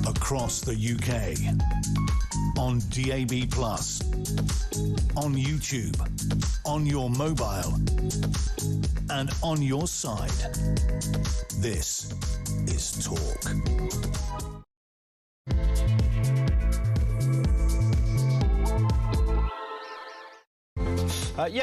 across the UK, on DAB+, on YouTube, on your mobile, and on your side. This is Talk.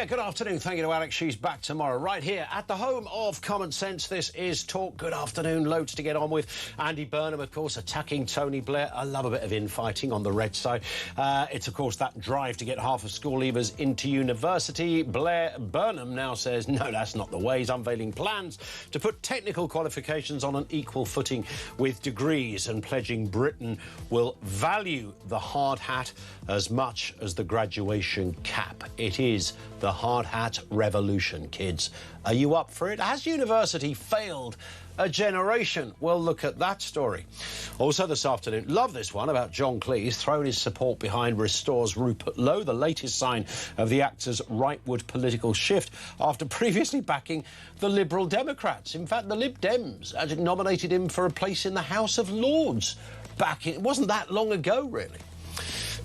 Good afternoon. Thank you to Alex. She's back tomorrow, right here at the home of Common Sense. This is Talk. Good afternoon. Loads to get on with. Andy Burnham, of course, attacking Tony Blair. I love a bit of infighting on the red side. It's, of course, that drive to get half of school leavers into university. Burnham now says, no, that's not the way. He's unveiling plans to put technical qualifications on an equal footing with degrees and pledging Britain will value the hard hat as much as the graduation cap. It is the hard hat revolution, kids. Are you up for it? Has university failed a generation? We'll look at that story. Also this afternoon, love this one about John Cleese throwing his support behind Restore's Rupert Lowe, the latest sign of the actor's rightward political shift after previously backing the Liberal Democrats. In fact, the Lib Dems had nominated him for a place in the House of Lords it wasn't that long ago, really.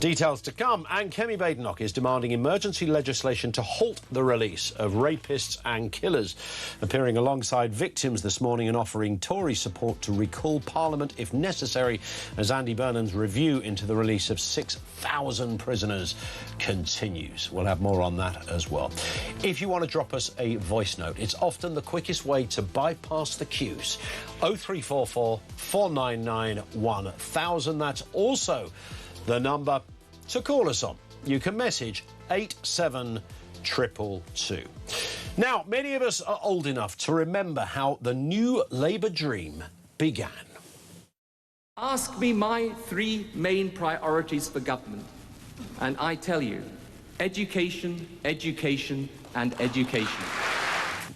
Details to come, and Kemi Badenoch is demanding emergency legislation to halt the release of rapists and killers, appearing alongside victims this morning and offering Tory support to recall Parliament if necessary, as Andy Burnham's review into the release of 6,000 prisoners continues. We'll have more on that as well. If you want to drop us a voice note, it's often the quickest way to bypass the queues. 0344 499 1000. That's also the number to call us on. You can message 87222. Now, many of us are old enough to remember how the new Labour dream began. Ask me my three main priorities for government, and I tell you, education, education, and education.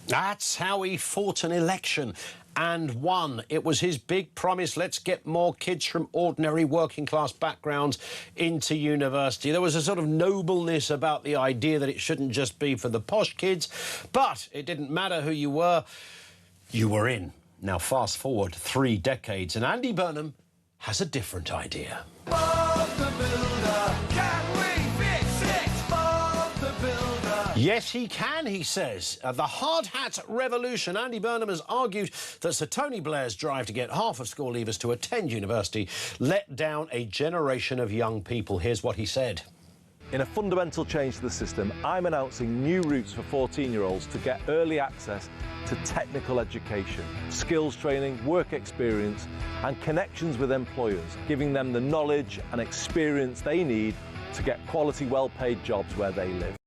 That's how he fought an election and won. It was his big promise, let's get more kids from ordinary working class backgrounds into university. There was a sort of nobleness about the idea that it shouldn't just be for the posh kids, but it didn't matter who you were in. Now fast forward 3 decades and Andy Burnham has a different idea. Bob the Builder, can we fix it? Bob the Builder. Yes, he can, he says. The hard hat revolution. Andy Burnham has argued that Sir Tony Blair's drive to get half of school leavers to attend university let down a generation of young people. Here's what he said. In a fundamental change to the system, I'm announcing new routes for 14-year-olds to get early access to technical education, skills training, work experience and connections with employers, giving them the knowledge and experience they need to get quality, well-paid jobs where they live.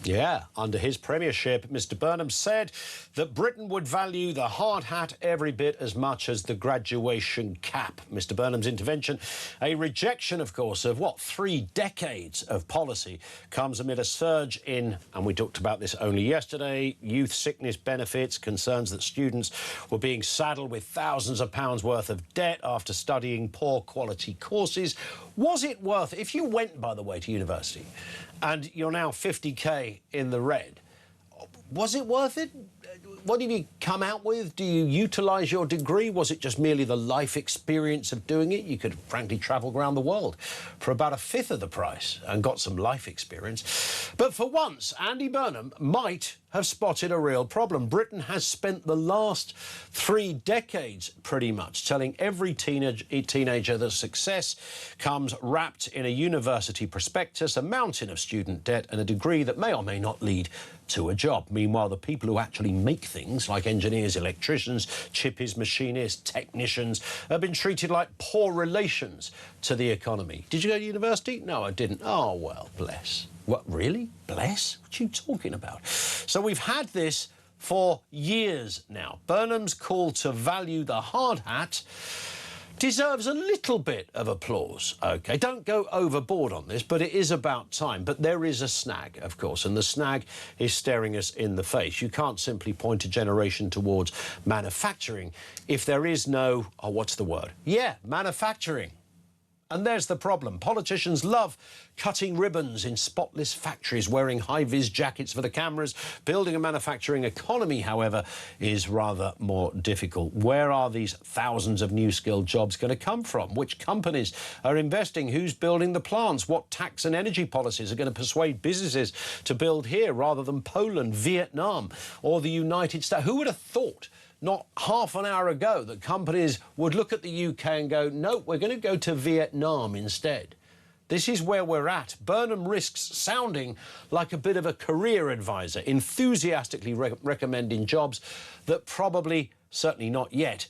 Yeah, under his premiership, Mr Burnham said that Britain would value the hard hat every bit as much as the graduation cap. Mr Burnham's intervention, a rejection, of course, of, 3 decades of policy, comes amid a surge in, and we talked about this only yesterday, youth sickness benefits, concerns that students were being saddled with thousands of pounds worth of debt after studying poor quality courses. Was it worth it? If you went, by the way, to university and you're now 50k in the red, was it worth it? What did you come out with? Do you utilise your degree? Was it just merely the life experience of doing it? You could, frankly, travel around the world for about 1/5 of the price and got some life experience. But for once, Andy Burnham might have spotted a real problem. Britain has spent the last 3 decades, pretty much, telling every teenager that success comes wrapped in a university prospectus, a mountain of student debt and a degree that may or may not lead to a job. Meanwhile, the people who actually make things, like engineers, electricians, chippies, machinists, technicians, have been treated like poor relations to the economy. Did you go to university? No, I didn't. Oh, well, bless. What, really? Bless? What are you talking about? So we've had this for years now. Burnham's call to value the hard hat deserves a little bit of applause. OK, don't go overboard on this, but it is about time. But there is a snag, of course, and the snag is staring us in the face. You can't simply point a generation towards manufacturing if there is no, what's the word? Yeah, manufacturing. And there's the problem. Politicians love cutting ribbons in spotless factories, wearing high-vis jackets for the cameras. Building a manufacturing economy, however, is rather more difficult. Where are these thousands of new skilled jobs going to come from? Which companies are investing? Who's building the plants? What tax and energy policies are going to persuade businesses to build here rather than Poland, Vietnam or the United States? Who would have thought not half an hour ago that companies would look at the UK and go, no, we're going to go to Vietnam instead? This is where we're at. Burnham risks sounding like a bit of a career advisor, enthusiastically recommending jobs that probably, certainly not yet,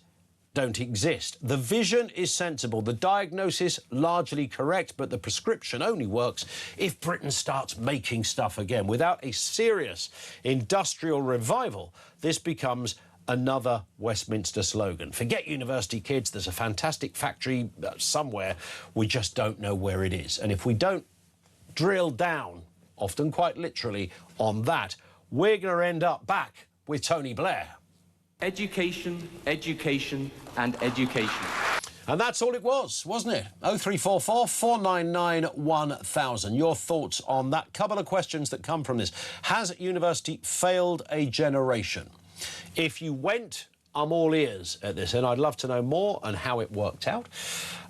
don't exist. The vision is sensible, the diagnosis largely correct, but the prescription only works if Britain starts making stuff again. Without a serious industrial revival, this becomes another Westminster slogan. Forget university, kids. There's a fantastic factory somewhere. We just don't know where it is. And if we don't drill down, often quite literally, on that, we're going to end up back with Tony Blair. Education, education and education. And that's all it was, wasn't it? 0344 499 1000. Your thoughts on that? Couple of questions that come from this. Has university failed a generation? If you went, I'm all ears at this, and I'd love to know more and how it worked out.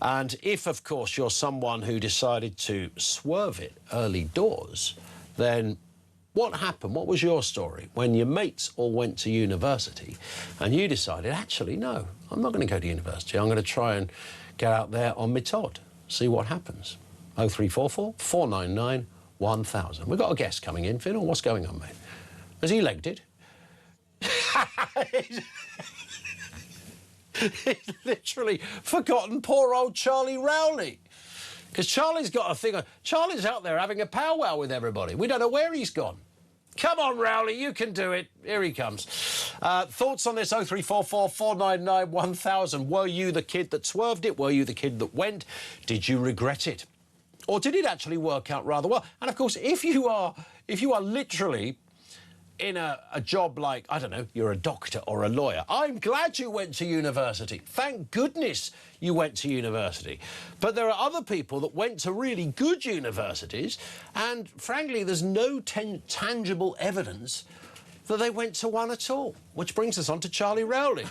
And if, of course, you're someone who decided to swerve it early doors, then what happened? What was your story when your mates all went to university and you decided, actually, no, I'm not going to go to university. I'm going to try and get out there on my Todd, see what happens. 0344 499 1000. We've got a guest coming in. Finn, what's going on, mate? Has he legged it? He's literally forgotten poor old Charlie Rowley. Because Charlie's got a thing on. Charlie's out there having a powwow with everybody. We don't know where he's gone. Come on, Rowley, you can do it. Here he comes. Thoughts on this? 0344 499 1000. Were you the kid that swerved it? Were you the kid that went? Did you regret it? Or did it actually work out rather well? And, of course, if you are literally in a job like, I don't know, you're a doctor or a lawyer, I'm glad you went to university. Thank goodness you went to university. But there are other people that went to really good universities and, frankly, there's no tangible evidence that they went to one at all. Which brings us on to Charlie Rowley.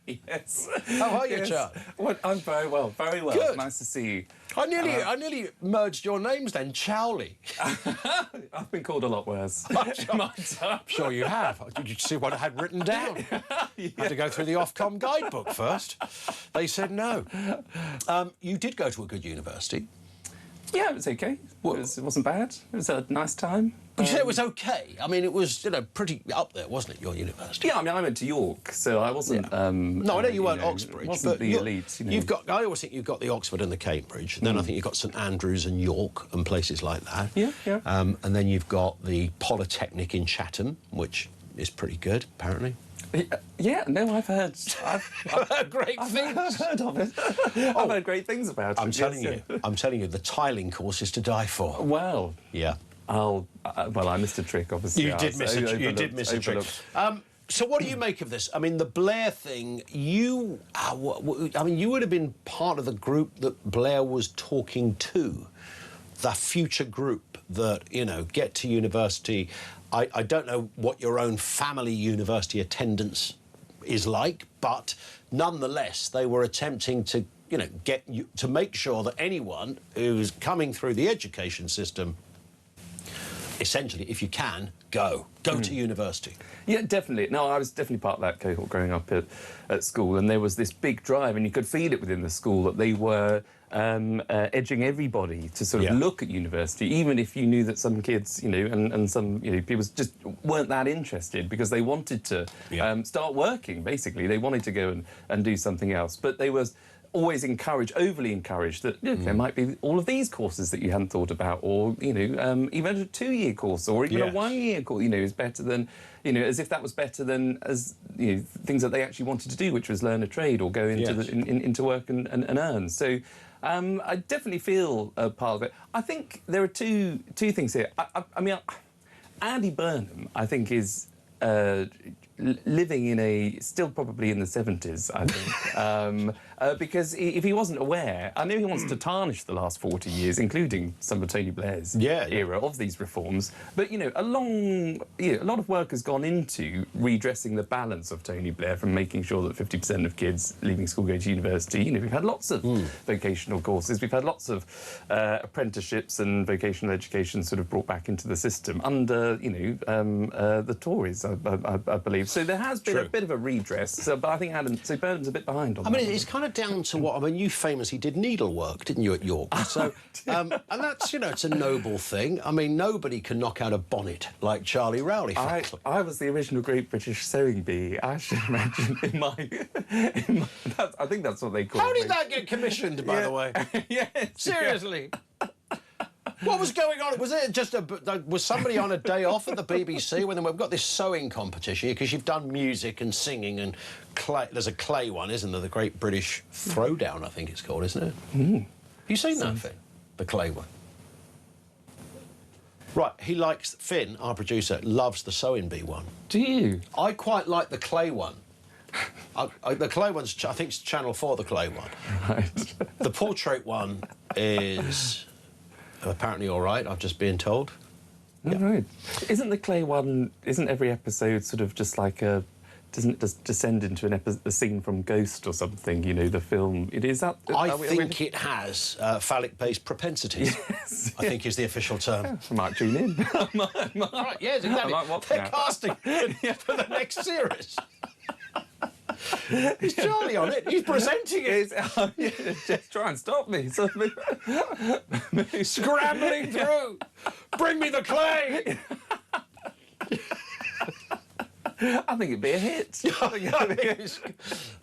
Yes. How are you, Charlie? Well, I'm very well, very well. Good. Nice to see you. I nearly merged your names then, Chowley. I've been called a lot worse. I'm sure you have. Did you see what I had written down? Yeah. Had to go through the Ofcom guidebook first. They said no. You did go to a good university. Yeah, it was okay. It wasn't bad. It was a nice time. You said it was okay. I mean, it was, pretty up there, wasn't it, your university? Yeah, I mean, I went to York, so I wasn't... Yeah. No, I know you weren't Oxbridge. It wasn't the elite, You've got, I always think you've got the Oxford and the Cambridge, and then I think you've got St Andrews and York and places like that. Yeah, yeah. And then you've got the Polytechnic in Chatham, which is pretty good, apparently. Yeah, no, I've heard great things. I've heard of it. I've heard great things about it. I'm telling you, the tiling course is to die for. Well, yeah. well, I missed a trick, obviously. You did miss a trick. So what do you make of this? I mean, the Blair thing, you would have been part of the group that Blair was talking to, the future group that, get to university. I don't know what your own family university attendance is like, but nonetheless, they were attempting to, get you to make sure that anyone who's coming through the education system, essentially, if you can, go to university. Yeah, definitely. No, I was definitely part of that cohort growing up at school, and there was this big drive, and you could feel it within the school that they were edging everybody to sort of look at university, even if you knew that some kids, and some people just weren't that interested because they wanted to start working. Basically, they wanted to go and do something else, but they was always overly encouraged that there might be all of these courses that you hadn't thought about, or even a 2-year course, or even a 1-year course, is better than, as if that was better than things that they actually wanted to do, which was learn a trade or go into into work and earn. So I definitely feel a part of it. I think there are two things here. I mean, Andy Burnham, I think, is living in still probably in the 70s, I think, because if he wasn't aware, I know he wants to tarnish the last 40 years, including some of Tony Blair's era of these reforms, but, you know, a lot of work has gone into redressing the balance of Tony Blair from making sure that 50% of kids leaving school go to university. You know, we've had lots of vocational courses, we've had lots of apprenticeships and vocational education sort of brought back into the system under, you know, the Tories, I believe. So there has been a bit of a redress, but I think Burnham's a bit behind on that. I mean, it's kind of down to what... I mean, you famously did needlework, didn't you, at York? So, and that's, you know, it's a noble thing. I mean, nobody can knock out a bonnet like Charlie Rowley, frankly. I was the original Great British Sewing Bee, I should imagine, in my I think that's what they call it. How did that get commissioned, by the way? Yes. Seriously? What was going on? Was it just was somebody on a day off at the BBC when we've got this sewing competition? Because you've done music and singing and clay. There's a clay one, isn't there? The Great British Throwdown, I think it's called, isn't it? Mm. You seen that, Finn? The clay one. Right, he likes... Finn, our producer, loves the sewing bee one. Do you? I quite like the clay one. The clay one's... I think it's Channel 4, the clay one. Right. The portrait one is... apparently all right, I've just been told. Oh, yeah. Right. Isn't the clay one... Isn't every episode sort of just like a... Doesn't it just descend into a scene from Ghost or something, you know, the film? It is that... I think it has phallic-based propensities, yes, I think is the official term. Yeah, I might tune in. Right, yes, exactly. They're casting for the next series. Is Charlie on it? He's presenting it. Just try and stop me. Scrambling through. Bring me the clay. I think it'd be a hit.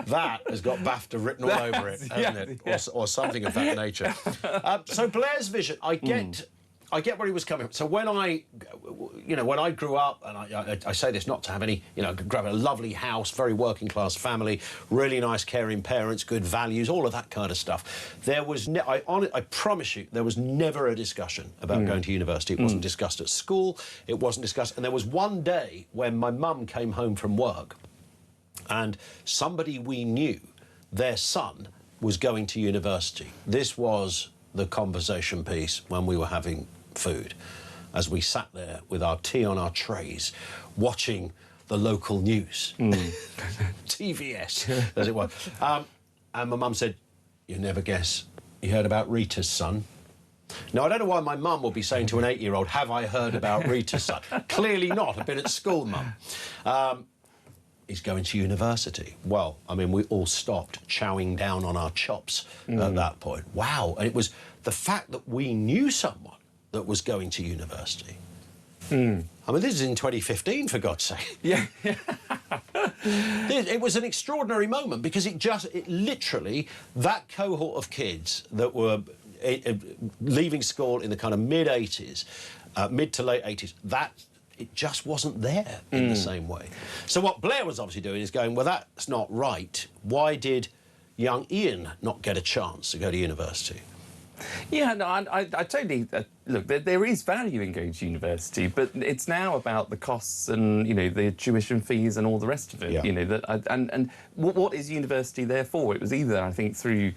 That has got BAFTA written all over it, hasn't it? Yeah. Or something of that nature. So Blair's vision, I get where he was coming from. So when I grew up, and I say this not to have any, grew up in a lovely house, very working class family, really nice caring parents, good values, all of that kind of stuff. There was, I promise you, there was never a discussion about going to university. It wasn't discussed at school. It wasn't discussed. And there was one day when my mum came home from work and somebody we knew, their son, was going to university. This was the conversation piece when we were having food, as we sat there with our tea on our trays, watching the local news, TVS, as it was. And my mum said, "You never guess, you heard about Rita's son?" Now, I don't know why my mum would be saying to an 8-year-old, "Have I heard about Rita's son?" Clearly not. I've been at school, Mum. He's going to university. Well, I mean, we all stopped chowing down on our chops at that point. Wow. And it was the fact that we knew someone that was going to university. I mean, this is in 2015, for God's sake. Yeah. It was an extraordinary moment because it literally, that cohort of kids that were leaving school in the kind of mid-80s, mid to late 80s, it just wasn't there in the same way. So what Blair was obviously doing is going, well, that's not right. Why did young Ian not get a chance to go to university? Yeah, no, I totally... look, there is value in going to university, but it's now about the costs and, the tuition fees and all the rest of it, Yeah. And what is university there for? It was either, I think, through,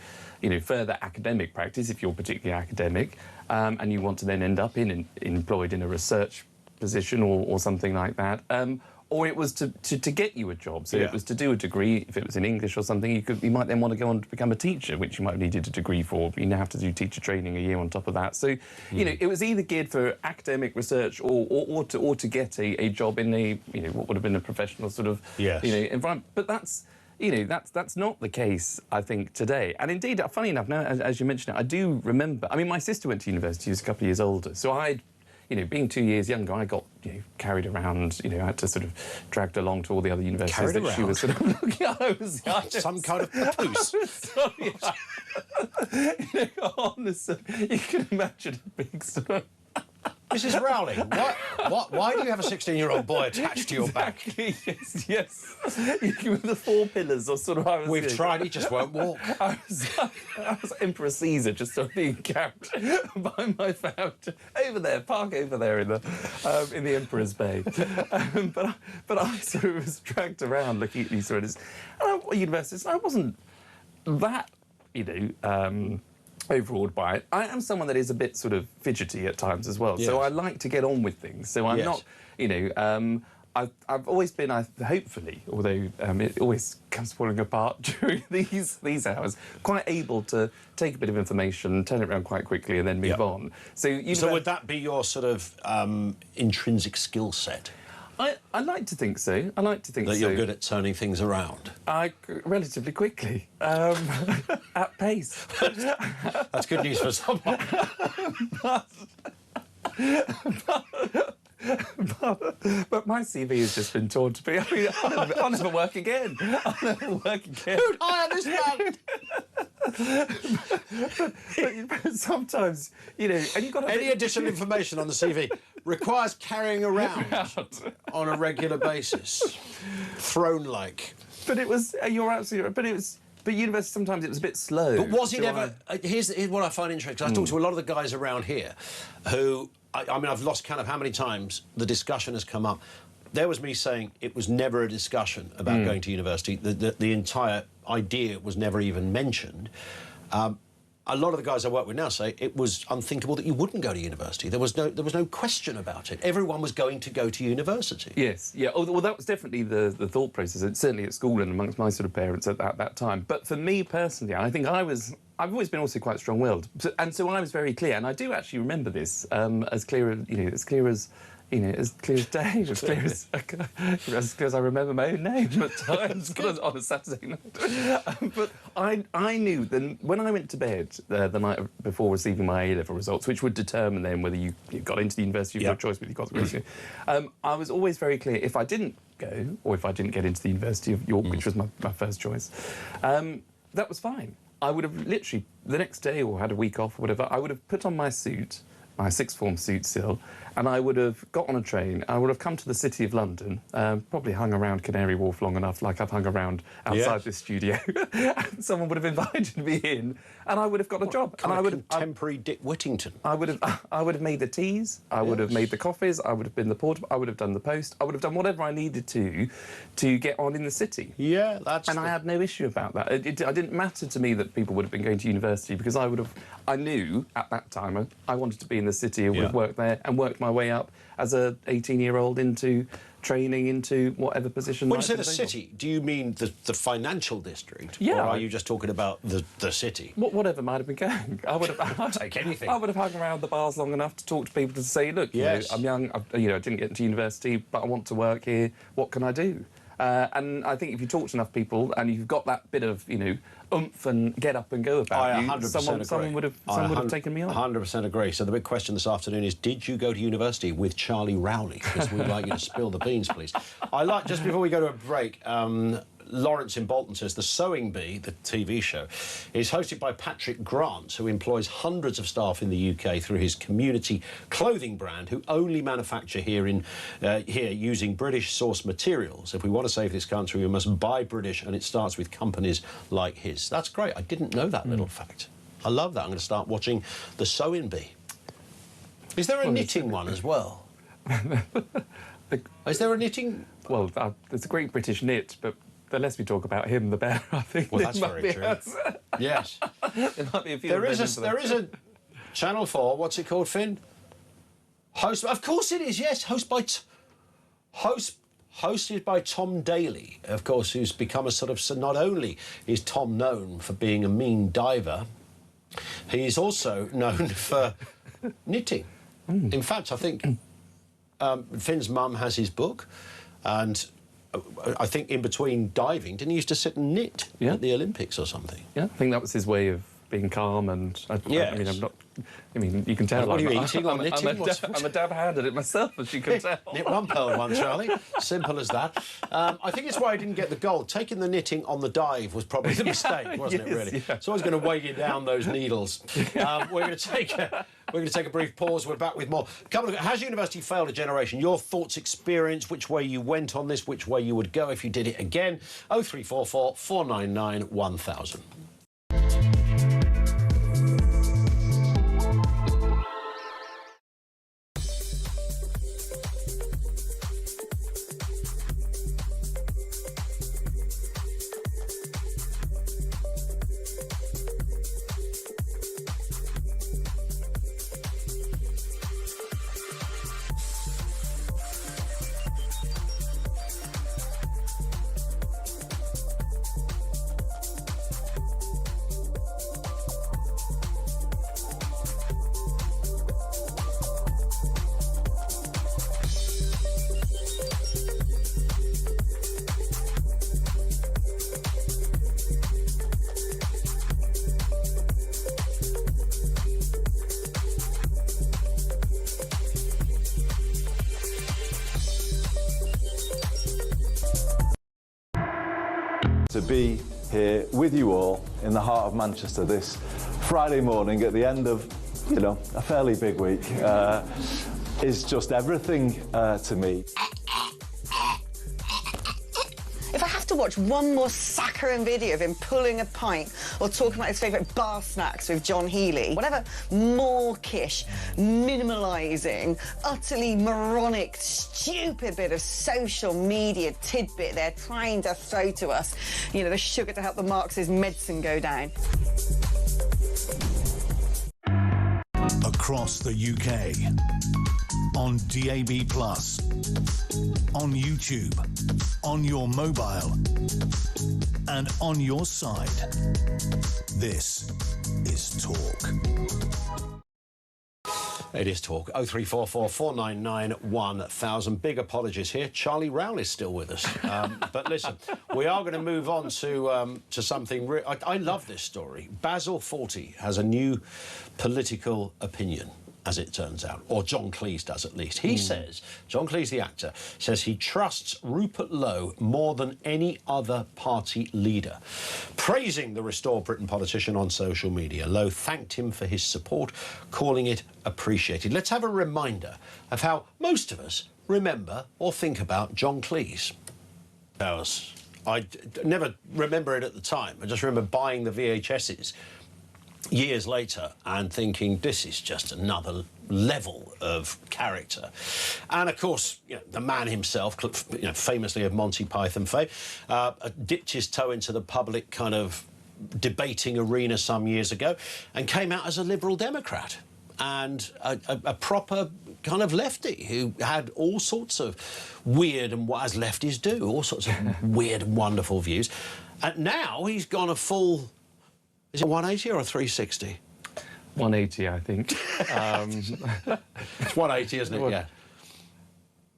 further academic practice, if you're particularly academic, and you want to then end up employed in a research position or something like that, or it was to get you a job. So it was to do a degree. If it was in English or something, you might then want to go on to become a teacher, which you might have needed a degree for. You now have to do teacher training a year on top of that. So, it was either geared for academic research or to get a job in what would have been a professional sort of environment. But that's not the case, I think, today. And indeed, funny enough, now as you mention it, I do remember. I mean, my sister went to university. She was a couple of years older, so being 2 years younger, I got carried around. I had to sort of dragged along to all the other universities carried that she was sort of looking at. Some kind of papoose. Honestly, you can imagine a big sort of Mrs. Rowling, why do you have a 16-year-old boy attached to your back? Yes. With the 4 pillars, or sort of. We've tried, he just won't walk. I was Emperor Caesar, just sort of being carried by my founder over there, park over there in the Emperor's Bay. But I sort of was dragged around looking at these sort of universities. I wasn't that, overawed by it. I am someone that is a bit sort of fidgety at times as well, so I like to get on with things. So I'm not, I've always been, hopefully, although it always comes falling apart during these hours, quite able to take a bit of information, turn it around quite quickly, and then move on. So would that be your sort of intrinsic skill set? I like to think so. I like to think that you're good at turning things around. Relatively quickly, at pace. That's good news for someone. But my CV has just been torn to me. I mean, I'll never work again. I'll never work again. Who'd hire this man? but sometimes, and you've got to... Any additional information on the CV requires carrying around on a regular basis, throne-like. But it was... You're absolutely right. But university, sometimes it was a bit slow. But was it ever... Here's what I find interesting. I talk to a lot of the guys around here who... I mean, I've lost count of how many times the discussion has come up. There was me saying it was never a discussion about going to university. The entire idea was never even mentioned. A lot of the guys I work with now say it was unthinkable that you wouldn't go to university. There was no question about it. Everyone was going to go to university. Yes, yeah. Well, that was definitely the thought process. It's certainly at school and amongst my sort of parents at that time. But for me personally, I think I've always been also quite strong-willed, and so I was very clear. And I do actually remember this as clear as as clear as day, as clear as I remember my own name at times on a Saturday night. But I knew that when I went to bed the night before receiving my A-level results, which would determine then whether you got into the university, you had a choice whether you got the I was always very clear, if I didn't go, or if I didn't get into the University of York, which was my first choice, that was fine. I would have literally, the next day or had a week off or whatever, I would have put on my suit, my sixth form suit still, and I would have got on a train. I would have come to the City of London, probably hung around Canary Wharf long enough, like I've hung around outside this studio. And someone would have invited me in, and I would have got a job. And I would have contemporary Dick Whittington. I would have made the teas. I would have made the coffees. I would have been the porter. I would have done the post. I would have done whatever I needed to get on in the city. Yeah, that's. And I had no issue about that. It didn't matter to me that people would have been going to university because I knew at that time I wanted to be in the city and would have worked there and worked my way up as a 18-year-old into training into whatever position. When you say the city, do you mean the financial district? Yeah. Or are you just talking about the city? Whatever might have been going. I'd take anything. I would have hung around the bars long enough to talk to people to say, look, I'm young, I didn't get into university, but I want to work here. What can I do? And I think if you talk to enough people and you've got that bit of, oomph and get up and go about you, someone would have taken me on. 100% agree. So the big question this afternoon is, did you go to university with Charlie Rowley? Because we'd like you to spill the beans, please. Just before we go to a break, Lawrence in Bolton says the Sewing Bee, the TV show, is hosted by Patrick Grant, who employs hundreds of staff in the UK through his community clothing brand, who only manufacture here using British source materials. If we want to save this country, we must buy British, and it starts with companies like his. That's great. I didn't know that little fact. I love that. I'm going to start watching the Sewing Bee. Is there a knitting one as well? Is there a knitting? Well, there's a great British knit, but the less we talk about him, the better, I think. Well, that's very true. Yes. There might be a few. There is a Channel 4, what's it called, Finn? Of course it is, yes. Hosted by Tom Daly, of course, who's become a sort of... So not only is Tom known for being a mean diver, he's also known for knitting. In fact, I think Finn's mum has his book, and I think in between diving, didn't he used to sit and knit at the Olympics or something? Yeah, I think that was his way of being calm, and you can tell. What are you eating on knitting? I'm a dab hand at it myself, as you can tell. Knit one, pearl one, Charlie. Simple as that. I think it's why I didn't get the gold. Taking the knitting on the dive was probably the mistake, wasn't it, really? Yeah. So I was going to weigh you down those needles. We're going to take We're going to take a brief pause. We're back with more. Has university failed a generation? Your thoughts, experience, which way you went on this, which way you would go if you did it again. 0344 499 1000. To be here with you all in the heart of Manchester this Friday morning at the end of, you know, a fairly big week is just everything to me. If I have to watch one more saccharine video of him pulling a pint or talking about his favourite bar snacks with John Healey, whatever mawkish, minimalising, utterly moronic, stupid bit of social media tidbit they're trying to throw to us, you know, the sugar to help the Marxist medicine go down. Across the UK, on DAB+, on YouTube, on your mobile, and on your side. This is Talk. It is Talk. 0344 499 1000. Big apologies here. Charlie Rowell is still with us. But listen, we are going to move on to something... I love this story. Basil Fawlty has a new political opinion, as it turns out. Or John Cleese does, at least. He says, John Cleese, the actor, says he trusts Rupert Lowe more than any other party leader. Praising the Restore Britain politician on social media, Lowe thanked him for his support, calling it appreciated. Let's have a reminder of how most of us remember or think about John Cleese. I never remember it at the time. I just remember buying the VHSs years later and thinking, this is just another level of character. And of course, you know, the man himself, you know, famously of Monty Python fame, dipped his toe into the public kind of debating arena some years ago and came out as a Liberal Democrat and a proper kind of lefty who had all sorts of weird, and as lefties do, all sorts of weird and wonderful views. And now he's gone a full... Is it 180 or a 360? 180, I think. It's 180, isn't it? Well, yeah.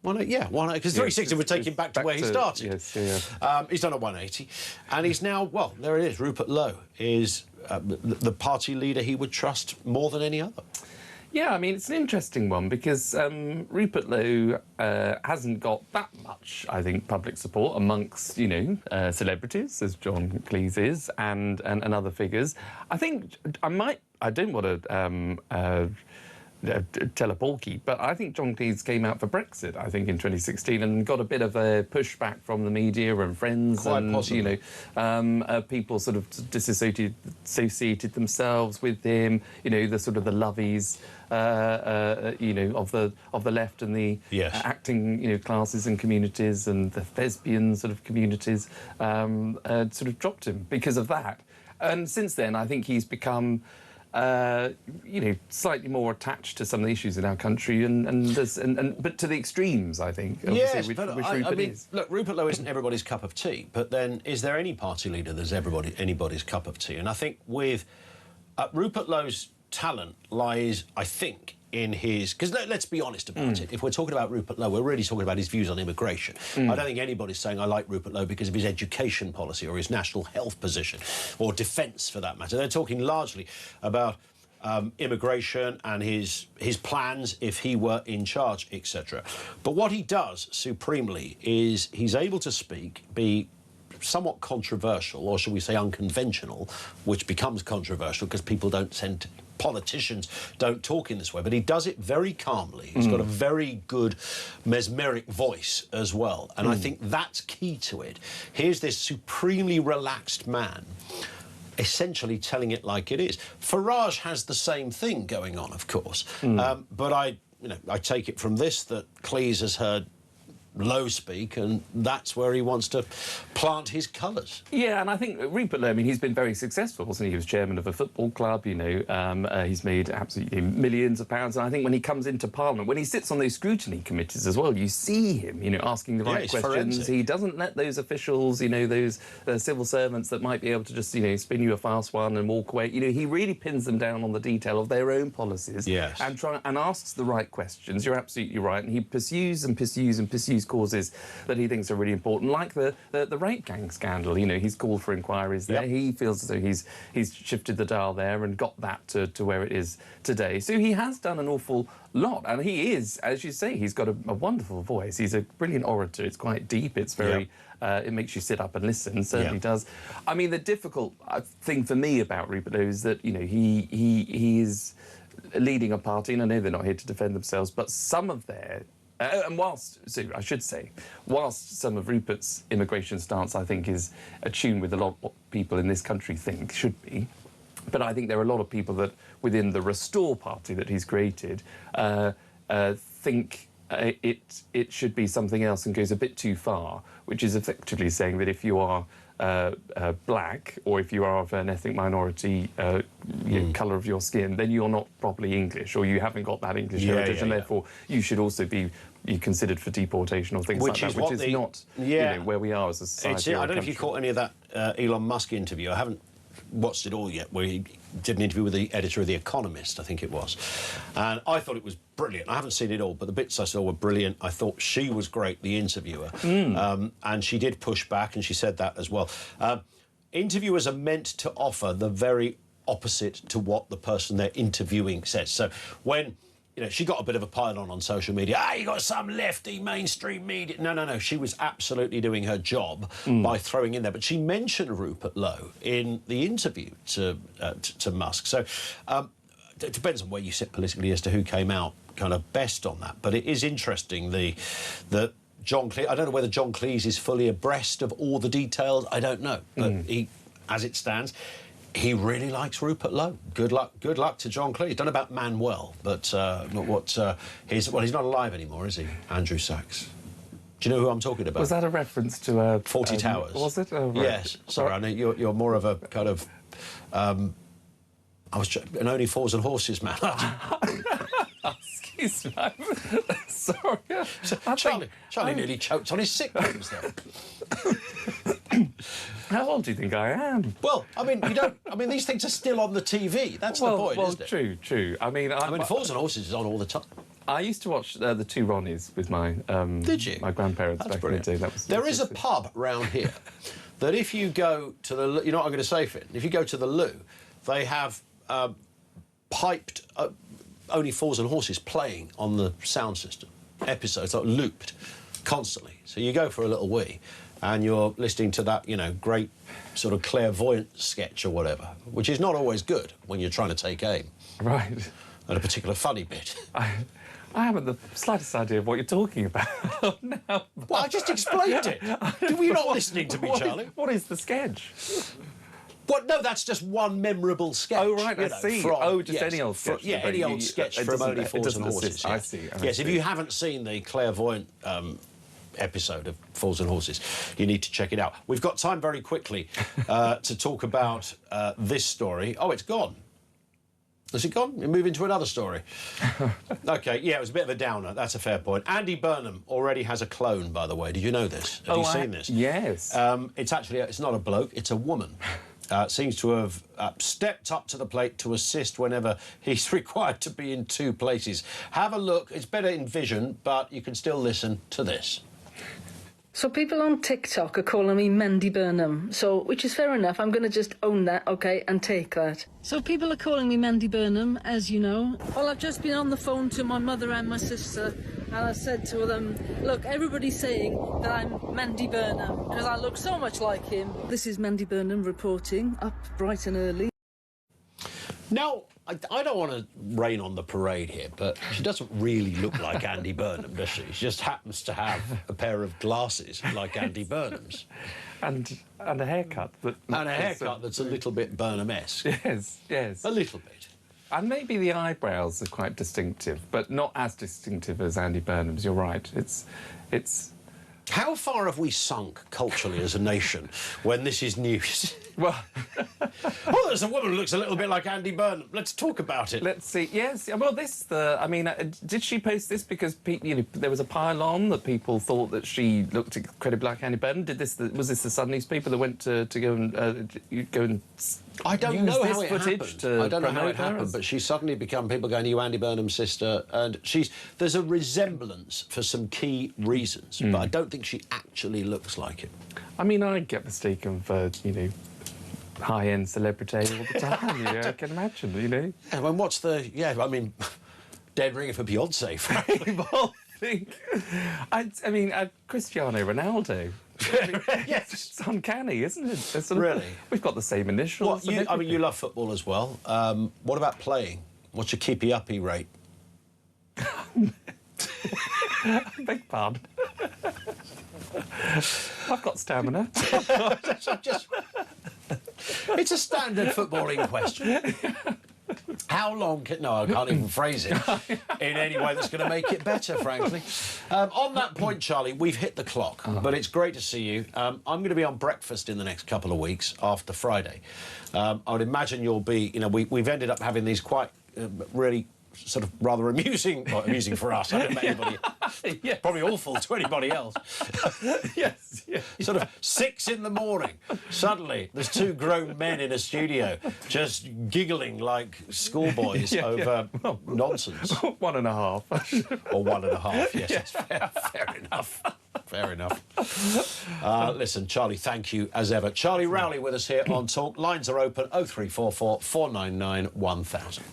180, yeah, 180. Because 360 would take him back to where he started. Yes, yeah. He's done a 180. And he's now, well, there it is. Rupert Lowe is the party leader he would trust more than any other. Yeah, I mean, it's an interesting one because Rupert Lowe hasn't got that much, I think, public support amongst, you know, celebrities, as John Cleese is, and other figures. I think I don't want to tell a porky, but I think John Cleese came out for Brexit, I think, in 2016 and got a bit of a pushback from the media and friends. Quite and, possibly. you know, people sort of disassociated themselves with him, you know, the sort of the lovies, you know, of the left and the acting, you know, classes and communities and the thespian sort of communities sort of dropped him because of that. And since then, I think he's become... you know, slightly more attached to some of the issues in our country, but to the extremes, I think. Yes, which but Rupert I mean, is. look, Rupert Lowe isn't everybody's cup of tea, but then is there any party leader that's anybody's cup of tea? And I think with Rupert Lowe's talent lies, I think, in his... Because let's be honest about it. If we're talking about Rupert Lowe, we're really talking about his views on immigration. I don't think anybody's saying I like Rupert Lowe because of his education policy or his national health position or defence, for that matter. They're talking largely about immigration and his plans if he were in charge, etc. But what he does supremely is he's able to speak, be somewhat controversial, or shall we say unconventional, which becomes controversial because people don't politicians don't talk in this way, but he does it very calmly. He's got a very good mesmeric voice as well, and I think that's key to it. Here's this supremely relaxed man essentially telling it like it is. Farage has the same thing going on, of course, but I take it from this that Cleese has heard Lowe speak, and that's where he wants to plant his colours. Yeah, and I think Rupert Lowe, I mean, he's been very successful, wasn't he? He was chairman of a football club, you know, he's made absolutely millions of pounds, and I think when he comes into Parliament, when he sits on those scrutiny committees as well, you see him, you know, asking the right questions. Forensic. He doesn't let those officials, you know, those civil servants that might be able to just, you know, spin you a fast one and walk away, you know, he really pins them down on the detail of their own policies. Yes. And asks the right questions. You're absolutely right, and he pursues and pursues and pursues causes that he thinks are really important, like the rape gang scandal. You know, he's called for inquiries there. Yep. He feels as though he's shifted the dial there and got that to where it is today. So he has done an awful lot, and he is, as you say, he's got a wonderful voice. He's a brilliant orator. It's quite deep. It's very... it makes you sit up and listen, certainly does. I mean, the difficult thing for me about Rupert Lowe is that, you know, he is leading a party, and I know they're not here to defend themselves, but some of their... and whilst some of Rupert's immigration stance, I think, is attuned with a lot of what people in this country think should be, but I think there are a lot of people that, within the Restore party that he's created, think it should be something else and goes a bit too far, which is effectively saying that if you are black, or if you are of an ethnic minority colour of your skin, then you're not properly English, or you haven't got that English heritage, and therefore you should also be considered for deportation or things like that, which is not you know, where we are as a society. I don't know if you caught any of that Elon Musk interview. I haven't watched it all yet, where he did an interview with the editor of The Economist, I think it was, and I thought it was brilliant. I haven't seen it all, but the bits I saw were brilliant. I thought she was great, the interviewer, and she did push back, and she said that as well. Interviewers are meant to offer the very opposite to what the person they're interviewing says. So when... you know, she got a bit of a pile on social media. You got some lefty mainstream media. No. She was absolutely doing her job by throwing in there. But she mentioned Rupert Lowe in the interview to Musk. So it depends on where you sit politically as to who came out kind of best on that. But it is interesting that John Cleese... I don't know whether John Cleese is fully abreast of all the details. I don't know. But he, as it stands... he really likes Rupert Lowe. Good luck to John Cleese. Don't know about Manuel, but he's not alive anymore, is he? Andrew Sachs. Do you know who I'm talking about? Was that a reference to 40 Towers? Was it? Oh, right. Yes. Sorry, I know you're more of a kind of an Only Fools and Horses man. Excuse me. Sorry. Charlie nearly choked on his sickness there. How old do you think I am? Well, I mean, these things are still on the TV. That's the point, isn't it? True. I mean, Fools and Horses is on all the time. I used to watch the two Ronnies with my Did you? my grandparents back in the day. There is a pub round here that if you go to the... you know what I'm going to say, Finn? If you go to the loo, they have piped Only Fools and Horses playing on the sound system. Episodes like looped constantly. So you go for a little wee and you're listening to that, you know, great sort of clairvoyant sketch or whatever, which is not always good when you're trying to take aim. Right. At a particular funny bit. I haven't the slightest idea of what you're talking about now. Well, I just explained it. Were you not listening to me, Charlie? What is the sketch? What? No, that's just one memorable sketch. Oh, right, I see. Any old sketch. Any old sketch from Only Fools and Horses. I see. Yes, if you haven't seen the clairvoyant episode of Fools and Horses, you need to check it out. We've got time very quickly to talk about this story. Oh, it's gone. Has it gone? We move into another story. OK, yeah, it was a bit of a downer. That's a fair point. Andy Burnham already has a clone, by the way. Did you know this? Have you seen this? Yes. It's not a bloke, it's a woman. Seems to have stepped up to the plate to assist whenever he's required to be in two places. Have a look. It's better in vision, but you can still listen to this. So people on TikTok are calling me Mendy Burnham, which is fair enough. I'm going to just own that, OK, and take that. So people are calling me Mendy Burnham, as you know. Well, I've just been on the phone to my mother and my sister, and I said to them, look, everybody's saying that I'm Mendy Burnham, because I look so much like him. This is Mendy Burnham reporting, up bright and early. Now, I don't want to rain on the parade here, but she doesn't really look like Andy Burnham, does she? She just happens to have a pair of glasses like Andy Burnham's. And a haircut. That's a little bit Burnham-esque. Yes, yes. A little bit. And maybe the eyebrows are quite distinctive, but not as distinctive as Andy Burnham's. You're right. It's. How far have we sunk culturally as a nation when this is news? Well, oh, there's a woman who looks a little bit like Andy Burnham. Let's talk about it. Let's see. Yes. Well, did she post this because there was a pile-on that people thought that she looked incredibly like Andy Burnham? Was this the Sun newspaper that went to go and I don't know how it happened. I don't know how it happened, but she's suddenly become people going, "You Andy Burnham's sister," and there's a resemblance for some key reasons, but I don't think she actually looks like it. I mean, I get mystique of high-end celebrity all the time. I can imagine. Yeah, and what's the? Yeah, I mean, dead ringer for Beyonce, frankly. I mean, Cristiano Ronaldo. Yes, it's uncanny, isn't it? Really? We've got the same initials. You love football as well. What about playing? What's your keepy-uppy rate? Beg pardon. I've got stamina. It's a standard footballing question. How long can... No, I can't even phrase it in any way that's going to make it better, frankly. On that point, Charlie, we've hit the clock, but it's great to see you. I'm going to be on breakfast in the next couple of weeks after Friday. I would imagine you'll be... we've ended up having these quite really sort of rather amusing... Well, amusing for us. I don't know anybody... Yes. Probably awful to anybody else. Yes. Sort of 6 in the morning. Suddenly, there's 2 grown men in a studio just giggling like schoolboys over nonsense. 1.5. Or 1.5, yes. Fair enough. Fair enough. Listen, Charlie, thank you as ever. Charlie Rowley with us here on Talk. Lines are open 0344 499 1000.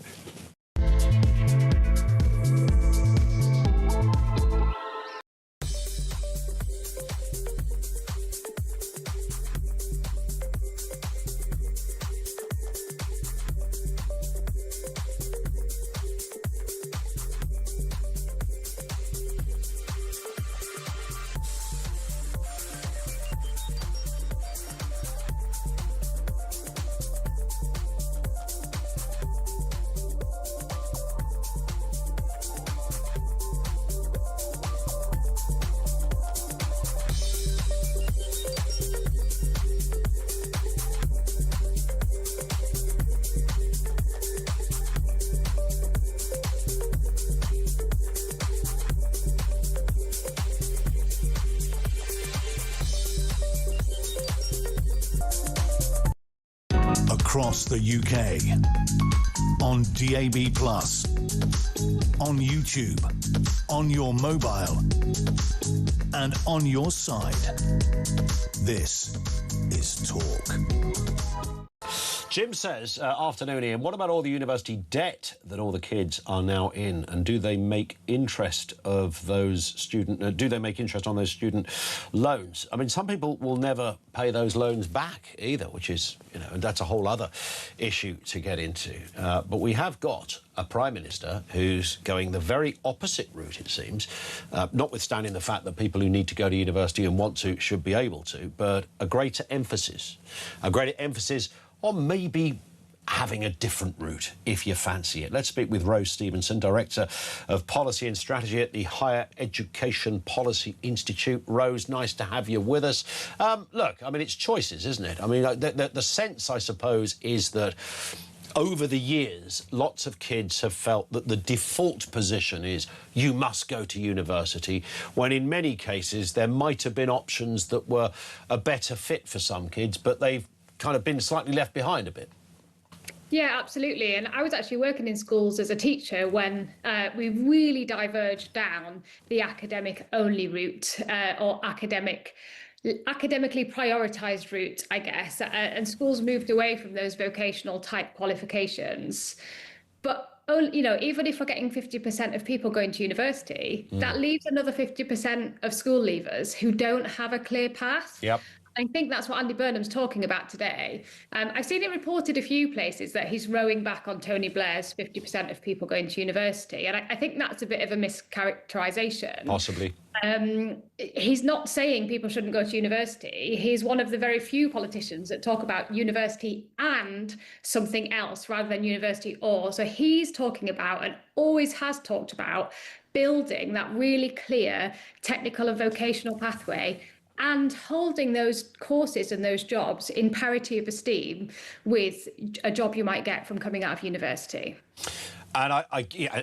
Across the UK, on DAB+, on YouTube, on your mobile, and on your side. This is Talk. Jim says, afternoon, Ian, what about all the university debt that all the kids are now in? And do they make interest of those do they make interest on those student loans? I mean, some people will never pay those loans back either, which is, and that's a whole other issue to get into. But we have got a Prime Minister who's going the very opposite route, it seems, notwithstanding the fact that people who need to go to university and want to should be able to, but a greater emphasis on maybe having a different route, if you fancy it. Let's speak with Rose Stevenson, Director of Policy and Strategy at the Higher Education Policy Institute. Rose, nice to have you with us. Look, I mean, it's choices, isn't it? I mean, the sense, I suppose, is that over the years, lots of kids have felt that the default position is you must go to university, when in many cases there might have been options that were a better fit for some kids, but they've kind of been slightly left behind a bit. Yeah, absolutely. And I was actually working in schools as a teacher when we really diverged down the academic-only route or academically prioritised route, I guess. And schools moved away from those vocational type qualifications. But even if we're getting 50% of people going to university, that leaves another 50% of school leavers who don't have a clear path. Yep. I think that's what Andy Burnham's talking about today. I've seen it reported a few places that he's rowing back on Tony Blair's 50% of people going to university. And I think that's a bit of a mischaracterisation. Possibly. He's not saying people shouldn't go to university. He's one of the very few politicians that talk about university and something else rather than university or. So he's talking about, and always has talked about, building that really clear technical and vocational pathway and holding those courses and those jobs in parity of esteem with a job you might get from coming out of university. And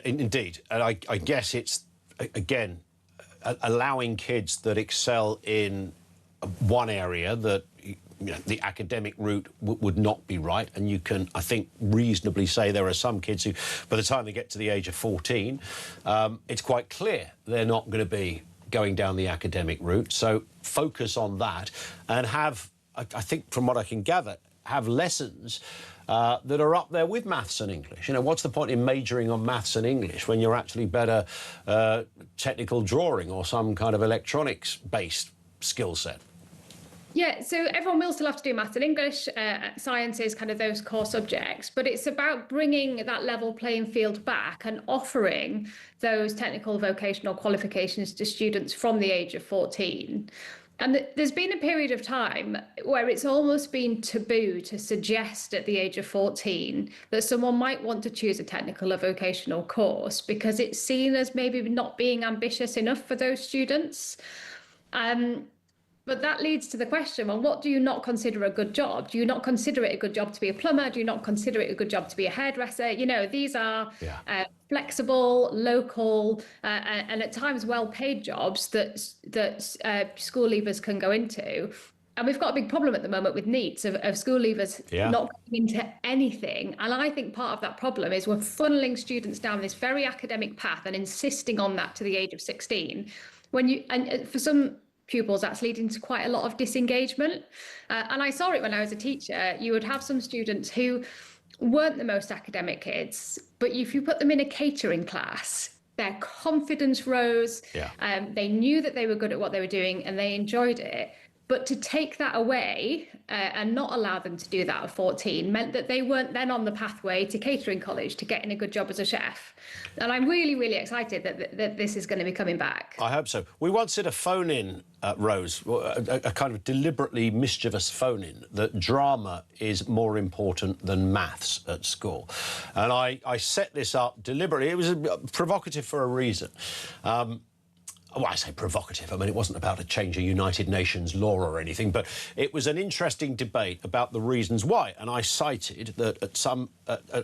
indeed, and I guess it's, again, allowing kids that excel in one area that the academic route would not be right. And you can, I think, reasonably say there are some kids who, by the time they get to the age of 14, it's quite clear they're not going to be going down the academic route. So focus on that and have, I think from what I can gather, have lessons that are up there with maths and English. What's the point in majoring on maths and English when you're actually better technical drawing or some kind of electronics-based skill set? Yeah, so everyone will still have to do maths and English, sciences, kind of those core subjects, but it's about bringing that level playing field back and offering those technical vocational qualifications to students from the age of 14. And there's been a period of time where it's almost been taboo to suggest at the age of 14 that someone might want to choose a technical or vocational course because it's seen as maybe not being ambitious enough for those students. But that leads to the question, well, what do you not consider a good job? Do you not consider it a good job to be a plumber? Do you not consider it a good job to be a hairdresser? These are flexible, local, and at times well-paid jobs that school leavers can go into. And we've got a big problem at the moment with NEETs of school leavers not going into anything. And I think part of that problem is we're funneling students down this very academic path and insisting on that to the age of 16. And for some pupils, that's leading to quite a lot of disengagement. And I saw it when I was a teacher. You would have some students who weren't the most academic kids, but if you put them in a catering class, their confidence rose. They knew that they were good at what they were doing and they enjoyed it. But to take that away and not allow them to do that at 14 meant that they weren't then on the pathway to catering college, to getting a good job as a chef. And I'm really, really excited that this is going to be coming back. I hope so. We once did a phone-in, Rose, a kind of deliberately mischievous phone-in, that drama is more important than maths at school. And I set this up deliberately. It was provocative for a reason. Well, I say provocative. I mean, it wasn't about a change of United Nations law or anything, but it was an interesting debate about the reasons why. And I cited that at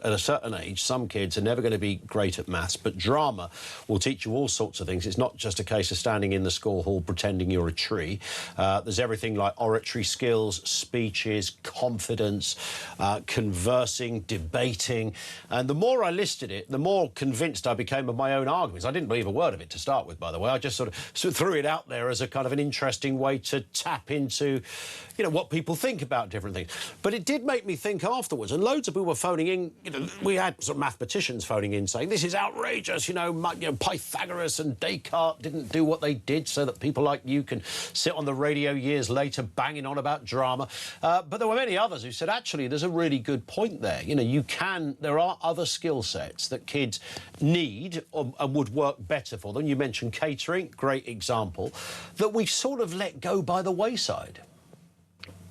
a certain age, some kids are never going to be great at maths, but drama will teach you all sorts of things. It's not just a case of standing in the school hall pretending you're a tree. There's everything like oratory skills, speeches, confidence, conversing, debating. And the more I listed it, the more convinced I became of my own arguments. I didn't believe a word of it to start with, by the way. I just sort of threw it out there as a kind of an interesting way to tap into, what people think about different things. But it did make me think afterwards, and loads of people were phoning in. We had sort of mathematicians phoning in saying, this is outrageous, Pythagoras and Descartes didn't do what they did so that people like you can sit on the radio years later banging on about drama. But there were many others who said, actually, there's a really good point there. There are other skill sets that kids need and would work better for them. You mentioned catering. Great example, that we've sort of let go by the wayside.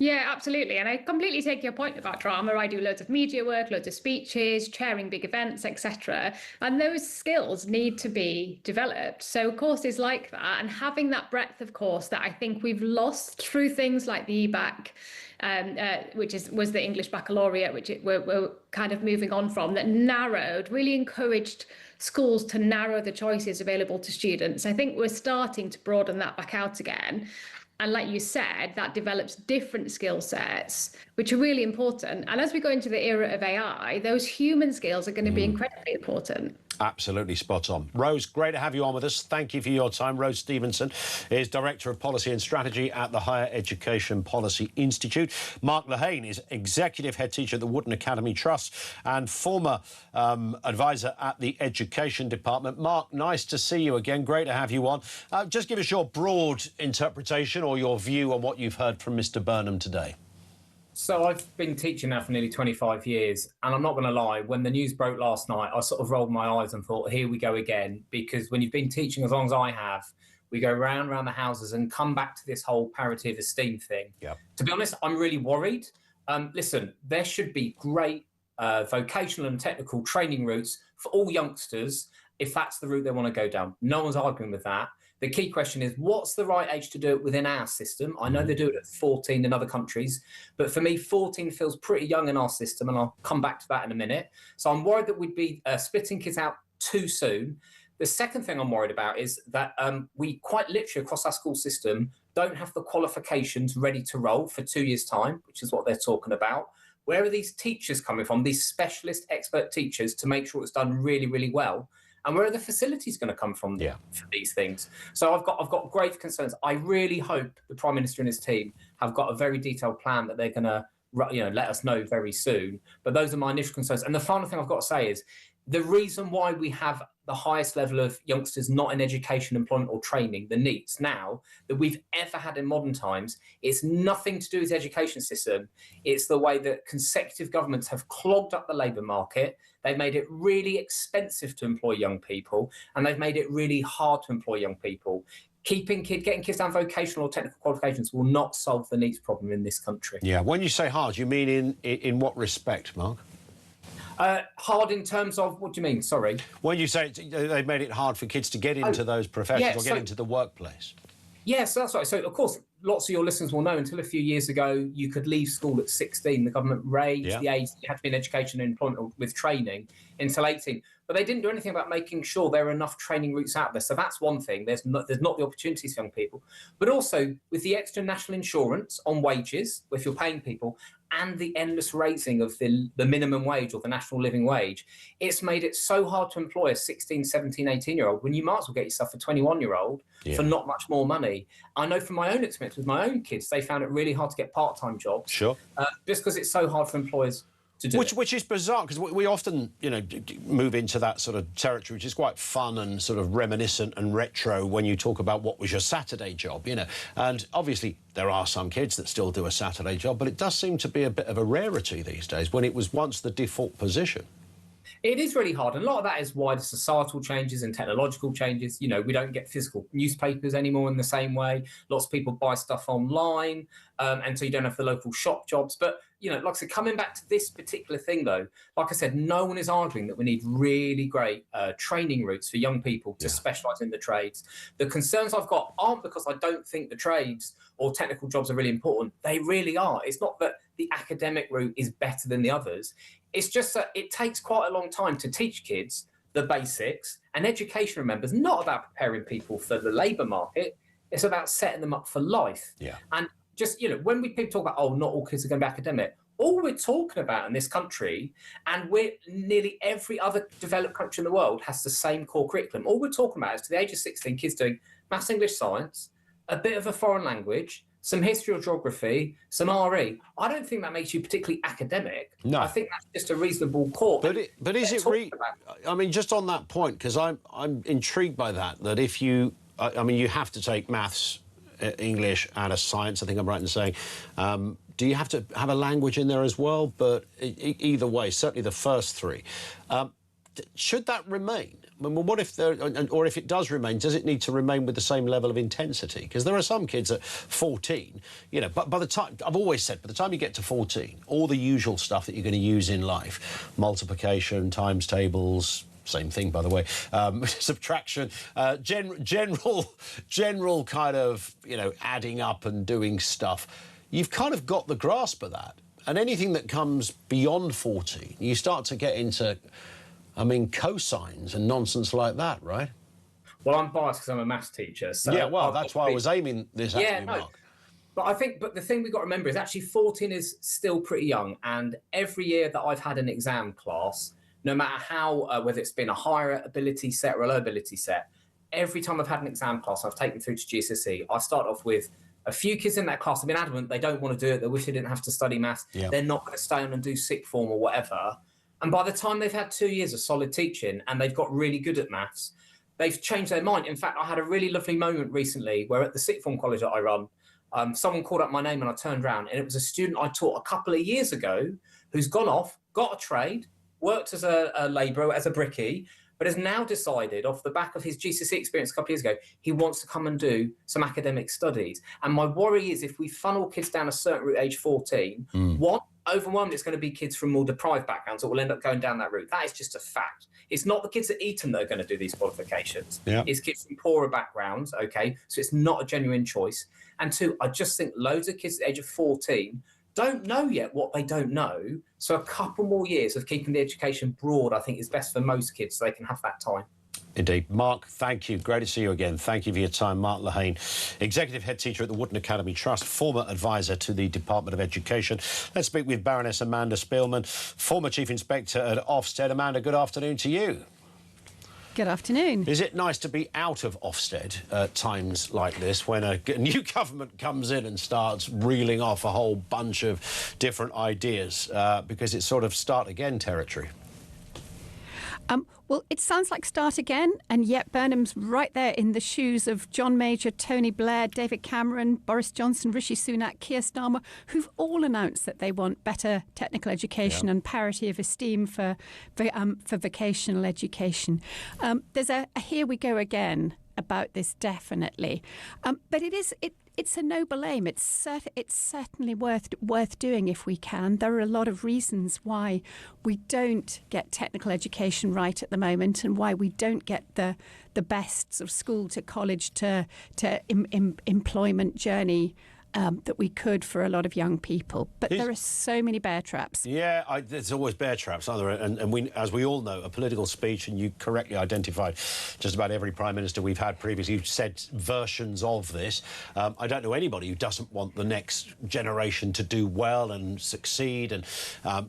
Yeah, absolutely. And I completely take your point about drama. I do loads of media work, loads of speeches, chairing big events, etc. And those skills need to be developed. So courses like that and having that breadth of course that I think we've lost through things like the EBAC, which was the English Baccalaureate, which we're kind of moving on from, that really encouraged schools to narrow the choices available to students. I think we're starting to broaden that back out again. And like you said, that develops different skill sets, which are really important. And as we go into the era of AI, those human skills are going to be incredibly important. Absolutely spot on. Rose, great to have you on with us. Thank you for your time. Rose Stevenson is Director of Policy and Strategy at the Higher Education Policy Institute. Mark Lehane is Executive Head Teacher at the Wooden Academy Trust and former advisor at the Education Department. Mark, nice to see you again. Great to have you on. Just give us your broad interpretation or your view on what you've heard from Mr Burnham today? So I've been teaching now for nearly 25 years, and I'm not going to lie, when the news broke last night, I sort of rolled my eyes and thought, here we go again, because when you've been teaching as long as I have, we go round the houses and come back to this whole parity of esteem thing. Yep. To be honest, I'm really worried. Listen, there should be great vocational and technical training routes for all youngsters if that's the route they want to go down. No one's arguing with that. The key question is, what's the right age to do it within our system? I know they do it at 14 in other countries, but for me, 14 feels pretty young in our system, and I'll come back to that in a minute. So I'm worried that we'd be splitting kids out too soon. The second thing I'm worried about is that we quite literally across our school system don't have the qualifications ready to roll for 2 years' time, which is what they're talking about. Where are these teachers coming from, these specialist expert teachers, to make sure it's done really, really well? And where are the facilities going to come from for these things? So I've got grave concerns. I really hope the Prime Minister and his team have got a very detailed plan that they're going to let us know very soon. But those are my initial concerns. And the final thing I've got to say is the reason why we have the highest level of youngsters not in education, employment or training, the NEETs, now that we've ever had in modern times, it's nothing to do with the education system. It's the way that consecutive governments have clogged up the labour market. They've made it really expensive to employ young people, and they've made it really hard to employ young people. Getting kids down vocational or technical qualifications will not solve the NEETs problem in this country. Yeah, when you say hard, you mean in what respect, Mark? Hard in terms of, what do you mean? Sorry. When you say they've made it hard for kids to get into those professions or get into the workplace. Yes, that's right. So, of course, lots of your listeners will know until a few years ago, you could leave school at 16. The government raised the age you had to be in education and employment with training until 18. But they didn't do anything about making sure there are enough training routes out there. So that's one thing. There's not the opportunities for young people. But also, with the extra national insurance on wages, if you're paying people, and the endless raising of the minimum wage or the national living wage, it's made it so hard to employ a 16, 17, 18-year-old when you might as well get yourself a 21-year-old for not much more money. I know from my own experience with my own kids, they found it really hard to get part-time jobs. Sure. Just because it's so hard for employers to do which is bizarre, because we often, move into that sort of territory, which is quite fun and sort of reminiscent and retro when you talk about what was your Saturday job, And obviously there are some kids that still do a Saturday job, but it does seem to be a bit of a rarity these days when it was once the default position. It is really hard, and a lot of that is wider societal changes and technological changes. We don't get physical newspapers anymore in the same way. Lots of people buy stuff online, and so you don't have the local shop jobs. But, like I said, coming back to this particular thing, though, like I said, no one is arguing that we need really great training routes for young people to specialise in the trades. The concerns I've got aren't because I don't think the trades or technical jobs are really important. They really are. It's not that the academic route is better than the others. It's just that it takes quite a long time to teach kids the basics. And education, remember, is not about preparing people for the labour market. It's about setting them up for life. Yeah. And just, when people talk about, oh, not all kids are going to be academic, all we're talking about in this country, and nearly every other developed country in the world has the same core curriculum. All we're talking about is to the age of 16, kids doing maths, English, science, a bit of a foreign language, some history or geography, some RE. I don't think that makes you particularly academic. No. I think that's just a reasonable core. But is it I mean, just on that point, because I'm intrigued by that if you have to take maths, English and a science, I think I'm right in saying. Do you have to have a language in there as well? But either way, certainly the first three. Should that remain? I mean, what if or if it does remain, does it need to remain with the same level of intensity? Because there are some kids at 14, but by the time, I've always said, by the time you get to 14, all the usual stuff that you're going to use in life, multiplication, times tables, same thing, by the way, subtraction, general kind of, adding up and doing stuff, you've kind of got the grasp of that. And anything that comes beyond 14, you start to get into, cosines and nonsense like that, right? Well, I'm biased because I'm a maths teacher. So that's why I was aiming this at you, Mark. But the thing we've got to remember is actually 14 is still pretty young. And every year that I've had an exam class, no matter how, whether it's been a higher ability set or a low ability set, every time I've had an exam class, I've taken through to GCSE, I start off with a few kids in that class have been adamant they don't want to do it, they wish they didn't have to study maths, they're not going to stay on and do sixth form or whatever. And by the time they've had 2 years of solid teaching and they've got really good at maths, they've changed their mind. In fact, I had a really lovely moment recently where at the sixth form college that I run, someone called up my name and I turned around, and it was a student I taught a couple of years ago who's gone off, got a trade, worked as a labourer, as a brickie, but has now decided, off the back of his GCSE experience a couple of years ago, he wants to come and do some academic studies. And my worry is if we funnel kids down a certain route, age 14, one, overwhelmingly it's going to be kids from more deprived backgrounds that will end up going down that route. That is just a fact. It's not the kids at Eton that are going to do these qualifications. Yeah. It's kids from poorer backgrounds, okay? So it's not a genuine choice. And two, I just think loads of kids at the age of 14 don't know yet what they don't know. So a couple more years of keeping the education broad, I think, is best for most kids so they can have that time. Indeed. Mark, thank you. Great to see you again. Thank you for your time. Mark Lehane, Executive Head Teacher at the Wooden Academy Trust, former advisor to the Department of Education. Let's speak with Baroness Amanda Spielman, former Chief Inspector at Ofsted. Amanda, good afternoon to you. Good afternoon. Is it nice to be out of Ofsted at times like this when a new government comes in and starts reeling off a whole bunch of different ideas because it's sort of start again territory? Well, it sounds like start again, and yet Burnham's right there in the shoes of John Major, Tony Blair, David Cameron, Boris Johnson, Rishi Sunak, Keir Starmer, who've all announced that they want better technical education and parity of esteem for vocational education. There's a here we go again about this, definitely. But it's a noble aim. It's certainly worth doing if we can. There are a lot of reasons why we don't get technical education right at the moment, and why we don't get the best sort of school to college to employment journey that we could for a lot of young people. But there are so many bear traps. Yeah, there's always bear traps, aren't there? And we, as we all know, a political speech, and you correctly identified just about every Prime Minister we've had previously who've said versions of this. I don't know anybody who doesn't want the next generation to do well and succeed and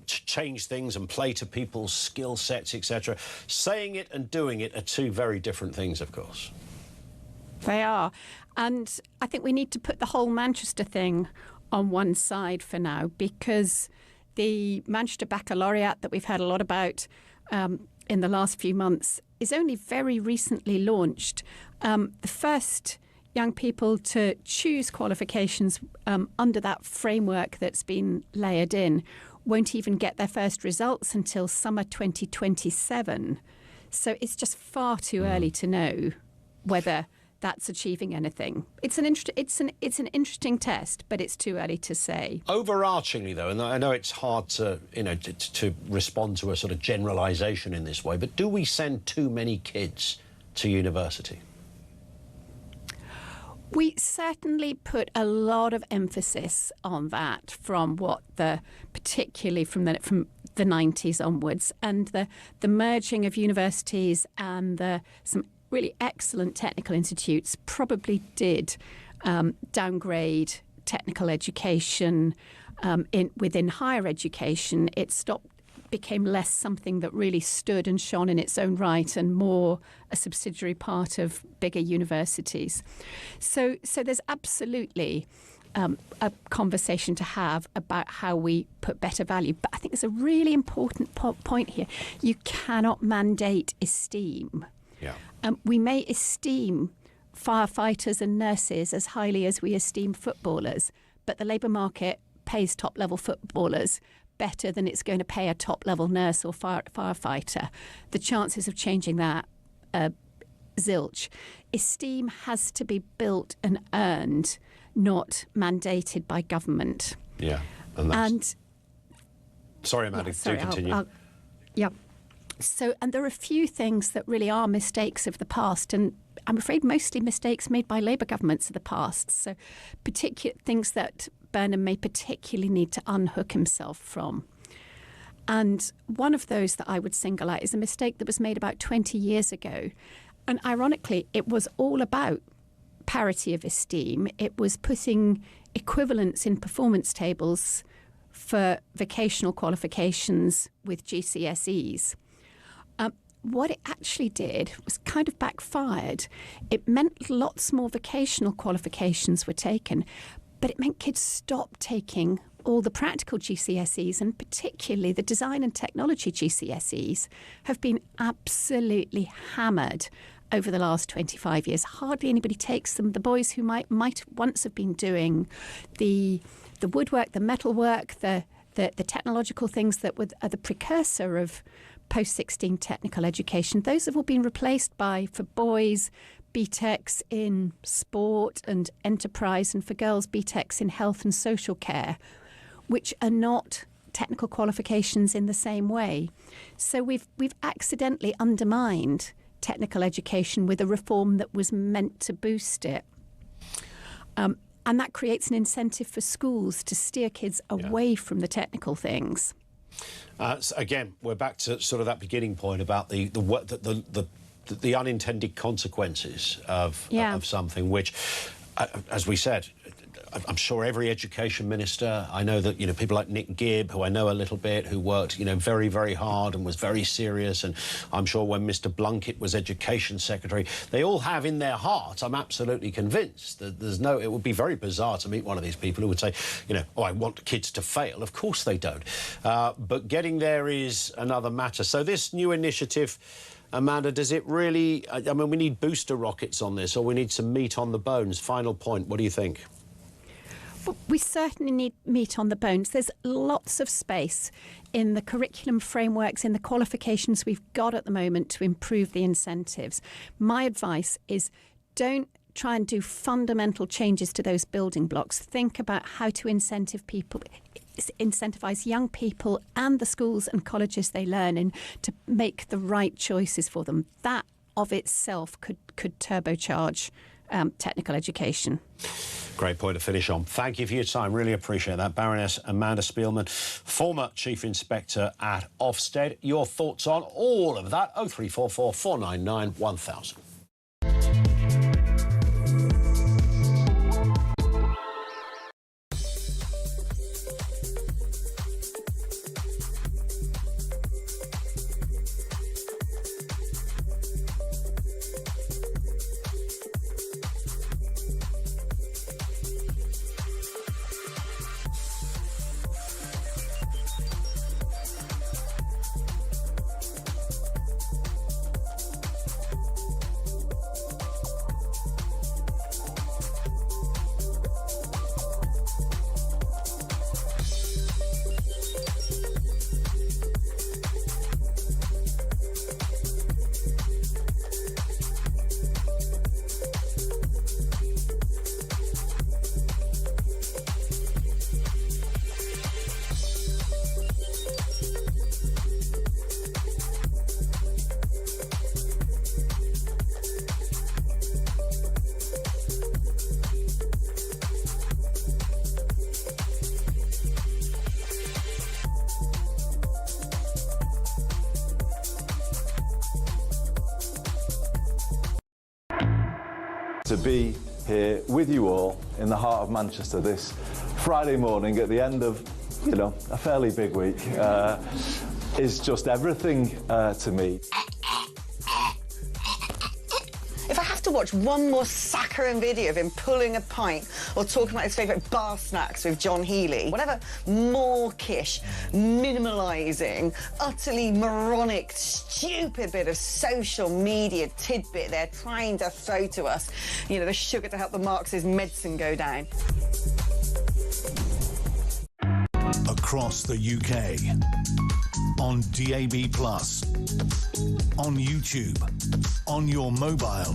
change things and play to people's skill sets, etc. Saying it and doing it are two very different things, of course. They are. And I think we need to put the whole Manchester thing on one side for now, because the Manchester Baccalaureate that we've heard a lot about in the last few months is only very recently launched. The first young people to choose qualifications under that framework that's been layered in won't even get their first results until summer 2027. So it's just far too early to know whether that's achieving anything. It's an interesting test, but it's too early to say. Overarchingly, though, and I know it's hard to to respond to a sort of generalisation in this way, but do we send too many kids to university? We certainly put a lot of emphasis on that particularly from the 90s onwards, and the merging of universities and some really excellent technical institutes probably did downgrade technical education within higher education. It became less something that really stood and shone in its own right, and more a subsidiary part of bigger universities. So there's absolutely a conversation to have about how we put better value. But I think there's a really important point here. You cannot mandate esteem. Yeah. We may esteem firefighters and nurses as highly as we esteem footballers, but the labour market pays top-level footballers better than it's going to pay a top-level nurse or firefighter. The chances of changing that zilch. Esteem has to be built and earned, not mandated by government. Yeah, and sorry, Amanda, do continue. So, and there are a few things that really are mistakes of the past, and I'm afraid mostly mistakes made by Labour governments of the past. So, particular things that Burnham may particularly need to unhook himself from. And one of those that I would single out is a mistake that was made about 20 years ago. And ironically, it was all about parity of esteem. It was putting equivalence in performance tables for vocational qualifications with GCSEs. What it actually did was kind of backfired. It meant lots more vocational qualifications were taken, but it meant kids stopped taking all the practical GCSEs, and particularly the design and technology GCSEs have been absolutely hammered over the last 25 years. Hardly anybody takes them. The boys who might once have been doing the woodwork, the metalwork, the technological things that are the precursor of post-16 technical education, those have all been replaced by, for boys, BTECs in sport and enterprise, and for girls, BTECs in health and social care, which are not technical qualifications in the same way. So we've accidentally undermined technical education with a reform that was meant to boost it. And that creates an incentive for schools to steer kids away from the technical things. So again, we're back to sort of that beginning point about the unintended consequences of something, which, as we said, I'm sure every education minister, I know that, people like Nick Gibb, who I know a little bit, who worked, very, very hard and was very serious. And I'm sure when Mr. Blunkett was Education Secretary, they all have in their heart, I'm absolutely convinced, that it would be very bizarre to meet one of these people who would say, oh, I want kids to fail. Of course they don't. But getting there is another matter. So this new initiative, Amanda, does it really, I mean, we need booster rockets on this, or we need some meat on the bones? Final point, what do you think? We certainly need meat on the bones. There's lots of space in the curriculum frameworks, in the qualifications we've got at the moment to improve the incentives. My advice is don't try and do fundamental changes to those building blocks. Think about how to incentivize young people and the schools and colleges they learn in to make the right choices for them. That of itself could turbocharge technical education. Great point to finish on. Thank you for your time. Really appreciate that. Baroness Amanda Spielman, former Chief Inspector at Ofsted. Your thoughts on all of that? 0344 499 1000. To be here with you all in the heart of Manchester this Friday morning at the end of, a fairly big week is just everything to me. If I have to watch one more saccharine video of him pulling a pint or talking about his favourite bar snacks with John Healey, whatever mawkish, minimalising, utterly moronic, stupid bit of social media tidbit they're trying to throw to us, the sugar to help the Marxist medicine go down. Across the UK, on DAB+, on YouTube, on your mobile,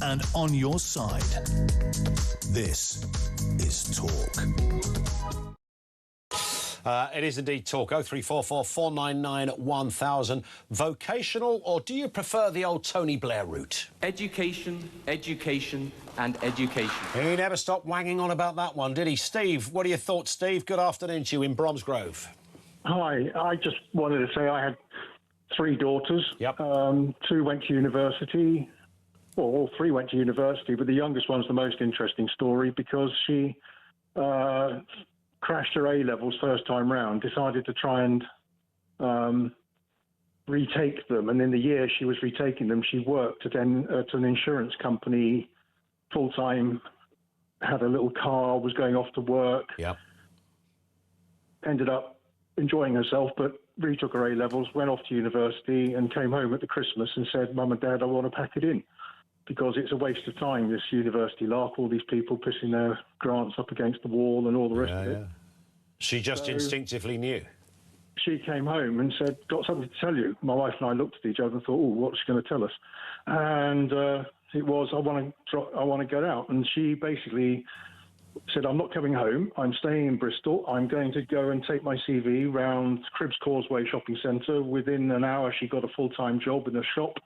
and on your side. This is Talk. It is indeed Talk. 0344 499 1000. Vocational, or do you prefer the old Tony Blair route? Education, education, and education. He never stopped wanging on about that one, did he? Steve, what are your thoughts, Steve? Good afternoon to you in Bromsgrove. Hi, I just wanted to say I had 3 daughters. Yep. 2 went to university. Well, all 3 went to university, but the youngest one's the most interesting story because she crashed her A-levels first time round, decided to try and retake them. And in the year she was retaking them, she worked at an insurance company full-time, had a little car, was going off to work. Yep. Ended up enjoying herself, but retook her A-levels, went off to university and came home at the Christmas and said, Mum and Dad, I want to pack it in because it's a waste of time, this university lark, all these people pissing their grants up against the wall and all the rest of it. She just instinctively knew. She came home and said, got something to tell you. My wife and I looked at each other and thought, oh, what's she going to tell us? And it was, I want to get out. And she basically said, I'm not coming home. I'm staying in Bristol. I'm going to go and take my CV round Cribbs Causeway Shopping Centre. Within an hour, she got a full-time job in a shop.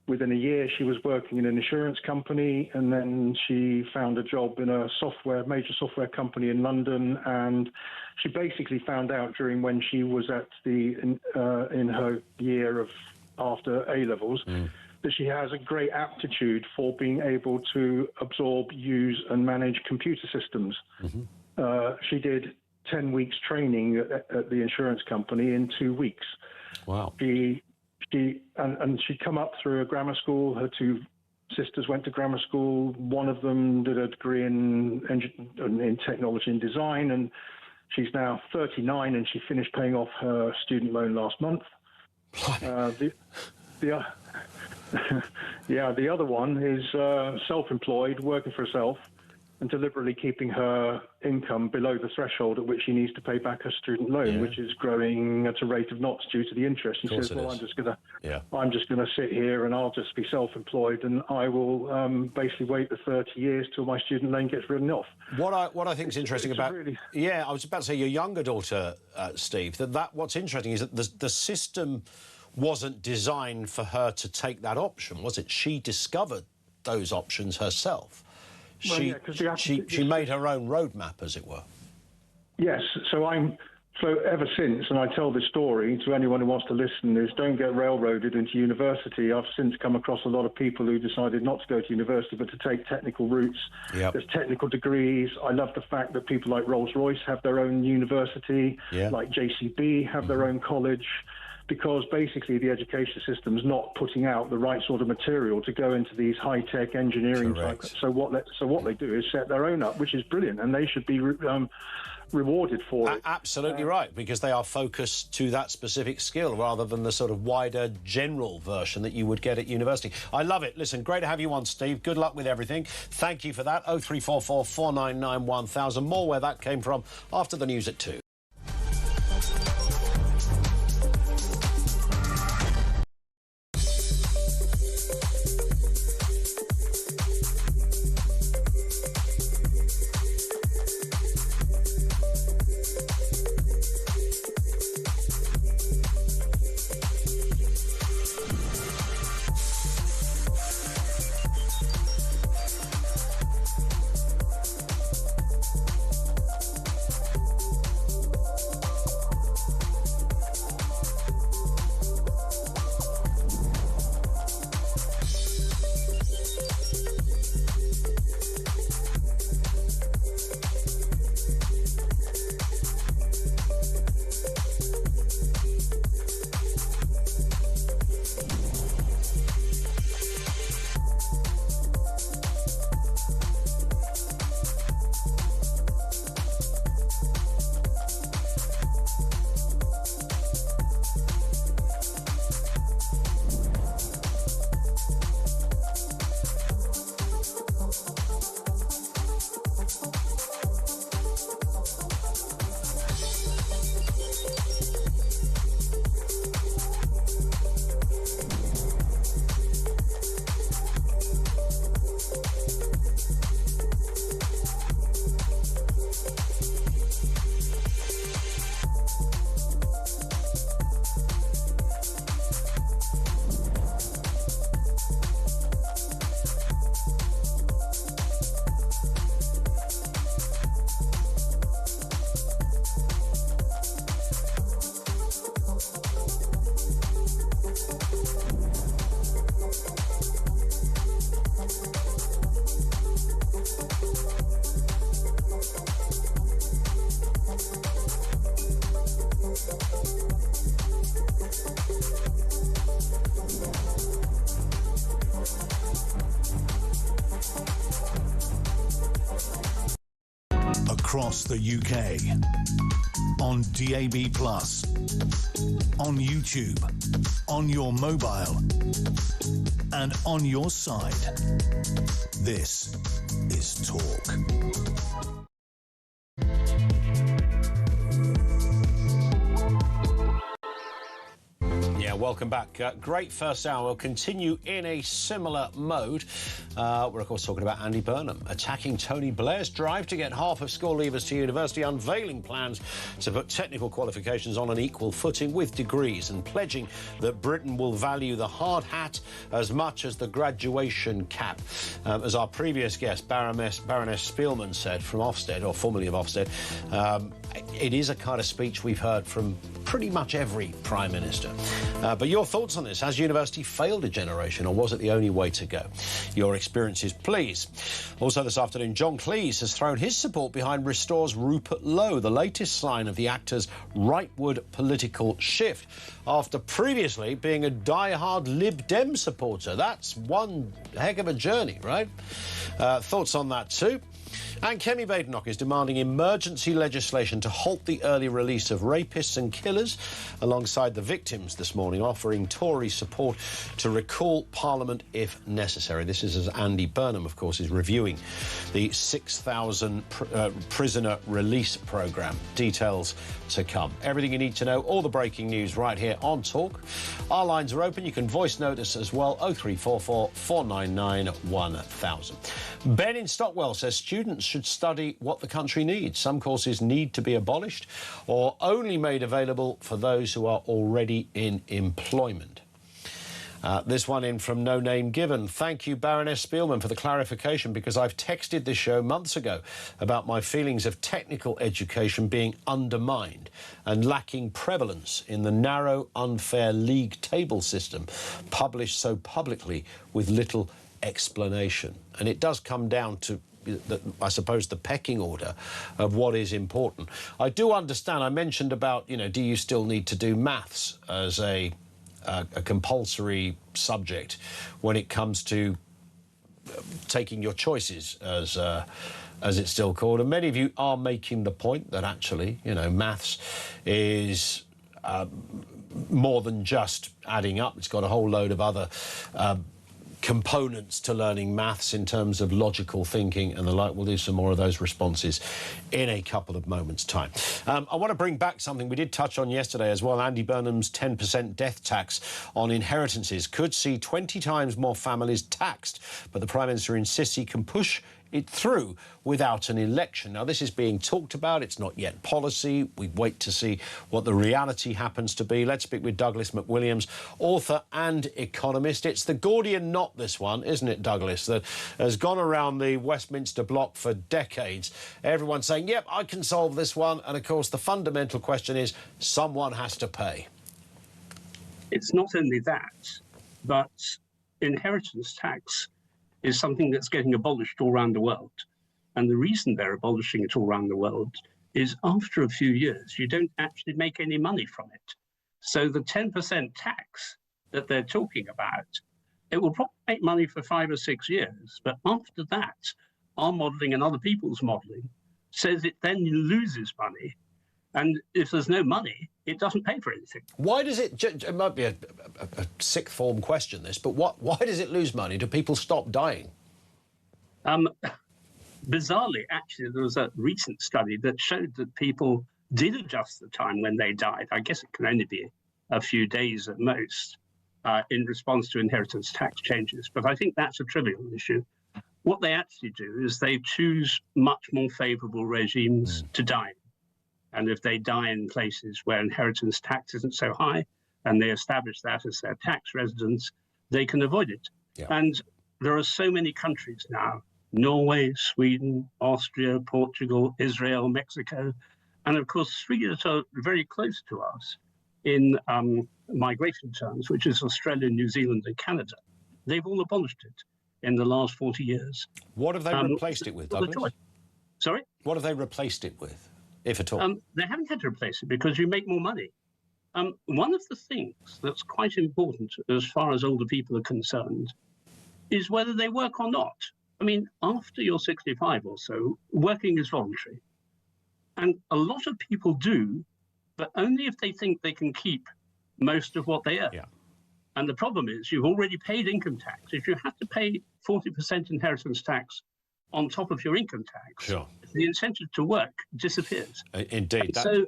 Within a year, she was working in an insurance company, and then she found a job in a major software company in London. And she basically found out during when she was at in her year of after A-levels that she has a great aptitude for being able to absorb, use, and manage computer systems. She did 10 weeks training at the insurance company in 2 weeks. Wow. And she'd come up through a grammar school. Her two sisters went to grammar school. One of them did a degree in technology and design, and she's now 39, and she finished paying off her student loan last month. The other one is self-employed, working for herself, and deliberately keeping her income below the threshold at which she needs to pay back her student loan, which is growing at a rate of knots due to the interest. She says, "Well, I'm just going to sit here and I'll just be self-employed, and I will basically wait the 30 years till my student loan gets written off." What I think is interesting about I was about to say your younger daughter, Steve. What's interesting is that the system wasn't designed for her to take that option, was it? She discovered those options herself. She made her own roadmap, as it were. Yes, so ever since, and I tell this story to anyone who wants to listen, is don't get railroaded into university. I've since come across a lot of people who decided not to go to university, but to take technical routes. There's technical degrees. I love the fact that people like Rolls-Royce have their own university, like JCB have their own college, because basically the education system's not putting out the right sort of material to go into these high-tech engineering type. So what they do is set their own up, which is brilliant, and they should be rewarded for it. Absolutely right, because they are focused to that specific skill rather than the sort of wider general version that you would get at university. I love it. Listen, great to have you on, Steve. Good luck with everything. Thank you for that. 0344 499 1000. More where that came from after the news at 2. across the UK. On DAB+, on YouTube, on your mobile, and on your side. This is Talk. Yeah, welcome back. Great first hour. We'll continue in a similar mode. We're, of course, talking about Andy Burnham attacking Tony Blair's drive to get half of school leavers to university, unveiling plans to put technical qualifications on an equal footing with degrees, and pledging that Britain will value the hard hat as much as the graduation cap. As our previous guest, Baroness Spielman, said from Ofsted, or formerly of Ofsted, it is a kind of speech we've heard from pretty much every Prime Minister. But your thoughts on this? Has university failed a generation, or was it the only way to go? Your experiences, please. Also this afternoon, John Cleese has thrown his support behind Restore's Rupert Lowe, the latest sign of the actor's rightward political shift, after previously being a die-hard Lib Dem supporter. That's one heck of a journey, right? Thoughts on that too? And Kemi Badenoch is demanding emergency legislation to halt the early release of rapists and killers, alongside the victims this morning, offering Tory support to recall Parliament if necessary. This is as Andy Burnham, of course, is reviewing the 6,000 prisoner release programme. Details to come. Everything you need to know, all the breaking news right here on Talk. Our lines are open. You can voice note us as well, 0344 499 1000. Ben in Stockwell says students should study what the country needs. Some courses need to be abolished or only made available for those who are already in employment. This one in from No Name Given. Thank you, Baroness Spielman, for the clarification, because I've texted this show months ago about my feelings of technical education being undermined and lacking prevalence in the narrow, unfair league table system published so publicly with little explanation. And it does come down to, I suppose, the pecking order of what is important. I do understand, I mentioned about, do you still need to do maths as a compulsory subject when it comes to taking your choices, as it's still called. And many of you are making the point that actually, maths is more than just adding up. It's got a whole load of other components to learning maths in terms of logical thinking and the like. We'll do some more of those responses in a couple of moments' time. I want to bring back something we did touch on yesterday as well. Andy Burnham's 10% death tax on inheritances could see 20 times more families taxed, but the Prime Minister insists he can push it through without an election. Now, this is being talked about. It's not yet policy. We wait to see what the reality happens to be. Let's speak with Douglas McWilliams, author and economist. It's the Gordian knot, this one, isn't it, Douglas, that has gone around the Westminster block for decades. Everyone's saying, yep, I can solve this one. And, of course, the fundamental question is someone has to pay. It's not only that, but inheritance tax is something that's getting abolished all around the world. And the reason they're abolishing it all around the world is after a few years, you don't actually make any money from it. So the 10% tax that they're talking about, it will probably make money for 5 or 6 years. But after that, our modelling and other people's modelling says it then loses money. And if there's no money, it doesn't pay for anything. Why does it, it might be a sick form question, this, but why does it lose money? Do people stop dying? Bizarrely, actually, there was a recent study that showed that people did adjust the time when they died. I guess it can only be a few days at most in response to inheritance tax changes. But I think that's a trivial issue. What they actually do is they choose much more favourable regimes to die in. And if they die in places where inheritance tax isn't so high, and they establish that as their tax residence, they can avoid it. Yeah. And there are so many countries now, Norway, Sweden, Austria, Portugal, Israel, Mexico, and of course, three that are very close to us in migration terms, which is Australia, New Zealand, and Canada. They've all abolished it in the last 40 years. What have they replaced it with, Douglas? Sorry? What have they replaced it with? If at all? They haven't had to replace it because you make more money. One of the things that's quite important as far as older people are concerned is whether they work or not. I mean, after you're 65 or so, working is voluntary. And a lot of people do, but only if they think they can keep most of what they earn. Yeah. And the problem is you've already paid income tax. If you have to pay 40% inheritance tax on top of your income tax, sure, the incentive to work disappears. Indeed. So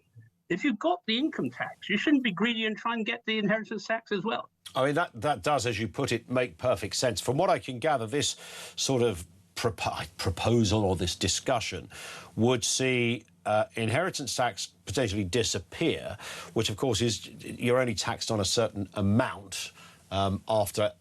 if you've got the income tax, you shouldn't be greedy and try and get the inheritance tax as well. I mean, that does, as you put it, make perfect sense. From what I can gather, this sort of proposal or this discussion would see inheritance tax potentially disappear, which, of course, is you're only taxed on a certain amount after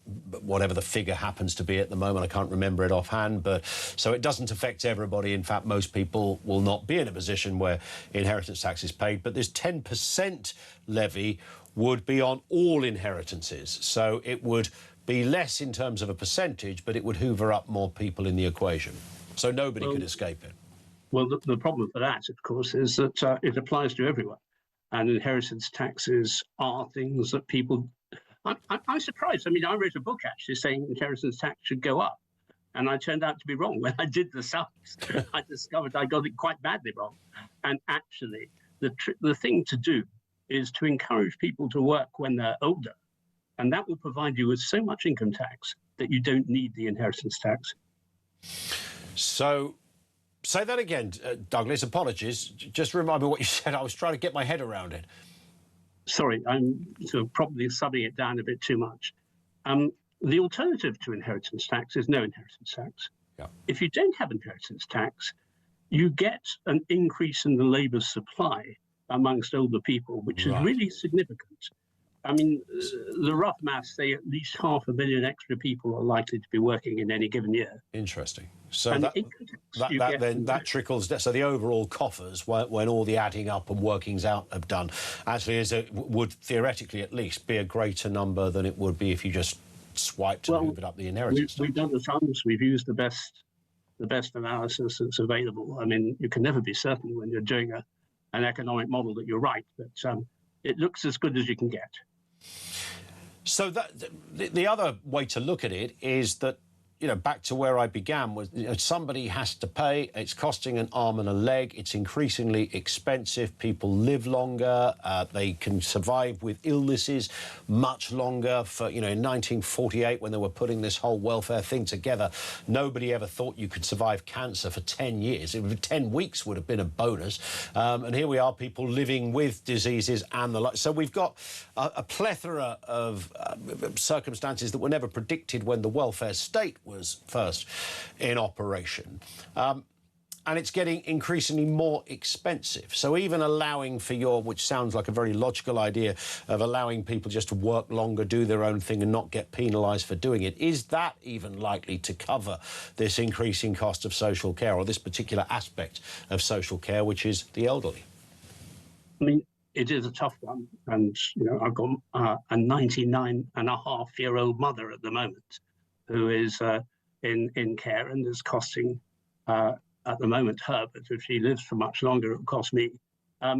whatever the figure happens to be at the moment. I can't remember it offhand, but so it doesn't affect everybody. In fact, most people will not be in a position where inheritance tax is paid, but this 10% levy would be on all inheritances. So it would be less in terms of a percentage, but it would hoover up more people in the equation. So nobody could escape it. Well, the problem for that, of course, is that it applies to everyone. And inheritance taxes are things that people... I'm surprised. I mean, I wrote a book actually saying inheritance tax should go up. And I turned out to be wrong. When I did the sums, I discovered I got it quite badly wrong. And actually, the thing to do is to encourage people to work when they're older. And that will provide you with so much income tax that you don't need the inheritance tax. So, say that again, Douglas. Apologies. Just remind me what you said. I was trying to get my head around it. Sorry, I'm sort of probably subbing it down a bit too much. The alternative to inheritance tax is no inheritance tax. Yeah. If you don't have inheritance tax, you get an increase in the labour supply amongst older people, which is really significant. I mean, the rough maths say at least 500 million extra people are likely to be working in any given year. Interesting. So that trickles down. So the overall coffers, when all the adding up and workings out have done, actually would theoretically at least be a greater number than it would be if you just swiped and hoovered up the inheritance. We've done the sums. We've used the best analysis that's available. I mean, you can never be certain when you're doing an economic model that you're right, but it looks as good as you can get. So the other way to look at it is that, you know, back to where I began, was somebody has to pay. It's costing an arm and a leg. It's increasingly expensive. People live longer. They can survive with illnesses much longer. For, you know, in 1948, when they were putting this whole welfare thing together, nobody ever thought you could survive cancer for 10 years. 10 weeks would have been a bonus. And here we are, people living with diseases and the like. So we've got a plethora of circumstances that were never predicted when the welfare state was first in operation. And it's getting increasingly more expensive. So even allowing for which sounds like a very logical idea, of allowing people just to work longer, do their own thing and not get penalised for doing it, is that even likely to cover this increasing cost of social care, or this particular aspect of social care, which is the elderly? I mean, it is a tough one. And, you know, I've got a 99-and-a-half-year-old mother at the moment who is in care and is costing, at the moment, her, but if she lives for much longer, it will cost me a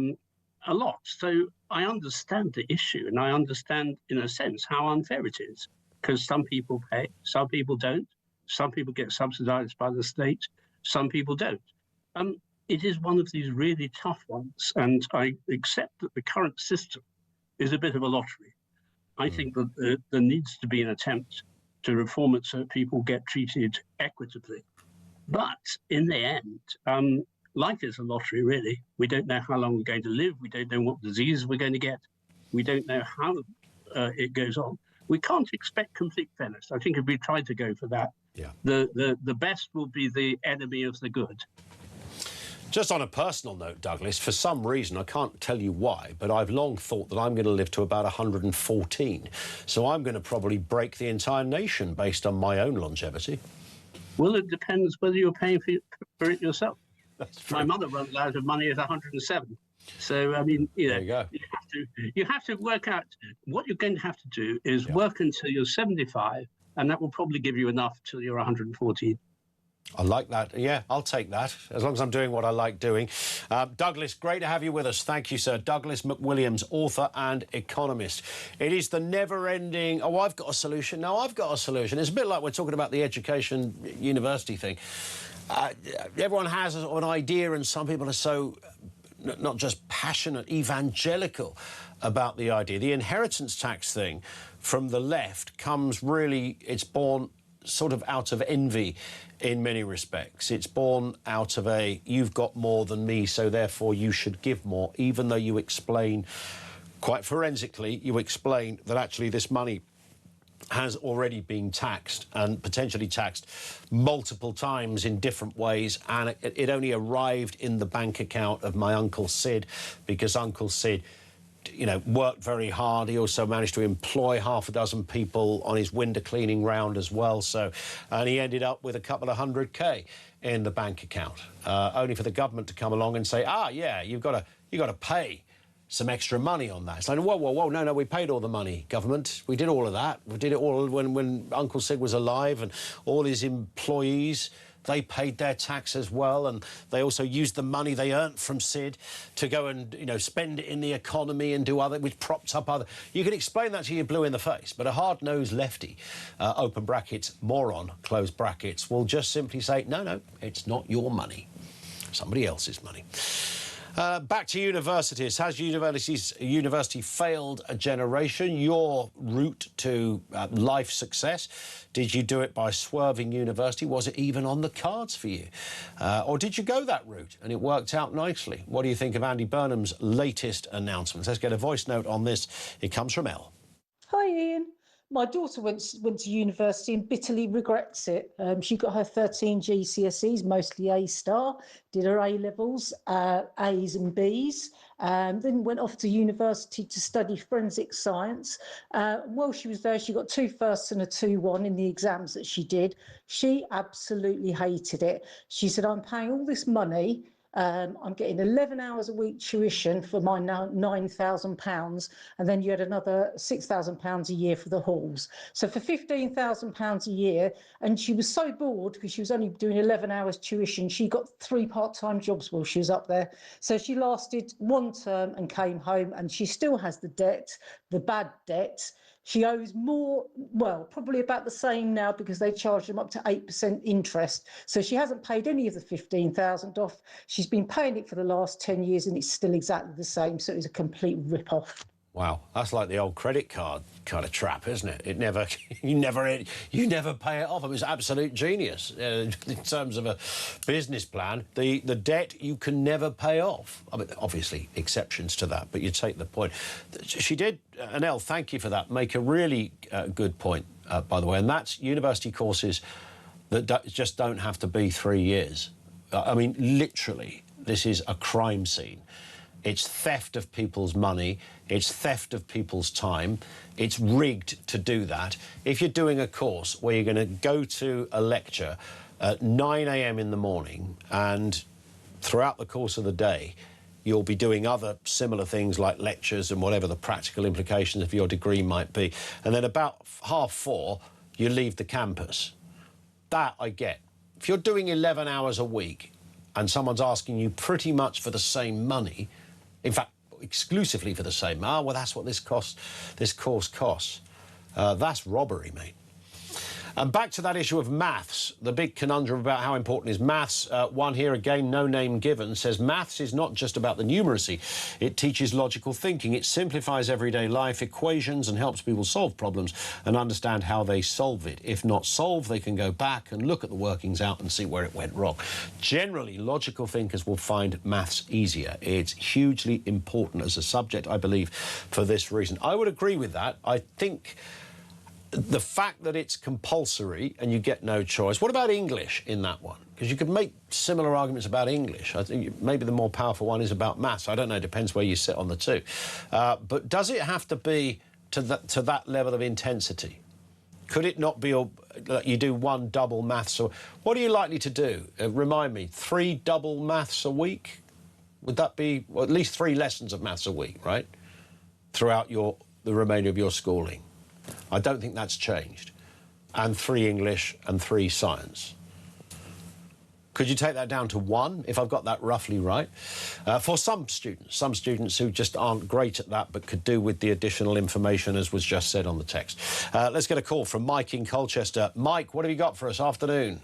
lot. So I understand the issue, and I understand, in a sense, how unfair it is, because some people pay, some people don't. Some people get subsidised by the state, some people don't. It is one of these really tough ones, and I accept that the current system is a bit of a lottery. I think that there needs to be an attempt to reform it so people get treated equitably. But in the end, life is a lottery, really. We don't know how long we're going to live. We don't know what diseases we're going to get. We don't know how it goes on. We can't expect complete fairness. I think if we tried to go for that, the best will be the enemy of the good. Just on a personal note, Douglas, for some reason, I can't tell you why, but I've long thought that I'm going to live to about 114. So I'm going to probably break the entire nation based on my own longevity. Well, it depends whether you're paying for it yourself. My mother runs out of money at 107. So, I mean, you know, you have to work out what you're going to have to do is work until you're 75, and that will probably give you enough till you're 114. I like that. Yeah, I'll take that, as long as I'm doing what I like doing. Douglas, great to have you with us. Thank you, sir. Douglas McWilliams, author and economist. It is the never-ending, oh, I've got a solution. No, I've got a solution. It's a bit like we're talking about the education university thing. Everyone has an idea, and some people are so not just passionate, evangelical about the idea. The inheritance tax thing from the left comes really, it's born sort of out of envy in many respects. It's born out of a, you've got more than me, so therefore you should give more, even though you explain, quite forensically, you explain that actually this money has already been taxed and potentially taxed multiple times in different ways, and it only arrived in the bank account of my Uncle Sid because Uncle Sid, you know, worked very hard. He also managed to employ half a dozen people on his window cleaning round as well. So, and he ended up with a couple of $100K in the bank account, only for the government to come along and say, ah, yeah, you got to pay some extra money on that. It's like, whoa, whoa, whoa, no, we paid all the money, government. We did all of that. We did it all when Uncle Sid was alive, and all his employees, they paid their tax as well, and they also used the money they earned from Sid to go and, you know, spend it in the economy and do other, which propped up other... You can explain that to you blue in the face, but a hard-nosed lefty, open brackets, moron, close brackets, will just simply say, no, it's not your money. Somebody else's money. Back to universities. Has university failed a generation? Your route to life success, did you do it by swerving university? Was it even on the cards for you? Or did you go that route and it worked out nicely? What do you think of Andy Burnham's latest announcements? Let's get a voice note on this. It comes from Elle. Hi, Ian. My daughter went to university and bitterly regrets it. She got her 13 GCSEs, mostly A-star, did her A-levels, A's and B's, then went off to university to study forensic science. While she was there, she got 2 firsts and a 2-1 in the exams that she did. She absolutely hated it. She said, I'm paying all this money. I'm getting 11 hours a week tuition for my now £9,000, and then you had another £6,000 a year for the halls. So for £15,000 a year, and she was so bored because she was only doing 11 hours tuition, she got 3 part-time jobs while she was up there. So she lasted 1 term and came home, and she still has the debt, the bad debt. She owes more, well, probably about the same now because they charged them up to 8% interest. So she hasn't paid any of the $15,000 off. She's been paying it for the last 10 years and it's still exactly the same. So it was a complete rip-off. Wow, that's like the old credit card kind of trap, isn't it? It never, you never pay it off. It was absolute genius in terms of a business plan. The debt you can never pay off. I mean, obviously exceptions to that, but you take the point. She did, Anel, thank you for that, make a really good point, by the way, and that's university courses that just don't have to be 3 years. I mean, literally, this is a crime scene. It's theft of people's money. It's theft of people's time. It's rigged to do that. If you're doing a course where you're going to go to a lecture at 9 a.m. in the morning and throughout the course of the day, you'll be doing other similar things like lectures and whatever the practical implications of your degree might be, and then about 4:30, you leave the campus. That I get. If you're doing 11 hours a week and someone's asking you pretty much for the same money, in fact, exclusively for the same. Well, that's what this course costs. That's robbery, mate. And back to that issue of maths, the big conundrum about how important is maths. One here, again, no name given, says maths is not just about the numeracy. It teaches logical thinking. It simplifies everyday life, equations, and helps people solve problems and understand how they solve it. If not solved, they can go back and look at the workings out and see where it went wrong. Generally, logical thinkers will find maths easier. It's hugely important as a subject, I believe, for this reason. I would agree with that. I think the fact that it's compulsory and you get no choice. What about English in that one? Because you could make similar arguments about English. I think maybe the more powerful one is about maths. I don't know, depends where you sit on the two. But does it have to be to that level of intensity? Could it not be like you do 1 double maths? Or what are you likely to do? Remind me, 3 double maths a week? Would that be, well, at least 3 lessons of maths a week, right? Throughout the remainder of your schooling. I don't think that's changed. And 3 English and 3 science. Could you take that down to 1, if I've got that roughly right? For some students who just aren't great at that but could do with the additional information, as was just said on the text. Let's get a call from Mike in Colchester. Mike, what have you got for us? Afternoon.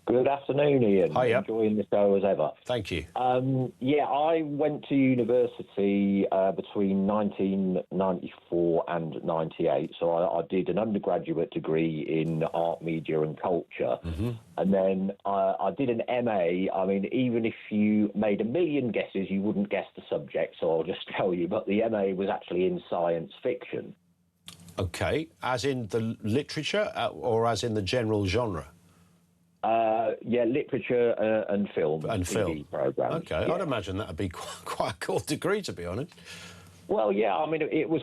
Good afternoon, Ian. Hiya. Enjoying the show as ever. Thank you. I went to university between 1994 and 98. So I did an undergraduate degree in art, media and culture. Mm-hmm. And then I did an MA. I mean, even if you made a million guesses, you wouldn't guess the subject. So I'll just tell you. But the MA was actually in science fiction. OK. As in the literature or as in the general genre? Literature and film. And TV film. programs. OK, yeah. I'd imagine that would be quite a cool degree, to be honest. Well, yeah, I mean, it was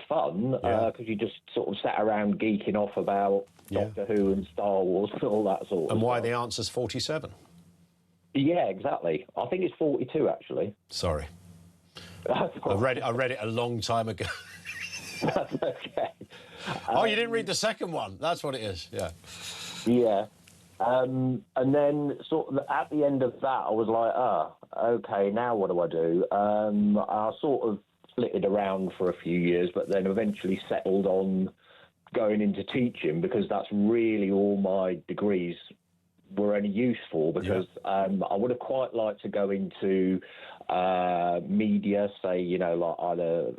fun because you just sort of sat around geeking off about Doctor Who and Star Wars and all that sort of And why stuff. the answer's 47? Yeah, exactly. I think it's 42, actually. Sorry. I read it a long time ago. That's okay. You didn't read the second one. That's what it is, yeah. Yeah. And then sort of at the end of that, I was like, okay, now what do I do? I sort of flitted around for a few years, but then eventually settled on going into teaching because that's really all my degrees were any use for, because I would have quite liked to go into media, say, like either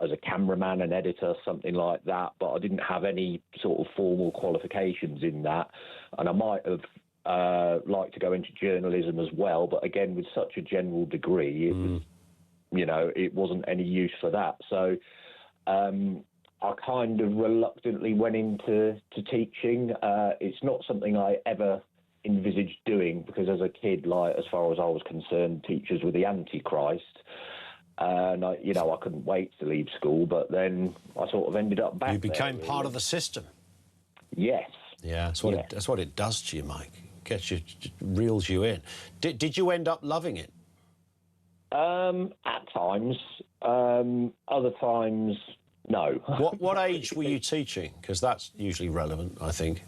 as a cameraman, an editor, something like that, but I didn't have any sort of formal qualifications in that. And I might have liked to go into journalism as well, but again, with such a general degree, it was, it wasn't any use for that. So I kind of reluctantly went into teaching. It's not something I ever envisaged doing, because as a kid, like as far as I was concerned, teachers were the Antichrist, and I couldn't wait to leave school. But then I sort of ended up back. You became there, part really. of the system. Yes. Yeah, that's what it does to you, Mike. Gets you, reels you in. Did you end up loving it? At times, other times, no. What age were you teaching? Because that's usually relevant, I think.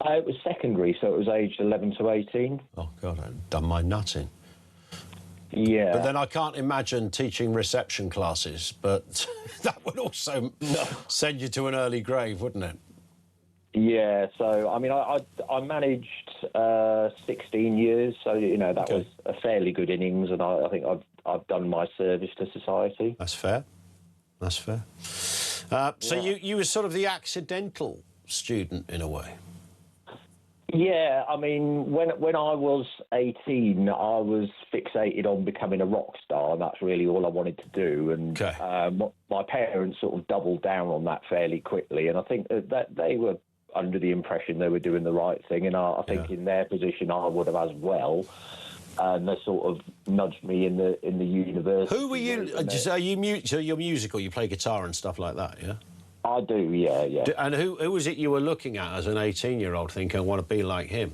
It was secondary, so it was aged 11 to 18. Oh, God, I'd done my nutting. Yeah. But then I can't imagine teaching reception classes, but that would also send you to an early grave, wouldn't it? Yeah, so, I mean, I managed 16 years, so, that was a fairly good innings, and I think I've done my service to society. That's fair. That's fair. So you were sort of the accidental student, in a way? Yeah, I mean, when I was 18, I was fixated on becoming a rock star, and that's really all I wanted to do. And my parents sort of doubled down on that fairly quickly, and I think that they were under the impression they were doing the right thing, and I think in their position I would have as well. And they sort of nudged me in the university. Who were you? So you're musical, you play guitar and stuff like that, yeah? I do, yeah. And who was it you were looking at as an 18-year-old thinking, I want to be like him?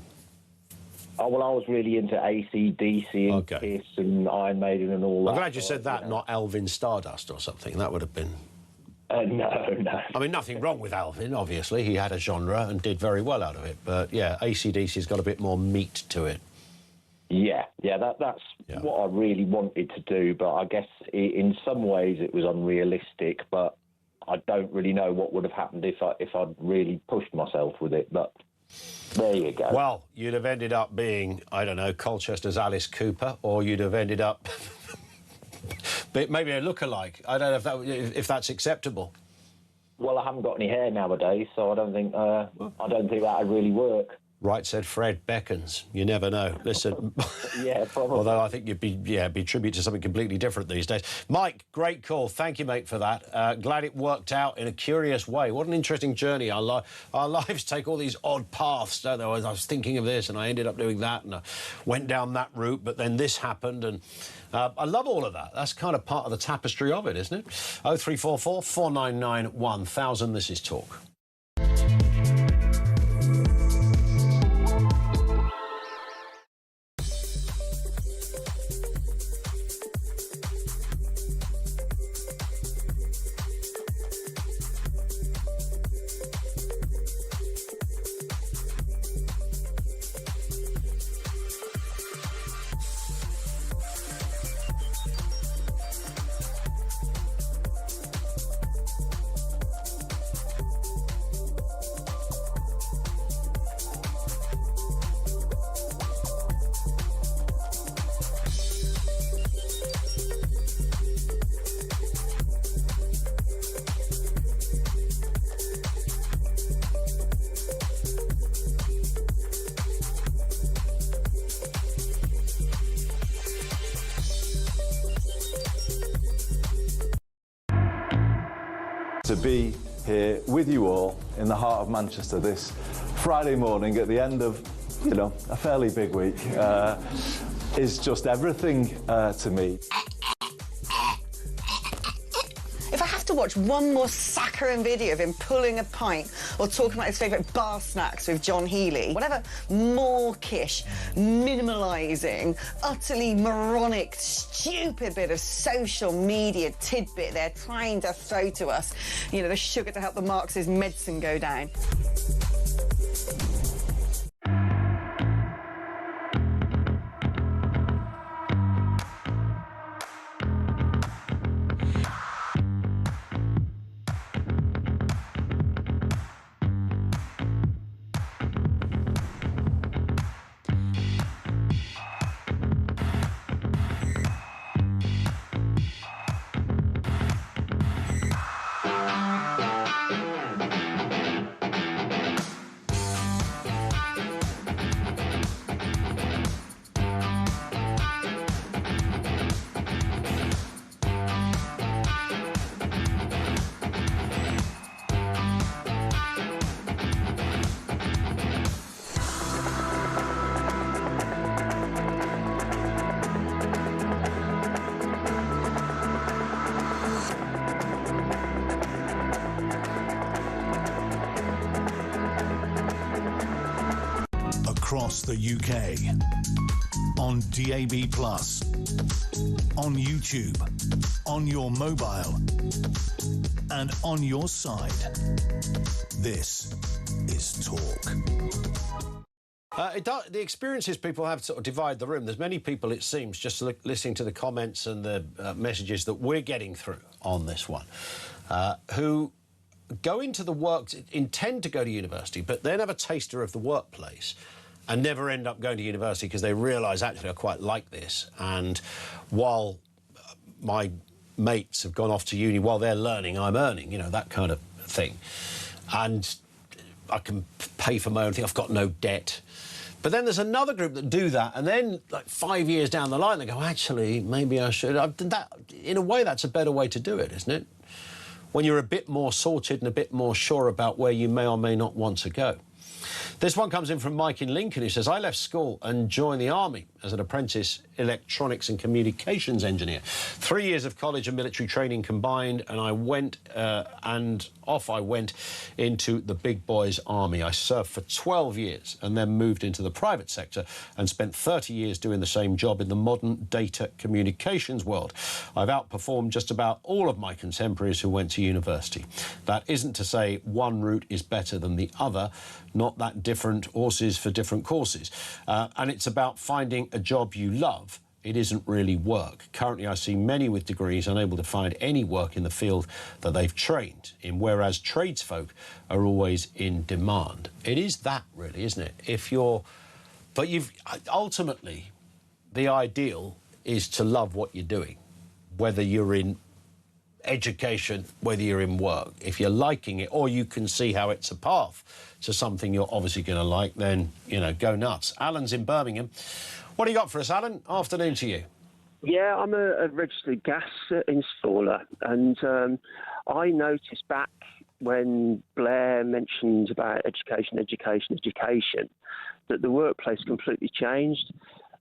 Oh, well, I was really into AC/DC and Kiss and Iron Maiden and all that. I'm glad you said that, not Alvin Stardust or something. That would have been... No. I mean, nothing wrong with Alvin, obviously. He had a genre and did very well out of it. But, yeah, AC/DC's got a bit more meat to it. Yeah, that's what I really wanted to do. But I guess in some ways it was unrealistic, but I don't really know what would have happened if I'd really pushed myself with it, but there you go. Well, you'd have ended up being, I don't know, Colchester's Alice Cooper, or you'd have ended up maybe a lookalike. I don't know if that's acceptable. Well, I haven't got any hair nowadays, so I don't think that'd really work. Right, said Fred Beckons. You never know. Listen. Yeah, probably. Although I think you'd be tribute to something completely different these days. Mike, great call. Thank you, mate, for that. Glad it worked out in a curious way. What an interesting journey. Our lives take all these odd paths, don't they? I was thinking of this and I ended up doing that and I went down that route, but then this happened and I love all of that. That's kind of part of the tapestry of it, isn't it? 0344 499 1000. This is Talk. To be here with you all in the heart of Manchester this Friday morning at the end of, you know, a fairly big week is just everything to me. If I have to watch one more saccharine video of him pulling a pint or talking about his favourite bar snacks with John Healy, whatever mawkish, minimalising, utterly moronic, stupid bit of social media tidbit they're trying to throw to us, you know, the sugar to help the Marxist medicine go down. Across the UK, on DAB+, on YouTube, on your mobile, and on your side. This is Talk. The experiences people have sort of divide the room. There's many people, it seems, just listening to the comments and the messages that we're getting through on this one, who go into the work, intend to go to university, but then have a taster of the workplace and never end up going to university because they realise, actually, I quite like this. And while my mates have gone off to uni, while they're learning, I'm earning, you know, that kind of thing. And I can pay for my own thing. I've got no debt. But then there's another group that do that, and then, like, 5 years down the line, they go, actually, maybe I should. That, in a way, that's a better way to do it, isn't it? When you're a bit more sorted and a bit more sure about where you may or may not want to go. This one comes in from Mike in Lincoln, who says, I left school and joined the army as an apprentice electronics and communications engineer. 3 years of college and military training combined, and I went off I went into the big boys army. I served for 12 years and then moved into the private sector and spent 30 years doing the same job in the modern data communications world. I've outperformed just about all of my contemporaries who went to university. That isn't to say one route is better than the other, not that different horses for different courses. And it's about finding a job you love. It isn't really work. Currently, I see many with degrees unable to find any work in the field that they've trained in, whereas tradesfolk are always in demand. It is that, really, isn't it? But ultimately, the ideal is to love what you're doing, whether you're in education, whether you're in work. If you're liking it, or you can see how it's a path to something you're obviously going to like, then, you know, go nuts. Alan's in Birmingham. What do you got for us, Alan? Afternoon to you. Yeah, I'm a registered gas installer, and I noticed back when Blair mentioned about education, that the workplace completely changed.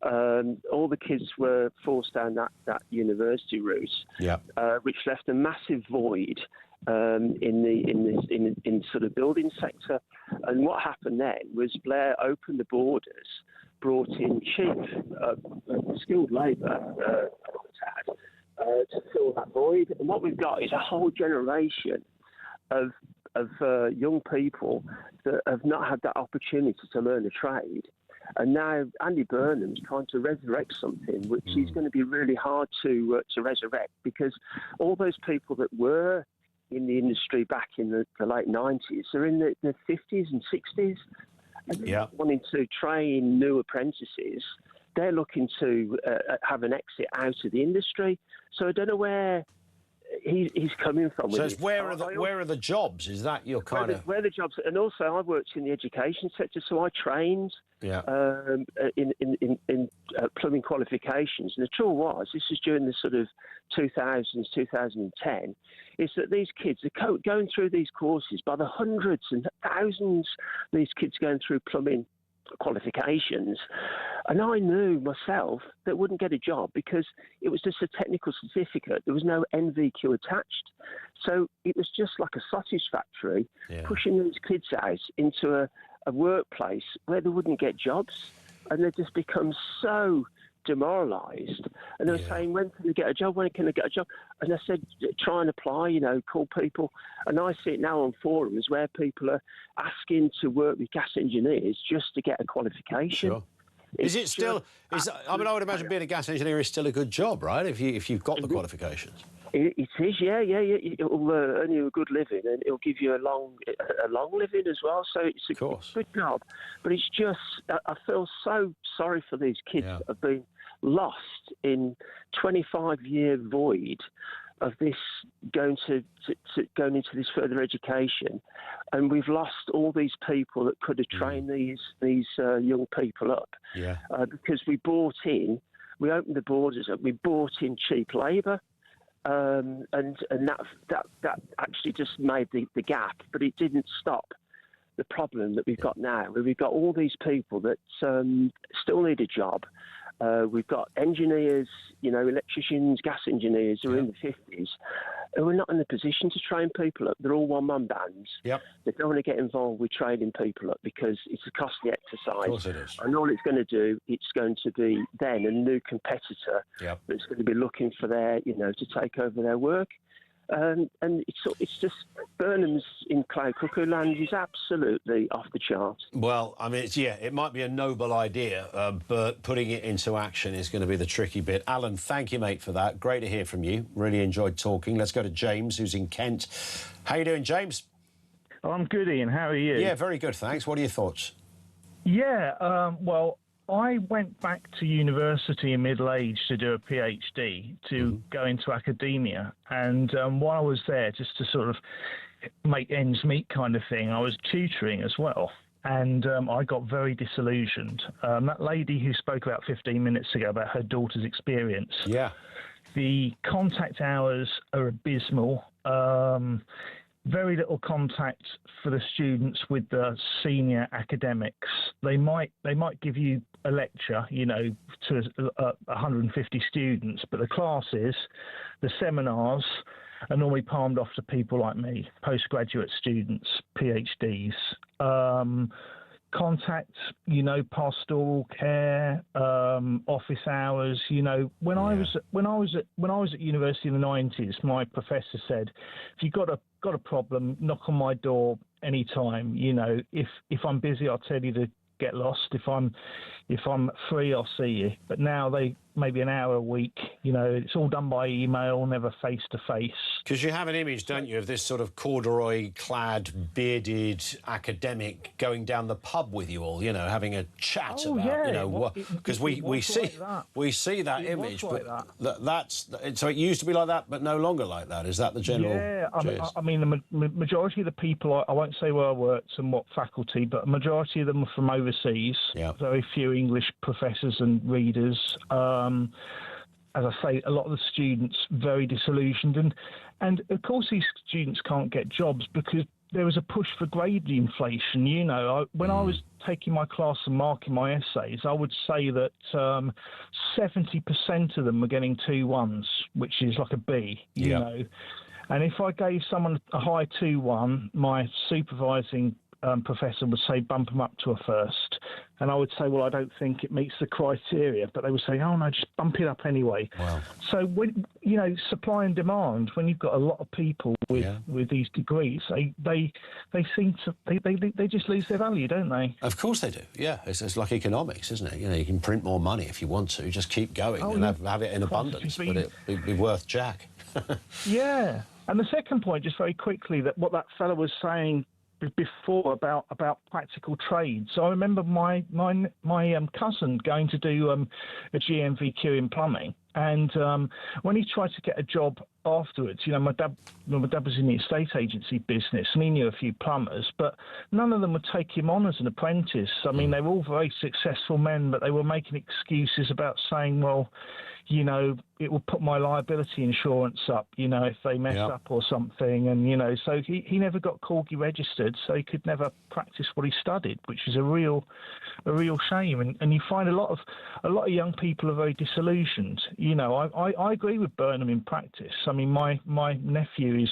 All the kids were forced down that university route, which left a massive void in sort of building sector. And what happened then was Blair opened the borders, brought in cheap, skilled labour to fill that void. And what we've got is a whole generation of young people that have not had that opportunity to learn a trade. And now Andy Burnham's trying to resurrect something which is going to be really hard to resurrect, because all those people that were in the industry back in the late 90s are in the 50s and 60s. And wanting to train new apprentices, they're looking to have an exit out of the industry. So I don't know where he's coming from. So with it's it. where are the jobs? Is that your kind of where the jobs? And also, I worked in the education sector, so I trained in plumbing qualifications. And the trouble was, this was during the sort of 2000s, 2010, is that these kids are going through these courses by the hundreds and thousands. These kids going through plumbing qualifications, and I knew myself that wouldn't get a job because it was just a technical certificate. There was no NVQ attached, so it was just like a sausage factory pushing these kids out into a workplace where they wouldn't get jobs, and they just become so demoralised. And they were saying, when can I get a job? When can I get a job? And I said, try and apply, call people. And I see it now on forums where people are asking to work with gas engineers just to get a qualification. Sure. Is it still? I would imagine being a gas engineer is still a good job, right? If you've got the qualifications. It is, yeah. It'll earn you a good living, and it'll give you a long living as well. So it's a good job. But it's just, I feel so sorry for these kids that have been lost in 25-year void of this going into this further education, and we've lost all these people that could have trained these young people up. Because we opened the borders up, we brought in cheap labour. And that actually just made the gap, but it didn't stop the problem that we've got now, where we've got all these people that still need a job. We've got engineers, electricians, gas engineers who are in the 50s, who are not in the position to train people up. They're all one-man bands. They don't want to get involved with training people up because it's a costly exercise. Of course it is. And all it's going to do, it's going to be then a new competitor that's going to be looking for to take over their work. And it's just Burnham's in Cloud Cuckoo Land is absolutely off the charts. Well, I mean, it might be a noble idea, but putting it into action is going to be the tricky bit. Alan, thank you, mate, for that. Great to hear from you. Really enjoyed talking. Let's go to James, who's in Kent. How you doing, James? Oh, I'm good, Ian. How are you? Yeah, very good, thanks. What are your thoughts? Yeah, well, I went back to university in middle age to do a PhD, to go into academia. And while I was there, just to sort of make ends meet kind of thing, I was tutoring as well. And I got very disillusioned. That lady who spoke about 15 minutes ago about her daughter's experience. The contact hours are abysmal. Very little contact for the students with the senior academics. They might give you a lecture, to 150 students, but the classes, the seminars, are normally palmed off to people like me, postgraduate students, PhDs. Contact, pastoral care, office hours. When I was at university in the 90s, my professor said, if you've got a problem, knock on my door anytime. If I'm busy, I'll tell you to get lost. If I'm free, I'll see you. But now they maybe an hour a week. It's all done by email, never face to face. Because you have an image, don't you, of this sort of corduroy-clad, bearded academic going down the pub with you all, having a chat about, because we see that image, but that's so it used to be like that, but no longer like that. Is that the general? Yeah, I mean the majority of the people, I won't say where I worked and what faculty, but a majority of them are from overseas. Very few English professors and readers. As I say, a lot of the students very disillusioned, and of course these students can't get jobs because there was a push for grade inflation. When I was taking my class and marking my essays, I would say that 70% of them were getting 2-1s, which is like a B. And if I gave someone a high 2-1, my supervising professor would say bump them up to a first, and I would say, well, I don't think it meets the criteria, but they would say, oh no, just bump it up anyway. Wow. So when supply and demand, when you've got a lot of people with these degrees, they seem to they just lose their value, don't they? Of course they do. Yeah, it's like economics, isn't it? You can print more money if you want to, just keep going and have it in abundance, but it'd be worth jack. Yeah. And the second point, just very quickly, that what that fellow was saying before about practical trades. So I remember my cousin going to do a GMVQ in plumbing, And when he tried to get a job afterwards, my dad was in the estate agency business, and he knew a few plumbers, but none of them would take him on as an apprentice. I mean, they were all very successful men, but they were making excuses about saying, well, it will put my liability insurance up, if they mess up or something. And, so he never got Corgi registered, so he could never practice what he studied, which is a real shame. And you find a lot of young people are very disillusioned. I agree with Burnham in practice. I mean, my nephew is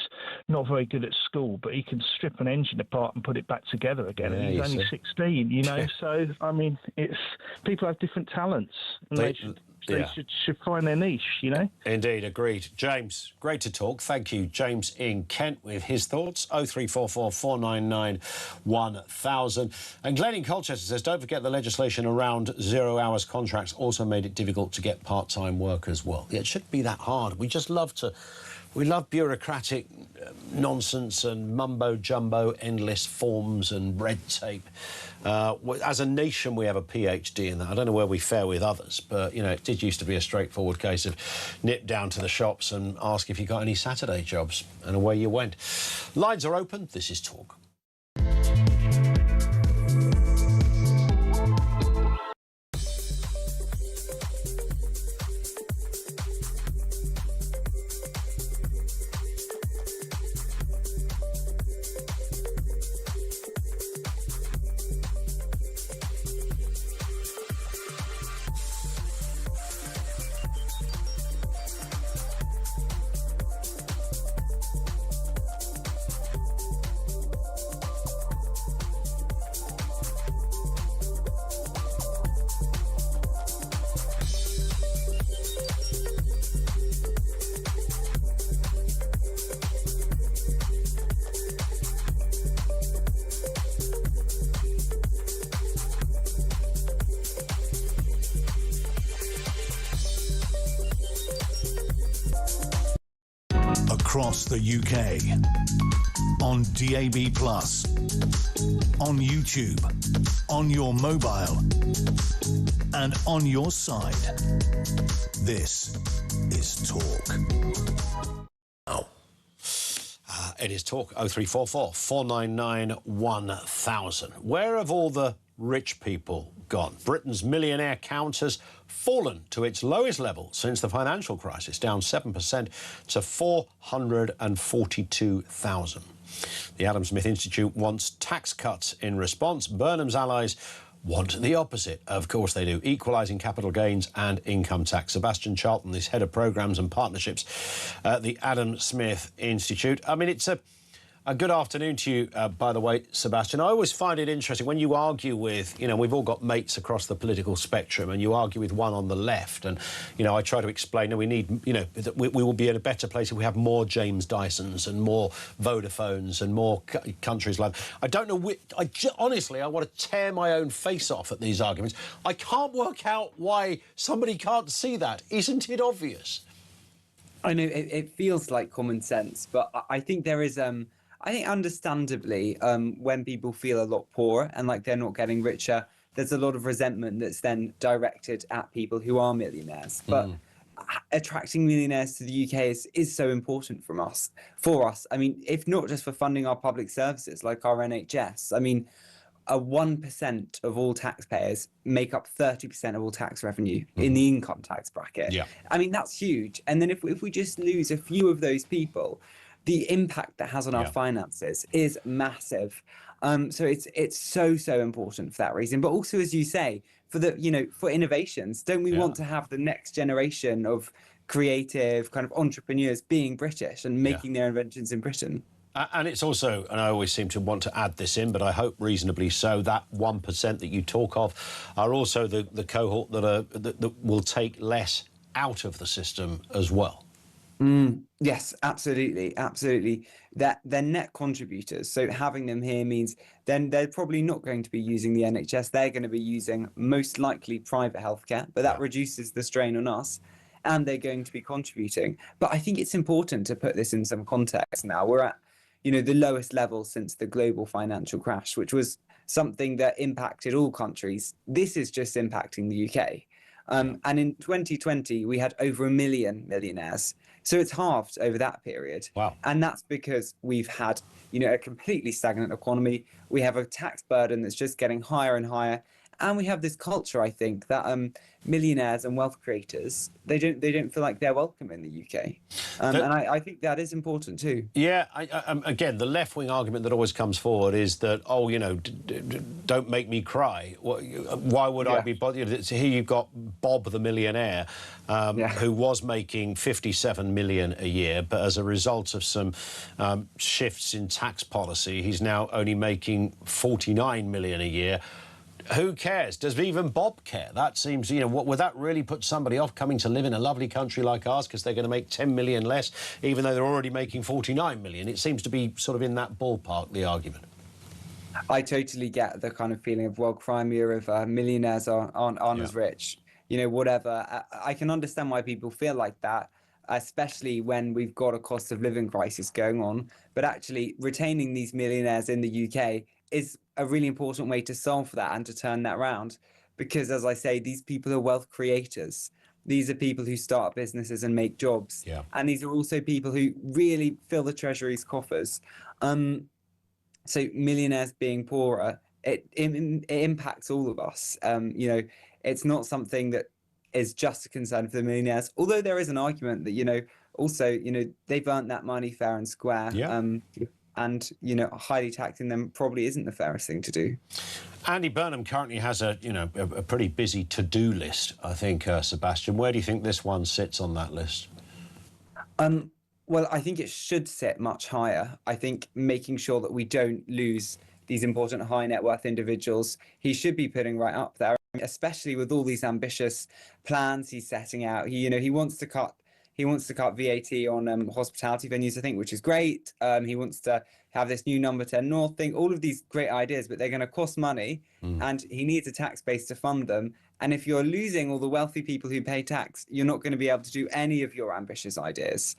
not very good at school, but he can strip an engine apart and put it back together again. And he's only 16, So, I mean, people have different talents, and they should find their niche, Indeed, agreed. James, great to talk. Thank you. James in Kent with his thoughts. 0344 499 1000. And Glenn in Colchester says, don't forget the legislation around 0 hours contracts also made it difficult to get part-time work as well. It shouldn't be that hard. We love bureaucratic nonsense and mumbo-jumbo, endless forms and red tape. As a nation, we have a PhD in that. I don't know where we fare with others, but, it did used to be a straightforward case of nip down to the shops and ask if you got any Saturday jobs, and away you went. Lines are open. This is Talk. Across the UK, on DAB+, on YouTube, on your mobile, and on your side. This is Talk. Oh. It is Talk. 0344 499 1000. Where have all the rich people gone? Britain's millionaire count has fallen to its lowest level since the financial crisis, down 7% to 442,000. The Adam Smith Institute wants tax cuts in response. Burnham's allies want the opposite. Of course they do. Equalising capital gains and income tax. Sebastian Charlton is head of programmes and partnerships at the Adam Smith Institute. I mean, it's a good afternoon to you, by the way, Sebastian. I always find it interesting when you argue with, we've all got mates across the political spectrum, and you argue with one on the left. And, I try to explain that we need, that we will be in a better place if we have more James Dysons and more Vodafones and more countries like that. I don't know. Honestly, I want to tear my own face off at these arguments. I can't work out why somebody can't see that. Isn't it obvious? I know it feels like common sense, but I think there is... I think understandably, when people feel a lot poorer and like they're not getting richer, there's a lot of resentment that's then directed at people who are millionaires. But attracting millionaires to the UK is so important for us. I mean, if not just for funding our public services like our NHS, I mean, 1% of all taxpayers make up 30% of all tax revenue in the income tax bracket. Yeah. I mean, that's huge. And then if we just lose a few of those people, the impact that has on our finances is massive. So it's so important for that reason. But also, as you say, for innovations, don't we want to have the next generation of creative kind of entrepreneurs being British and making their inventions in Britain? And it's also, and I always seem to want to add this in, but I hope reasonably so, that 1% that you talk of are also the cohort that will take less out of the system as well. Yes, absolutely. They're net contributors. So having them here means then they're probably not going to be using the NHS. They're going to be using most likely private healthcare, but that reduces the strain on us, and they're going to be contributing. But I think it's important to put this in some context now. We're at, the lowest level since the global financial crash, which was something that impacted all countries. This is just impacting the UK. And in 2020, we had over 1 million millionaires. So it's halved over that period. Wow. And that's because we've had, a completely stagnant economy. We have a tax burden that's just getting higher and higher. And we have this culture, I think, that millionaires and wealth creators, they don't feel like they're welcome in the UK. And I think that is important too. Yeah, again, the left-wing argument that always comes forward is that, don't make me cry. Why would I be bothered? So here you've got Bob the millionaire, who was making 57 million a year, but as a result of some shifts in tax policy, he's now only making 49 million a year. Who cares? Does even Bob care? That seems, would that really put somebody off coming to live in a lovely country like ours because they're going to make 10 million less, even though they're already making 49 million? It seems to be sort of in that ballpark, the argument. I totally get the kind of feeling of, well, Crimea, if millionaires aren't as rich, whatever. I can understand why people feel like that, especially when we've got a cost of living crisis going on. But actually, retaining these millionaires in the UK is a really important way to solve for that and to turn that around. Because, as I say, these people are wealth creators. These are people who start businesses and make jobs. Yeah. And these are also people who really fill the Treasury's coffers. So millionaires being poorer, it impacts all of us. It's not something that is just a concern for the millionaires, although there is an argument that, they've earned that money fair and square. Yeah. And, highly taxing them probably isn't the fairest thing to do. Andy Burnham currently has a pretty busy to-do list, I think, Sebastian. Where do you think this one sits on that list? Well, I think it should sit much higher. I think making sure that we don't lose these important high net worth individuals, he should be putting right up there, especially with all these ambitious plans he's setting out. He wants to cut VAT on hospitality venues, I think, which is great. He wants to have this new number 10 North thing, all of these great ideas, but they're going to cost money, and he needs a tax base to fund them. And if you're losing all the wealthy people who pay tax, you're not going to be able to do any of your ambitious ideas.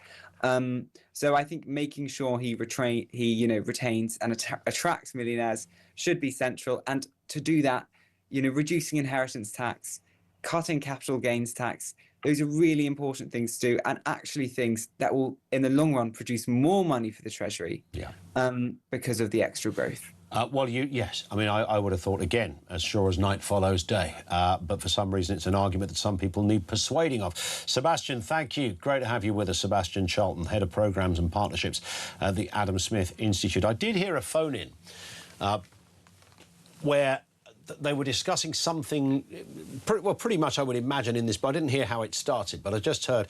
So I think making sure he retains and attracts millionaires should be central. And to do that, reducing inheritance tax, cutting capital gains tax, those are really important things to do, and actually things that will, in the long run, produce more money for the Treasury. Yeah. Because of the extra growth. Yes. I mean, I would have thought, again, as sure as night follows day. But for some reason, it's an argument that some people need persuading of. Sebastian, thank you. Great to have you with us, Sebastian Charlton, Head of Programmes and Partnerships at the Adam Smith Institute. I did hear a phone-in where they were discussing something, pretty much I would imagine in this, but I didn't hear how it started. But I just heard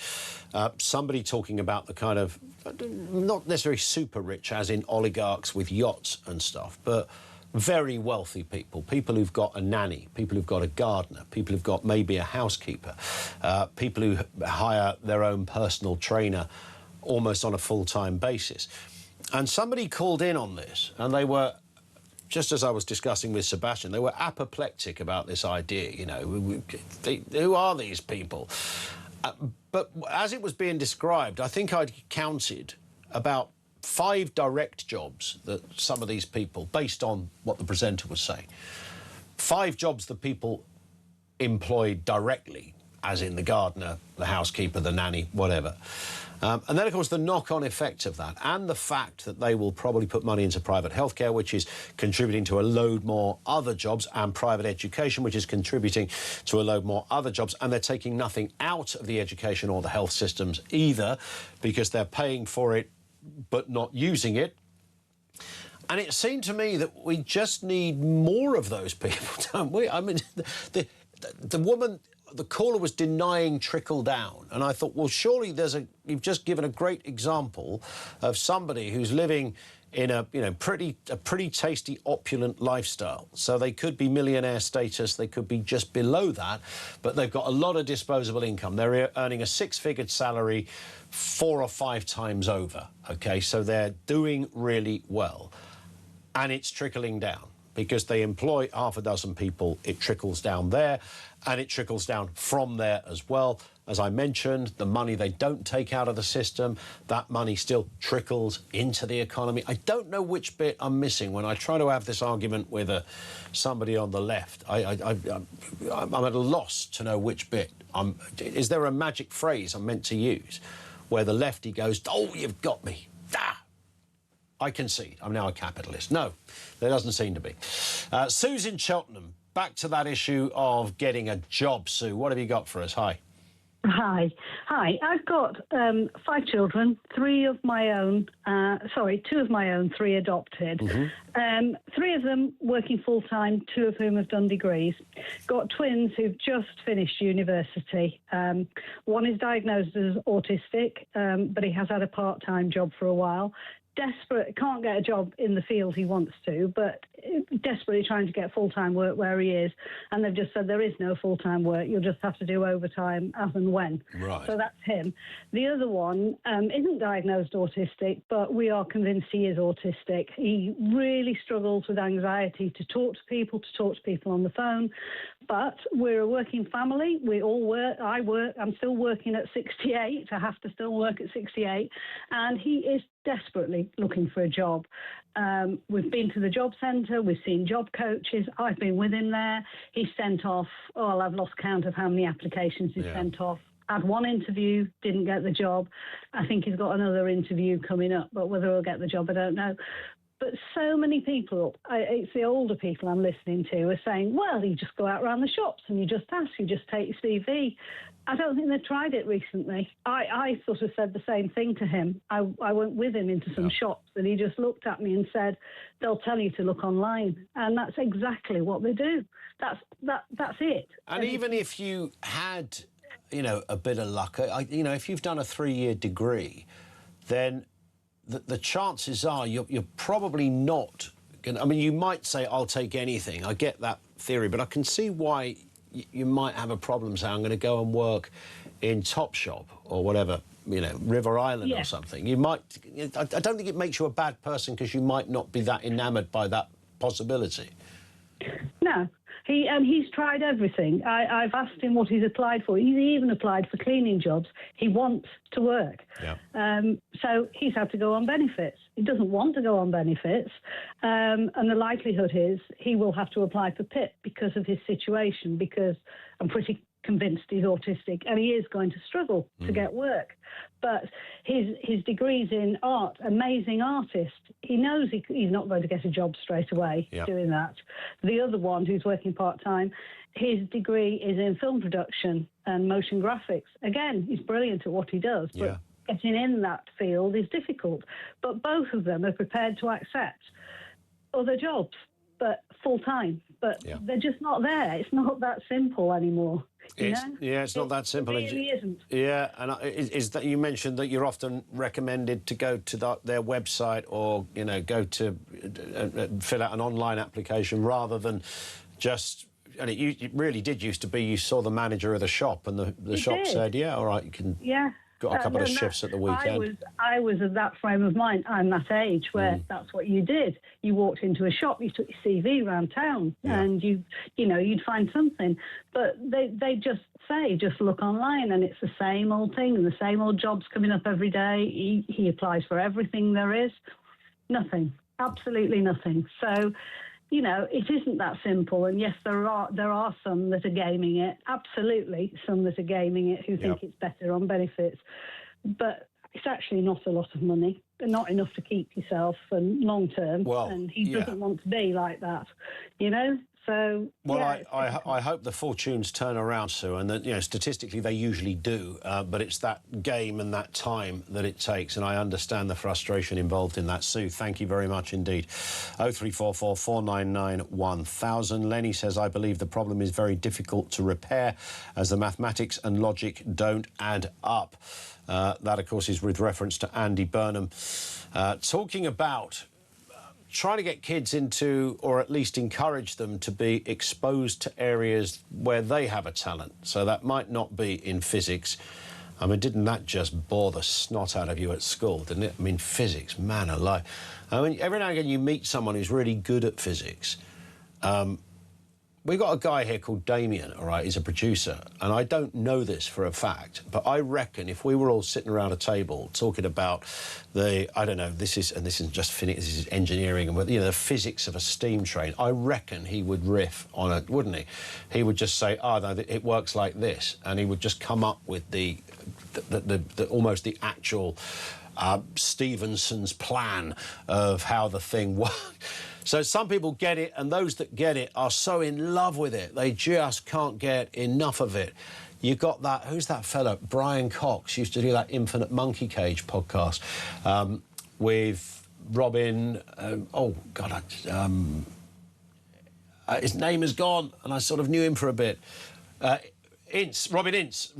somebody talking about the kind of, not necessarily super rich, as in oligarchs with yachts and stuff, but very wealthy people who've got a nanny, people who've got a gardener, people who've got maybe a housekeeper, people who hire their own personal trainer almost on a full-time basis. And somebody called in on this, and they were, just as I was discussing with Sebastian, they were apoplectic about this idea, who are these people? But as it was being described, I think I'd counted about 5 direct jobs that some of these people, based on what the presenter was saying, 5 jobs that people employed directly, as in the gardener, the housekeeper, the nanny, whatever. And then, of course, the knock-on effect of that and the fact that they will probably put money into private healthcare, which is contributing to a load more other jobs, and private education, which is contributing to a load more other jobs. And they're taking nothing out of the education or the health systems either, because they're paying for it but not using it. And it seemed to me that we just need more of those people, don't we? I mean, the woman... The caller was denying trickle down, and I thought, well, surely you've just given a great example of somebody who's living in a pretty tasty, opulent lifestyle. So they could be millionaire status, they could be just below that, but they've got a lot of disposable income. They're earning a 6-figure salary 4 or 5 times over. Okay, so they're doing really well, and it's trickling down. Because they employ half a dozen people, it trickles down there, and it trickles down from there as well. as I mentioned, the money they don't take out of the system, that money still trickles into the economy. I don't know which bit I'm missing when I try to have this argument with somebody on the left. I'm at a loss to know which bit. Is there a magic phrase I'm meant to use where the lefty goes, oh, you've got me. Ah, I concede. I'm now a capitalist. No, there doesn't seem to be. Sue's in Cheltenham. Back to that issue of getting a job, Sue. What have you got for us? Hi. Hi. I've got 5 children, 2 of my own, 3 adopted. 3 of them working full-time, 2 of whom have done degrees. Got twins who've just finished university. One is diagnosed as autistic, but he has had a part-time job for a while. Desperate, can't get a job in the field he wants to, but desperately trying to get full-time work where he is, and they've just said there is no full-time work, you'll just have to do overtime as and when. Right. So that's him. The other one isn't diagnosed autistic, but we are convinced he is autistic. He really struggles with anxiety to talk to people on the phone, but we're a working family. We all work. I work. I'm still working at 68. I have to still work at 68, and he is desperately looking for a job. We've been to the job centre, we've seen job coaches, I've been with him there. He's sent off, I've lost count of how many applications he's sent off. Had one interview, didn't get the job. I think he's got another interview coming up, but whether he'll get the job, I don't know. But so many people, it's the older people I'm listening to, are saying, well, you just go out around the shops and you just ask, you just take your CV. I don't think they've tried it recently. I sort of said the same thing to him. I went with him into some shops and he just looked at me and said, they'll tell you to look online. And that's exactly what they do. That's it. And even if you had, a bit of luck, if you've done a 3-year degree, then the chances are you're probably not going to... I mean, you might say, I'll take anything. I get that theory, but I can see why you might have a problem saying, I'm going to go and work in Topshop or whatever, River Island or something. You might... I don't think it makes you a bad person because you might not be that enamoured by that possibility. No. He's tried everything. I've asked him what he's applied for. He's even applied for cleaning jobs. He wants to work. Yeah. So he's had to go on benefits. He doesn't want to go on benefits. And the likelihood is he will have to apply for PIP because of his situation, because I'm pretty convinced he's autistic and he is going to struggle to get work. But his degree's in art, amazing artist. He knows he's not going to get a job straight away doing that. The other one, who's working part-time, his degree is in film production and motion graphics. Again, he's brilliant at what he does, but getting in that field is difficult. But both of them are prepared to accept other jobs, but full-time. But they're just not there. It's not that simple anymore. It's not that simple. It really isn't. Yeah, and is that you mentioned that you're often recommended to go to their website or go to fill out an online application rather than just. And it really did used to be you saw the manager of the shop and the shop said, yeah, all right, you can. Yeah. Got a couple of shifts at the weekend. I was at that frame of mind. I'm that age where that's what you did. You walked into a shop, you took your CV around town, and you'd find something. But they just say, just look online, and it's the same old thing, and the same old jobs coming up every day. He applies for everything there is. Nothing, absolutely nothing. So. It isn't that simple. And yes, there are some that are gaming it. Absolutely, some that are gaming it who think it's better on benefits. But it's actually not a lot of money, not enough to keep yourself and long term. Well, and he doesn't want to be like that, So, I hope the fortunes turn around, Sue, and that statistically they usually do. But it's that game and that time that it takes, and I understand the frustration involved in that. Sue, thank you very much indeed. 0344 499 1000. Lenny says, I believe the problem is very difficult to repair as the mathematics and logic don't add up. That, of course, is with reference to Andy Burnham talking about trying to get kids into, or at least encourage them to be exposed to areas where they have a talent. So that might not be in physics. I mean, didn't that just bore the snot out of you at school, didn't it? I mean, physics, man alive. I mean, every now and again you meet someone who's really good at physics, we got a guy here called Damien, all right, he's a producer, and I don't know this for a fact, but I reckon if we were all sitting around a table talking about I don't know, this isn't just physics, this is engineering, and the physics of a steam train, I reckon he would riff on it, wouldn't he? He would just say, no, it works like this, and he would just come up with the almost the actual Stephenson's plan of how the thing works. So some people get it, and those that get it are so in love with it, they just can't get enough of it. You got that, who's that fella? Brian Cox used to do that Infinite Monkey Cage podcast with Robin, his name is gone, and I sort of knew him for a bit. Robin Ince.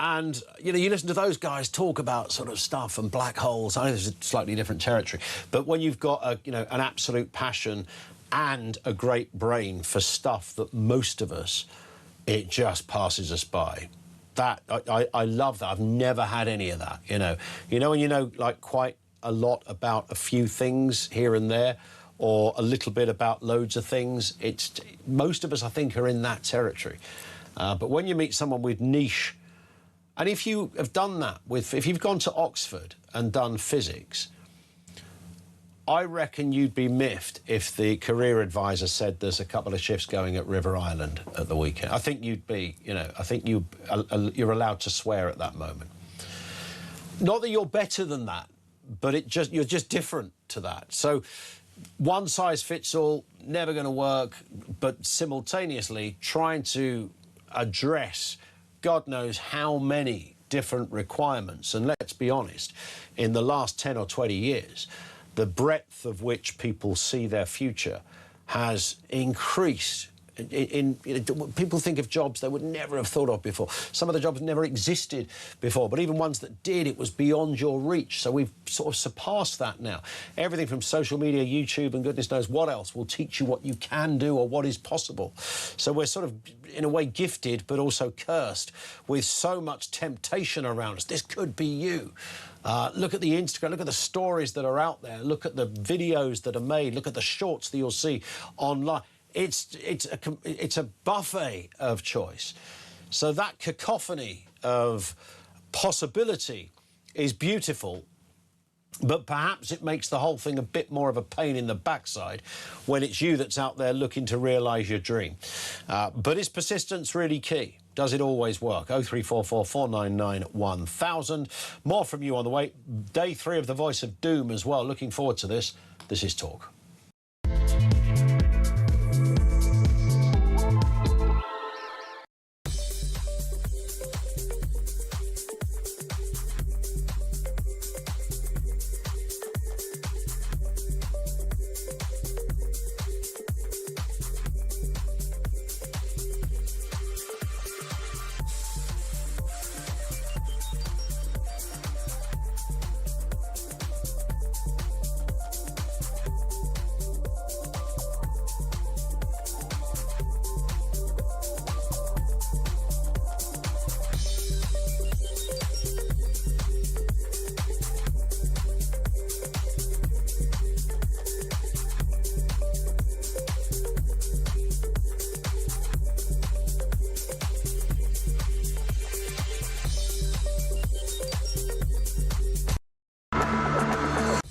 And, you listen to those guys talk about sort of stuff and black holes. I know this is a slightly different territory. But when you've got, an absolute passion and a great brain for stuff that most of us, it just passes us by. That, I love that. I've never had any of that, when you know, like, quite a lot about a few things here and there, or a little bit about loads of things. Most of us, I think, are in that territory. But when you meet someone with niche... And if you have done that, if you've gone to Oxford and done physics, I reckon you'd be miffed if the career advisor said there's a couple of shifts going at River Island at the weekend. I think you'd be, I think you're allowed to swear at that moment. Not that you're better than that, but you're just different to that. So one size fits all, never going to work, but simultaneously trying to address God knows how many different requirements. And let's be honest, in the last 10 or 20 years, the breadth of which people see their future has increased. People think of jobs they would never have thought of before. Some of the jobs never existed before, but even ones that did, it was beyond your reach. So we've sort of surpassed that now. Everything from social media, YouTube, and goodness knows what else will teach you what you can do or what is possible. So we're sort of, in a way, gifted, but also cursed with so much temptation around us. This could be you. Look at the Instagram, look at the stories that are out there, look at the videos that are made, look at the shorts that you'll see online. It's a buffet of choice. So that cacophony of possibility is beautiful, but perhaps it makes the whole thing a bit more of a pain in the backside when it's you that's out there looking to realise your dream. But is persistence really key? Does it always work? 0344 499 1000. More from you on the way. Day 3 of The Voice of Doom as well. Looking forward to this. This is Talk.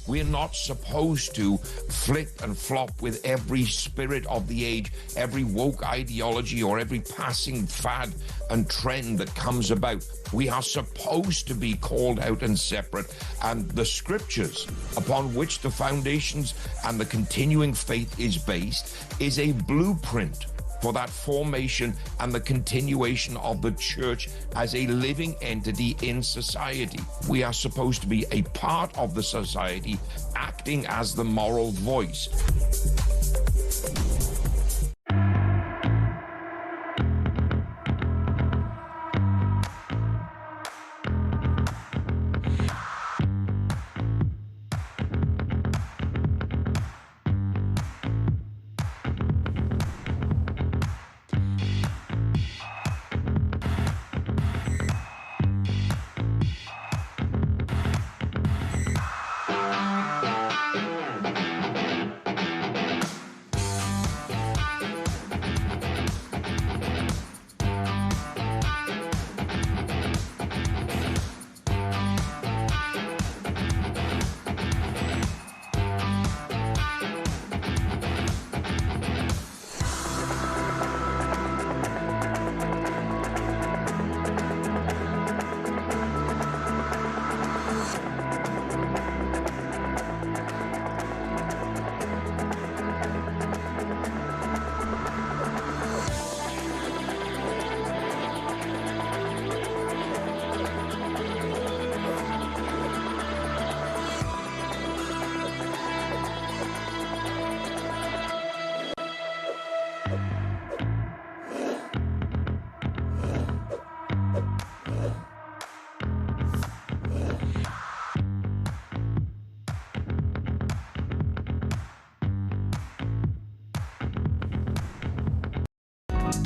We're not supposed to flip and flop with every spirit of the age, every woke ideology, or every passing fad and trend that comes about. We are supposed to be called out and separate, and the scriptures upon which the foundations and the continuing faith is based is a blueprint for that formation and the continuation of the church as a living entity in society. We are supposed to be a part of the society, acting as the moral voice.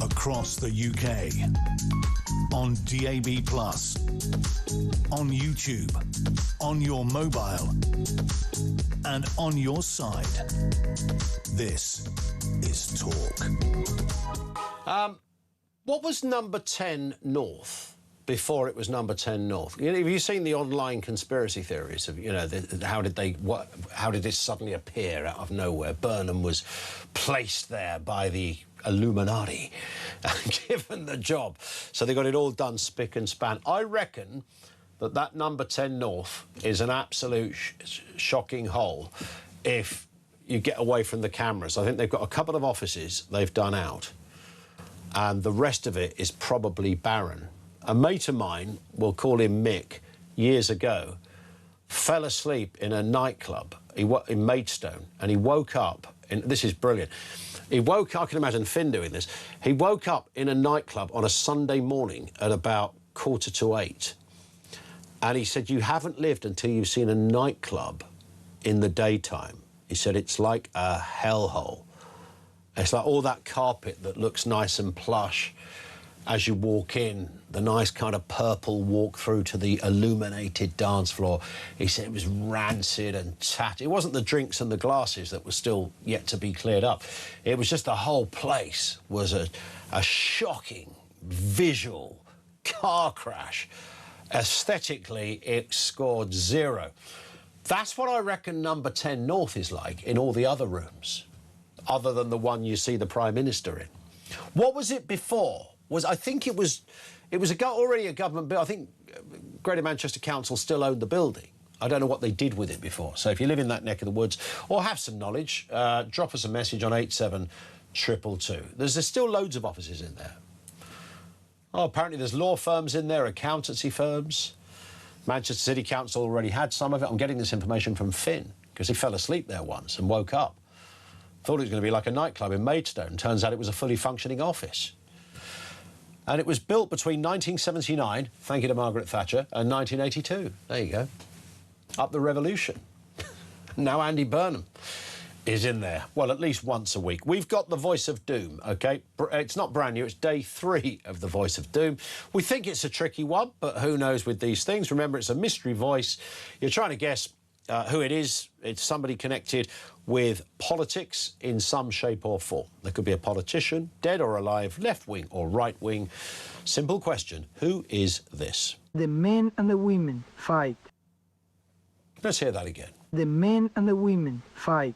across the UK. On DAB+, on YouTube, on your mobile, and on your side. This is Talk. What was number 10 North before it was number 10 North? You know, have you seen the online conspiracy theories of, you know, how did this suddenly appear out of nowhere? Burnham was placed there by the Illuminati, given the job. So they got it all done spick and span. I reckon that number 10 North is an absolute shocking hole if you get away from the cameras. I think they've got a couple of offices they've done out, and the rest of it is probably barren. A mate of mine, we'll call him Mick, years ago, fell asleep in a nightclub in Maidstone, and he woke up, and this is brilliant, he woke up, I can imagine Finn doing this, he woke up in a nightclub on a Sunday morning at about 7:45, and he said, you haven't lived until you've seen a nightclub in the daytime. He said, it's like a hellhole. It's like all that carpet that looks nice and plush as you walk in, the nice kind of purple walk through to the illuminated dance floor. He said it was rancid and tatty. It wasn't the drinks and the glasses that were still yet to be cleared up. It was just the whole place was a shocking visual car crash. Aesthetically, it scored 0. That's what I reckon number 10 North is like in all the other rooms, other than the one you see the Prime Minister in. What was it before? I think it was already a government bill. I think Greater Manchester Council still owned the building. I don't know what they did with it before. So if you live in that neck of the woods or have some knowledge, drop us a message on 87222. There's still loads of offices in there. Oh, apparently there's law firms in there, accountancy firms. Manchester City Council already had some of it. I'm getting this information from Finn because he fell asleep there once and woke up. Thought it was going to be like a nightclub in Maidstone. Turns out it was a fully functioning office. And it was built between 1979, thank you to Margaret Thatcher, and 1982. There you go. Up the revolution. Now Andy Burnham is in there. Well, at least once a week. We've got the Voice of Doom, OK? It's not brand new. It's day 3 of the Voice of Doom. We think it's a tricky one, but who knows with these things? Remember, it's a mystery voice. You're trying to guess who it is. It's somebody connected with politics in some shape or form. There could be a politician, dead or alive, left wing or right wing. Simple question. Who is this? The men and the women fight. Let's hear that again. The men and the women fight.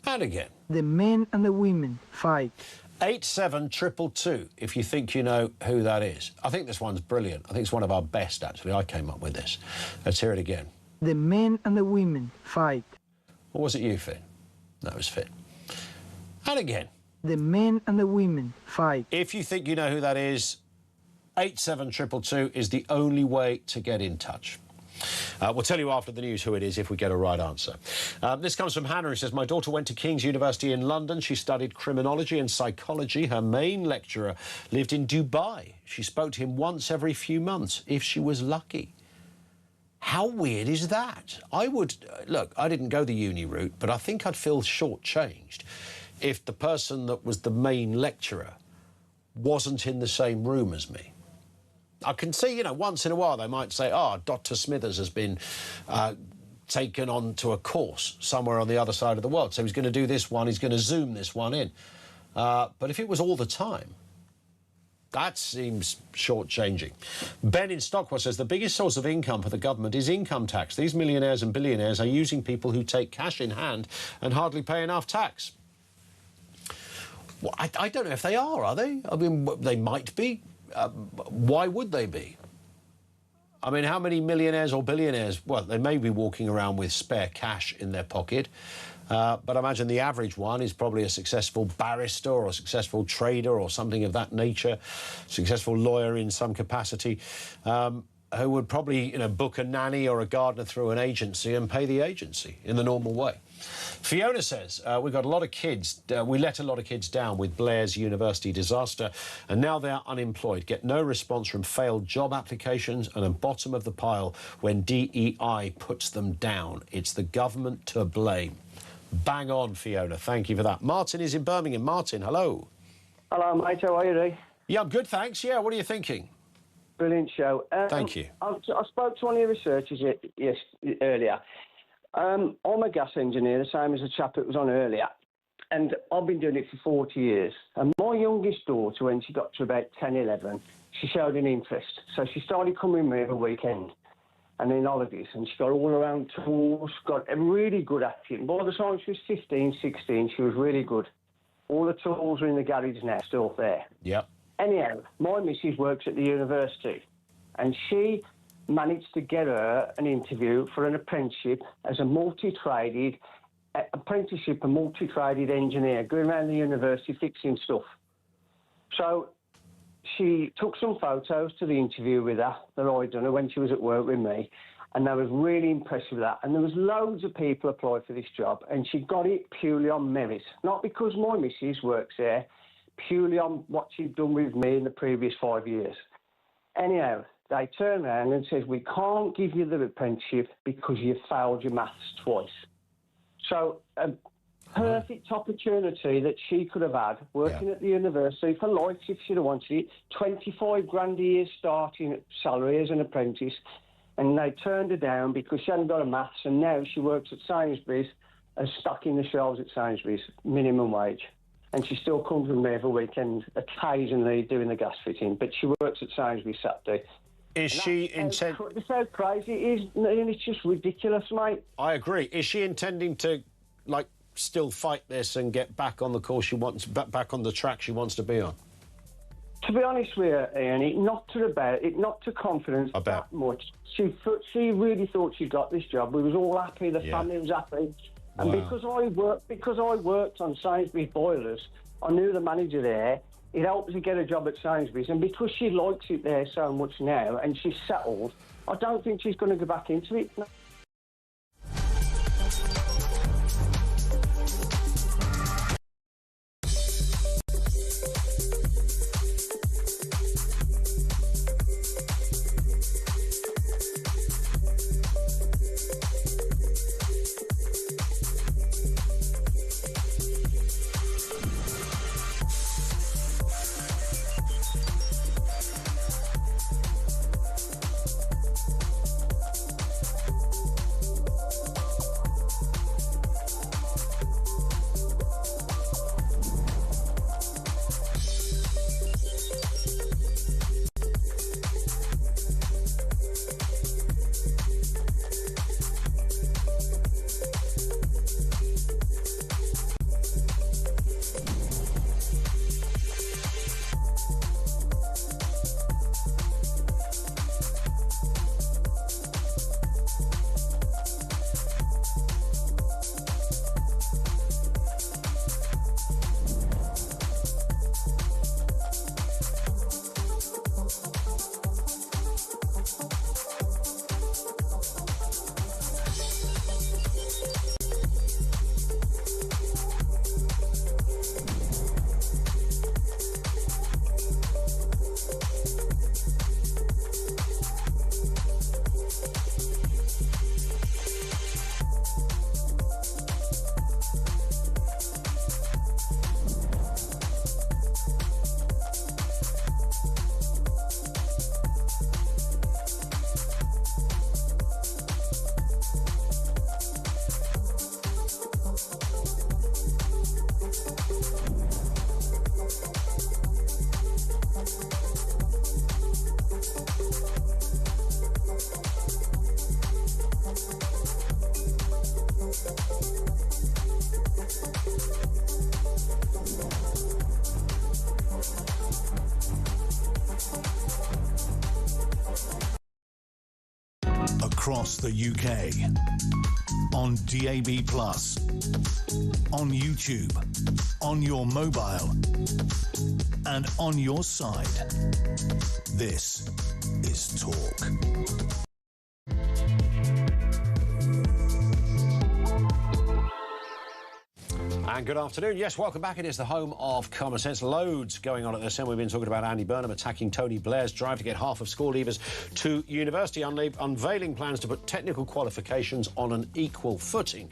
And again. The men and the women fight. 87222 if you think you know who that is. I think this one's brilliant. I think it's one of our best, actually. I came up with this. Let's hear it again. The men and the women fight. Or was it you, Finn? No, it was Finn. And again. The men and the women fight. If you think you know who that is, 87222 is the only way to get in touch. We'll tell you after the news who it is if we get a right answer. This comes from Hannah, who says, my daughter went to King's University in London. She studied criminology and psychology. Her main lecturer lived in Dubai. She spoke to him once every few months, if she was lucky. How weird is that? Look, I didn't go the uni route, but I think I'd feel shortchanged if the person that was the main lecturer wasn't in the same room as me. I can see, once in a while they might say, Dr. Smithers has been taken on to a course somewhere on the other side of the world. So he's going to do this one, he's going to Zoom this one in. But if it was all the time, that seems short-changing. Ben in Stockwell says, the biggest source of income for the government is income tax. These millionaires and billionaires are using people who take cash in hand and hardly pay enough tax. Well, I don't know if they are they? I mean, they might be. Why would they be? I mean, how many millionaires or billionaires? Well, they may be walking around with spare cash in their pocket, but I imagine the average one is probably a successful barrister or a successful trader or something of that nature, successful lawyer in some capacity, who would probably, book a nanny or a gardener through an agency and pay the agency in the normal way. Fiona says, we let a lot of kids down with Blair's university disaster, and now they're unemployed, get no response from failed job applications, and at bottom of the pile when DEI puts them down. It's the government to blame. Bang on, Fiona. Thank you for that. Martin is in Birmingham. Martin, hello. Hello, mate. How are you, Ray? Yeah, I'm good, thanks. Yeah, what are you thinking? Brilliant show. Thank you. I spoke to one of your researchers earlier. I'm a gas engineer, the same as the chap that was on earlier. And I've been doing it for 40 years. And my youngest daughter, when she got to about 10, 11, she showed an interest. So she started coming with me every weekend and in holidays. And she got all around tools, got really good at it. And by the time she was 15, 16, she was really good. All the tools are in the garage now, still there. Yep. Anyhow, my missus works at the university, and she managed to get her an interview for an apprenticeship as a multi-traded engineer, going around the university fixing stuff. So she took some photos to the interview with her that I'd done her when she was at work with me, and I was really impressed with that. And there was loads of people applied for this job, and she got it purely on merit, not because my missus works there, purely on what she'd done with me in the previous 5 years. Anyhow, they turned around and said, we can't give you the apprenticeship because you failed your maths twice. So a perfect opportunity that she could have had working at the university for life if she'd have wanted it, 25 grand a year starting salary as an apprentice, and they turned her down because she hadn't got a maths, and now she works at Sainsbury's as stocking the shelves at Sainsbury's, minimum wage. And she still comes with me every weekend, occasionally doing the gas fitting, but she works at Sainsbury's Saturday. Is she It's so crazy it is, and it's just ridiculous, mate. I agree. Is she intending to, like, still fight this and get back on the course she wants, back on the track she wants to be on? To be honest with you, Ian, it knocked her confidence that much. She really thought she got this job. We was all happy, the family was happy. And because I worked on Sainsbury's boilers, I knew the manager there. It helped to get a job at Sainsbury's, and because she likes it there so much now, and she's settled, I don't think she's going to go back into it. Across the UK, on DAB+, on YouTube, on your mobile, and on your side. This is Talk. And good afternoon. Yes, welcome back. It is the home of common sense. Loads going on at this end. We've been talking about Andy Burnham attacking Tony Blair's drive to get half of school leavers to university, unveiling plans to put technical qualifications on an equal footing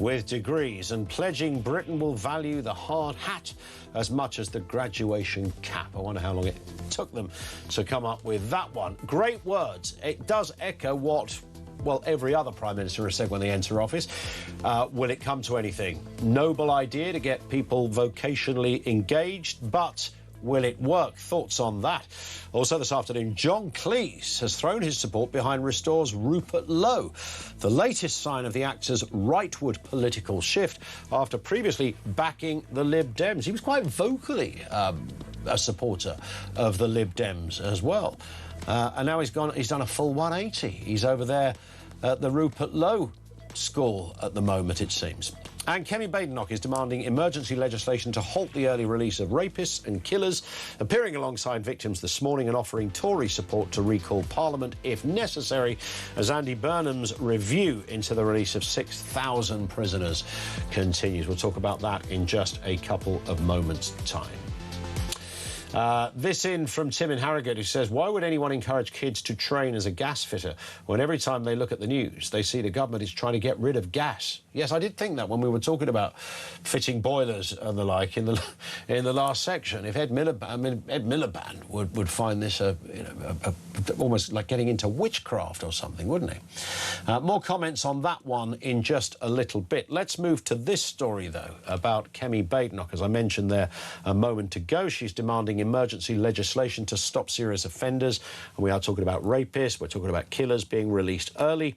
with degrees, and pledging Britain will value the hard hat as much as the graduation cap. I wonder how long it took them to come up with that one. Great words. It does echo what, well, every other Prime Minister has said when they enter office. Will it come to anything? Noble idea to get people vocationally engaged, but will it work? Thoughts on that? Also this afternoon, John Cleese has thrown his support behind Restore's Rupert Lowe, the latest sign of the actor's rightward political shift after previously backing the Lib Dems. He was quite vocally a supporter of the Lib Dems as well. And now he's done a full 180. He's over there at the Rupert Lowe school at the moment, it seems. And Kemi Badenoch is demanding emergency legislation to halt the early release of rapists and killers, appearing alongside victims this morning and offering Tory support to recall Parliament if necessary, as Andy Burnham's review into the release of 6,000 prisoners continues. We'll talk about that in just a couple of moments' time. This in from Tim in Harrogate, who says, why would anyone encourage kids to train as a gas fitter when every time they look at the news they see the government is trying to get rid of gas? Yes, I did think that when we were talking about fitting boilers and the like in the last section. If Ed Miliband would find this almost like getting into witchcraft or something, wouldn't he? More comments on that one in just a little bit. Let's move to this story, though, about Kemi Badenoch. As I mentioned there a moment ago, she's demanding emergency legislation to stop serious offenders. And we are talking about rapists, we're talking about killers being released early.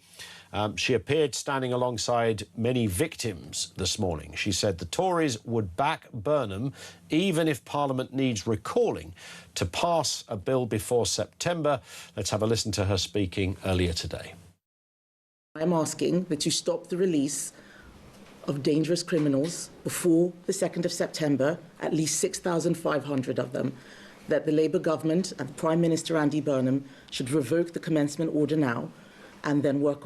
She appeared standing alongside many victims this morning. She said the Tories would back Burnham even if Parliament needs recalling to pass a bill before September. Let's have a listen to her speaking earlier today. I'm asking that you stop the release of dangerous criminals before the 2nd of September, at least 6,500 of them, that the Labour government and Prime Minister Andy Burnham should revoke the commencement order now and then work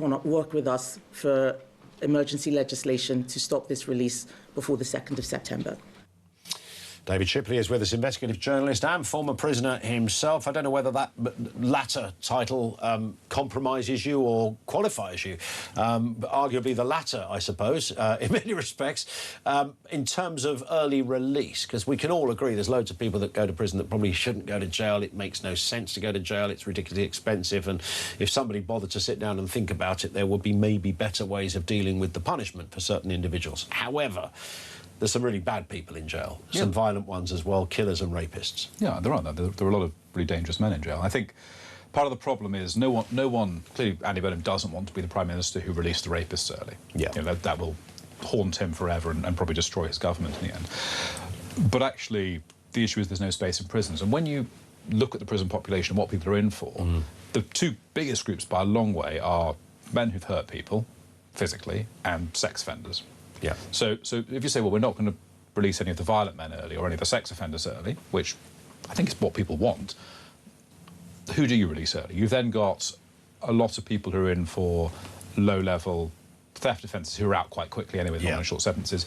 with us for emergency legislation to stop this release before the 2nd of September. David Shipley is with us, investigative journalist and former prisoner himself. I don't know whether that latter title compromises you or qualifies you. But arguably the latter, I suppose, in many respects, in terms of early release, because we can all agree there's loads of people that go to prison that probably shouldn't go to jail. It makes no sense to go to jail. It's ridiculously expensive. And if somebody bothered to sit down and think about it, there would be maybe better ways of dealing with the punishment for certain individuals. However, there's some really bad people in jail, some violent ones as well, killers and rapists. Yeah, there are. There are a lot of really dangerous men in jail. I think part of the problem is no one, clearly Andy Burnham doesn't want to be the Prime Minister who released the rapists early. Yeah. You know, that will haunt him forever and probably destroy his government in the end. But actually, the issue is there's no space in prisons. And when you look at the prison population and what people are in for, the two biggest groups by a long way are men who've hurt people physically and sex offenders. Yeah. So if you say, well, we're not going to release any of the violent men early or any of the sex offenders early, which I think is what people want, who do you release early? You've then got a lot of people who are in for low-level theft offences who are out quite quickly anyway, they're on short sentences.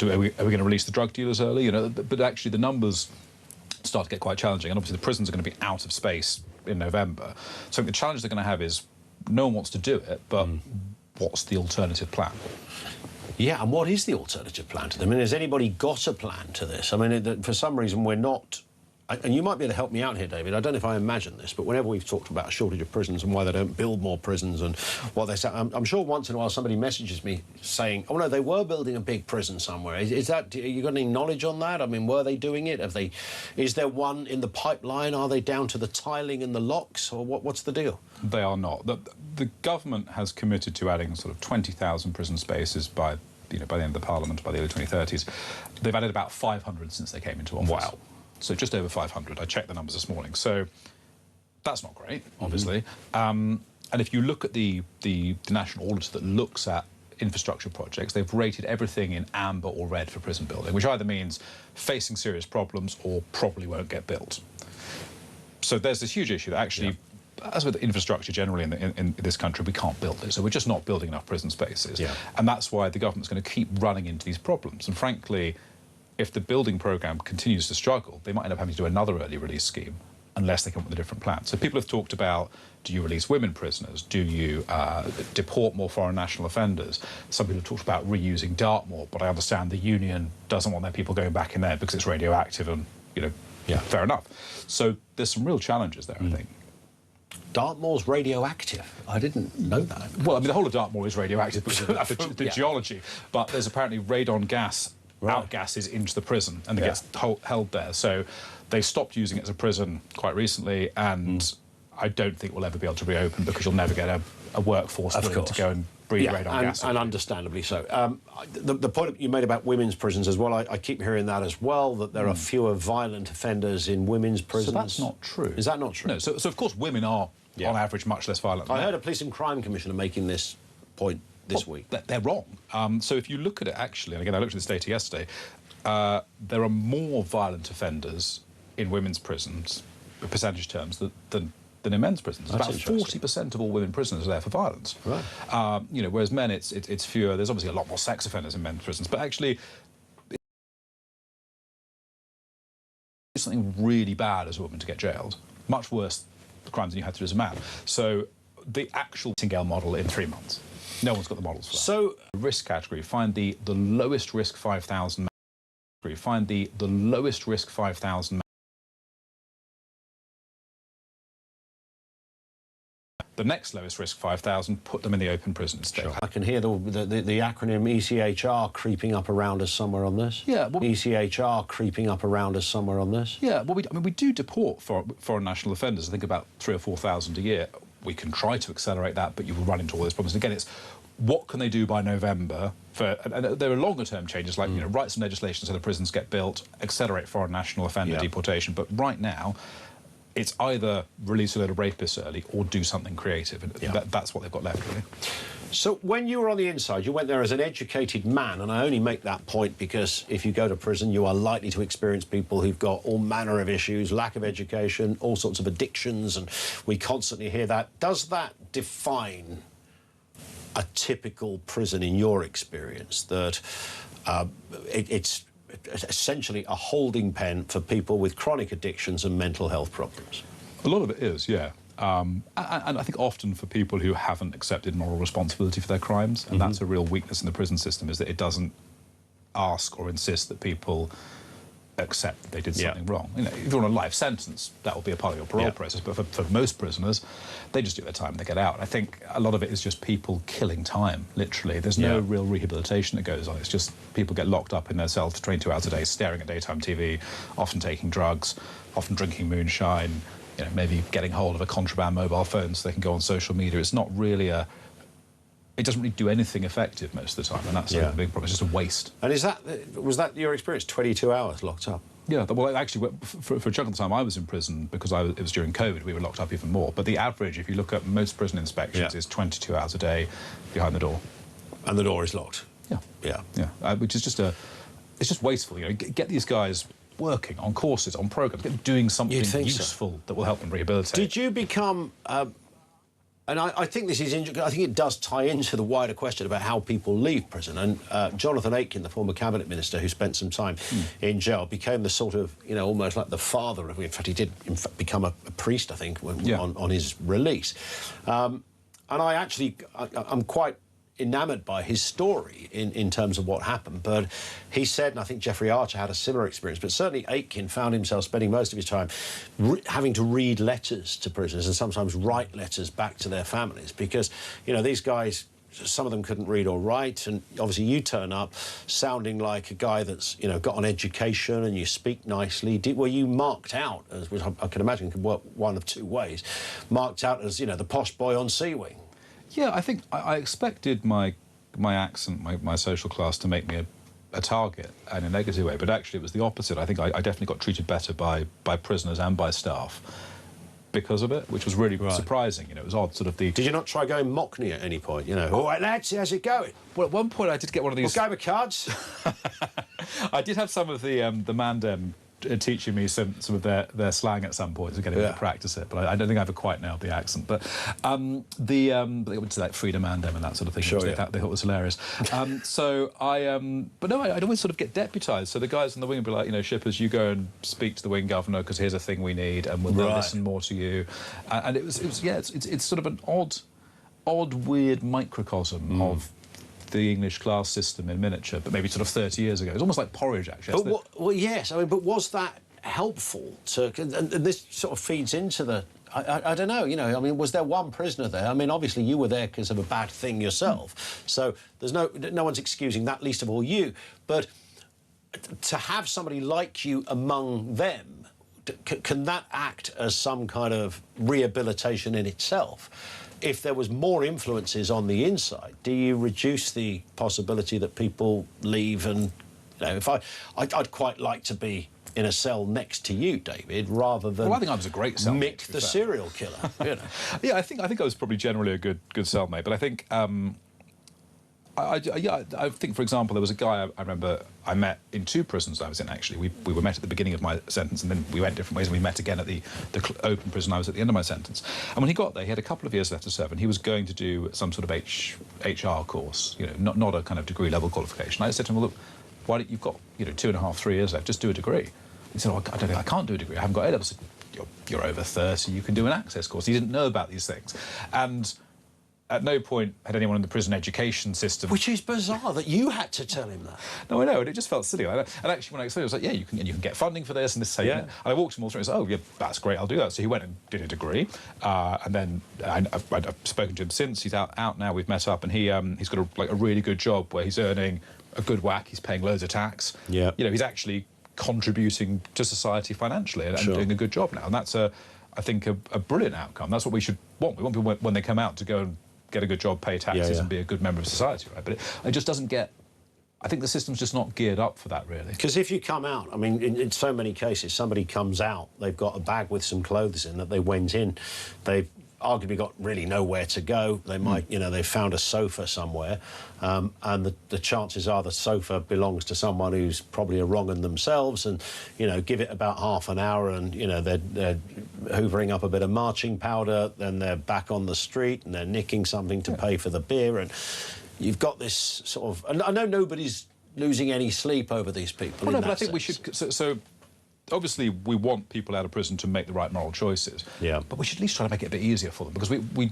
Are we going to release the drug dealers early? You know, but actually the numbers start to get quite challenging, and obviously the prisons are going to be out of space in November. So I think the challenge they're going to have is no one wants to do it, but what's the alternative plan? Yeah, and what is the alternative plan to them? I mean, has anybody got a plan to this? I mean, for some reason, we're not... And you might be able to help me out here, David. I don't know if I imagine this, but whenever we've talked about a shortage of prisons and why they don't build more prisons and what they say, I'm sure once in a while somebody messages me saying, oh, no, they were building a big prison somewhere. Is that... You got any knowledge on that? I mean, were they doing it? Is there one in the pipeline? Are they down to the tiling and the locks? Or what's the deal? They are not. The government has committed to adding sort of 20,000 prison spaces by the end of the Parliament, by the early 2030s. They've added about 500 since they came into office. Wow. So just over 500. I checked the numbers this morning. So that's not great, obviously. And if you look at the national auditor that looks at infrastructure projects, they've rated everything in amber or red for prison building, which either means facing serious problems or probably won't get built. So there's this huge issue that actually as with infrastructure generally in this country, we can't build it. So we're just not building enough prison spaces. Yeah. And that's why the government's going to keep running into these problems. And frankly, if the building programme continues to struggle, they might end up having to do another early release scheme unless they come up with a different plan. So people have talked about, do you release women prisoners? Do you deport more foreign national offenders? Some people have talked about reusing Dartmoor, but I understand the union doesn't want their people going back in there because it's radioactive and, you know, yeah, fair enough. So there's some real challenges there, I think. Dartmoor's radioactive. I didn't know that. Well, I mean, the whole of Dartmoor is radioactive because of the geology, but there's apparently radon gas, outgasses into the prison, and it gets held there. So they stopped using it as a prison quite recently, and I don't think we'll ever be able to reopen because you'll never get a workforce willing to go and breathe radon gas. And understandably so. The point you made about women's prisons as well, I keep hearing that as well, that there are fewer violent offenders in women's prisons. So that's not true. Is that not true? No, so of course women are, on average, much less violent than I men. heard a police and crime commissioner making this point this week. They're wrong. So if you look at it actually, and again I looked at this data yesterday, there are more violent offenders in women's prisons, in percentage terms, than in men's prisons. That's about 40% of all women prisoners are there for violence. Right. You know, whereas men, it's fewer. There's obviously a lot more sex offenders in men's prisons, but actually, it's something really bad as a woman to get jailed. Much worse crimes than you had to do as a man. So the actual Nightingale model in 3 months. No one's got the models for that. So risk category, find the lowest risk 5,000. Find the lowest risk 5,000. The next lowest risk 5,000, put them in the open prison state. Sure. I can hear the acronym ECHR creeping up around us somewhere on this. Yeah, well, ECHR creeping up around us somewhere on this. Yeah, well, we do deport foreign national offenders. I think about 3,000 or 4,000 a year. We can try to accelerate that, but you will run into all those problems. And again, it's what can they do by November? And there are longer-term changes, like you know, write some legislation so the prisons get built, accelerate foreign national offender deportation. But right now, it's either release a load of rapists early or do something creative, and that's what they've got left, really. So when you were on the inside, you went there as an educated man, and I only make that point because if you go to prison, you are likely to experience people who've got all manner of issues, lack of education, all sorts of addictions, and we constantly hear that. Does that define a typical prison in your experience, that it's essentially a holding pen for people with chronic addictions and mental health problems? A lot of it is, yeah. And I think often for people who haven't accepted moral responsibility for their crimes, and that's a real weakness in the prison system, is that it doesn't ask or insist that people accept that they did something wrong. You know, if you're on a life sentence, that will be a part of your parole process, but for most prisoners, they just do their time and they get out. I think a lot of it is just people killing time, literally. There's no real rehabilitation that goes on. It's just people get locked up in their cell for 22 hours a day, staring at daytime TV, often taking drugs, often drinking moonshine, you know, maybe getting hold of a contraband mobile phone so they can go on social media. It's not really it doesn't really do anything effective most of the time, and that's a big problem. It's just a waste. And was that your experience, 22 hours locked up? Yeah, well, actually, for a chunk of the time I was in prison, because it was during COVID, we were locked up even more. But the average, if you look at most prison inspections, is 22 hours a day behind the door. And the door is locked? Yeah. Which is just it's just wasteful, you know. Get these guys working on courses, on programs, get them doing something useful that will help them rehabilitate. Did you become... and I think this is interesting. I think it does tie into the wider question about how people leave prison. And Jonathan Aitken, the former cabinet minister who spent some time in jail, became the sort of, you know, almost like the father of... In fact, he did become a priest, I think, on his release. And I'm quite enamoured by his story in terms of what happened. But he said, and I think Jeffrey Archer had a similar experience, but certainly Aitken found himself spending most of his time having to read letters to prisoners and sometimes write letters back to their families because, you know, these guys, some of them couldn't read or write, and obviously you turn up sounding like a guy that's, you know, got an education and you speak nicely. Were you marked out, as which I can imagine could work one of two ways, marked out as, you know, the posh boy on C Wing? Yeah, I think I expected my accent, my social class to make me a target in a negative way, but actually it was the opposite. I think I definitely got treated better by prisoners and by staff because of it, which was really surprising. You know, it was odd, sort of the... Did you not try going Mockney at any point, you know? All right, lads, how's it going? Well, at one point I did get one of these... We'll go with cards. I did have some of the Mandem teaching me some of their slang at some point, so getting me to practice it. But I don't think I ever quite nailed the accent. But they went to like Freedom Andem and that sort of thing. Sure, they thought was hilarious. So but no, I'd always sort of get deputised. So the guys on the wing would be like, shippers, you go and speak to the wing governor because here's a thing we need, and we'll listen more to you. And it's sort of an odd, weird microcosm of the English class system in miniature, but maybe sort of 30 years ago. It's almost like porridge, actually. But yes, I mean, but was that helpful to? And this sort of feeds into the. I don't know. I mean, was there one prisoner there? I mean, obviously you were there because of a bad thing yourself, so there's no one's excusing that, least of all you. But to have somebody like you among them, can that act as some kind of rehabilitation in itself? If there was more influences on the inside, do you reduce the possibility that people leave? And if I'd quite like to be in a cell next to you, David, rather than I think I was a great cellmate, Mick the serial killer. Yeah, I think I was probably generally a good cellmate, but I think. I think, for example, there was a guy I remember I met in 2 prisons I was in, actually. We were met at the beginning of my sentence, and then we went different ways, and we met again at the open prison I was at the end of my sentence. And when he got there, he had a couple of years left to serve, and he was going to do some sort of HR course, not a kind of degree-level qualification. I said to him, well, look, why don't you've got, 2.5, 3 years left, just do a degree. He said, I don't think I can't do a degree. I haven't got A-levels. I said, you're over 30, you can do an access course. He didn't know about these things. And at no point had anyone in the prison education system... Which is bizarre that you had to tell him that. No, I know, and it just felt silly. And actually, when I explained it, I was like, yeah, you can get funding for this and this. And I walked him all through and said, oh, yeah, that's great, I'll do that. So he went and did a degree. And then I've spoken to him since. He's out now, we've met up, and he's got a really good job where he's earning a good whack, he's paying loads of tax. Yeah. He's actually contributing to society financially and doing a good job now. And that's, I think, a brilliant outcome. That's what we should want. We want people, when they come out, to go and get a good job, pay taxes, and be a good member of society, right? But it just doesn't get... I think the system's just not geared up for that, really. Because if you come out, I mean, in so many cases, somebody comes out, they've got a bag with some clothes in that they went in, they've arguably got really nowhere to go. They might, they've found a sofa somewhere, and the chances are the sofa belongs to someone who's probably a wrong 'un themselves, and, give it about half an hour and, they're hoovering up a bit of marching powder, then they're back on the street and they're nicking something to pay for the beer, and you've got this sort of... And I know nobody's losing any sleep over these people. Well, no, but I think we should... So obviously, we want people out of prison to make the right moral choices. Yeah. But we should at least try to make it a bit easier for them, because we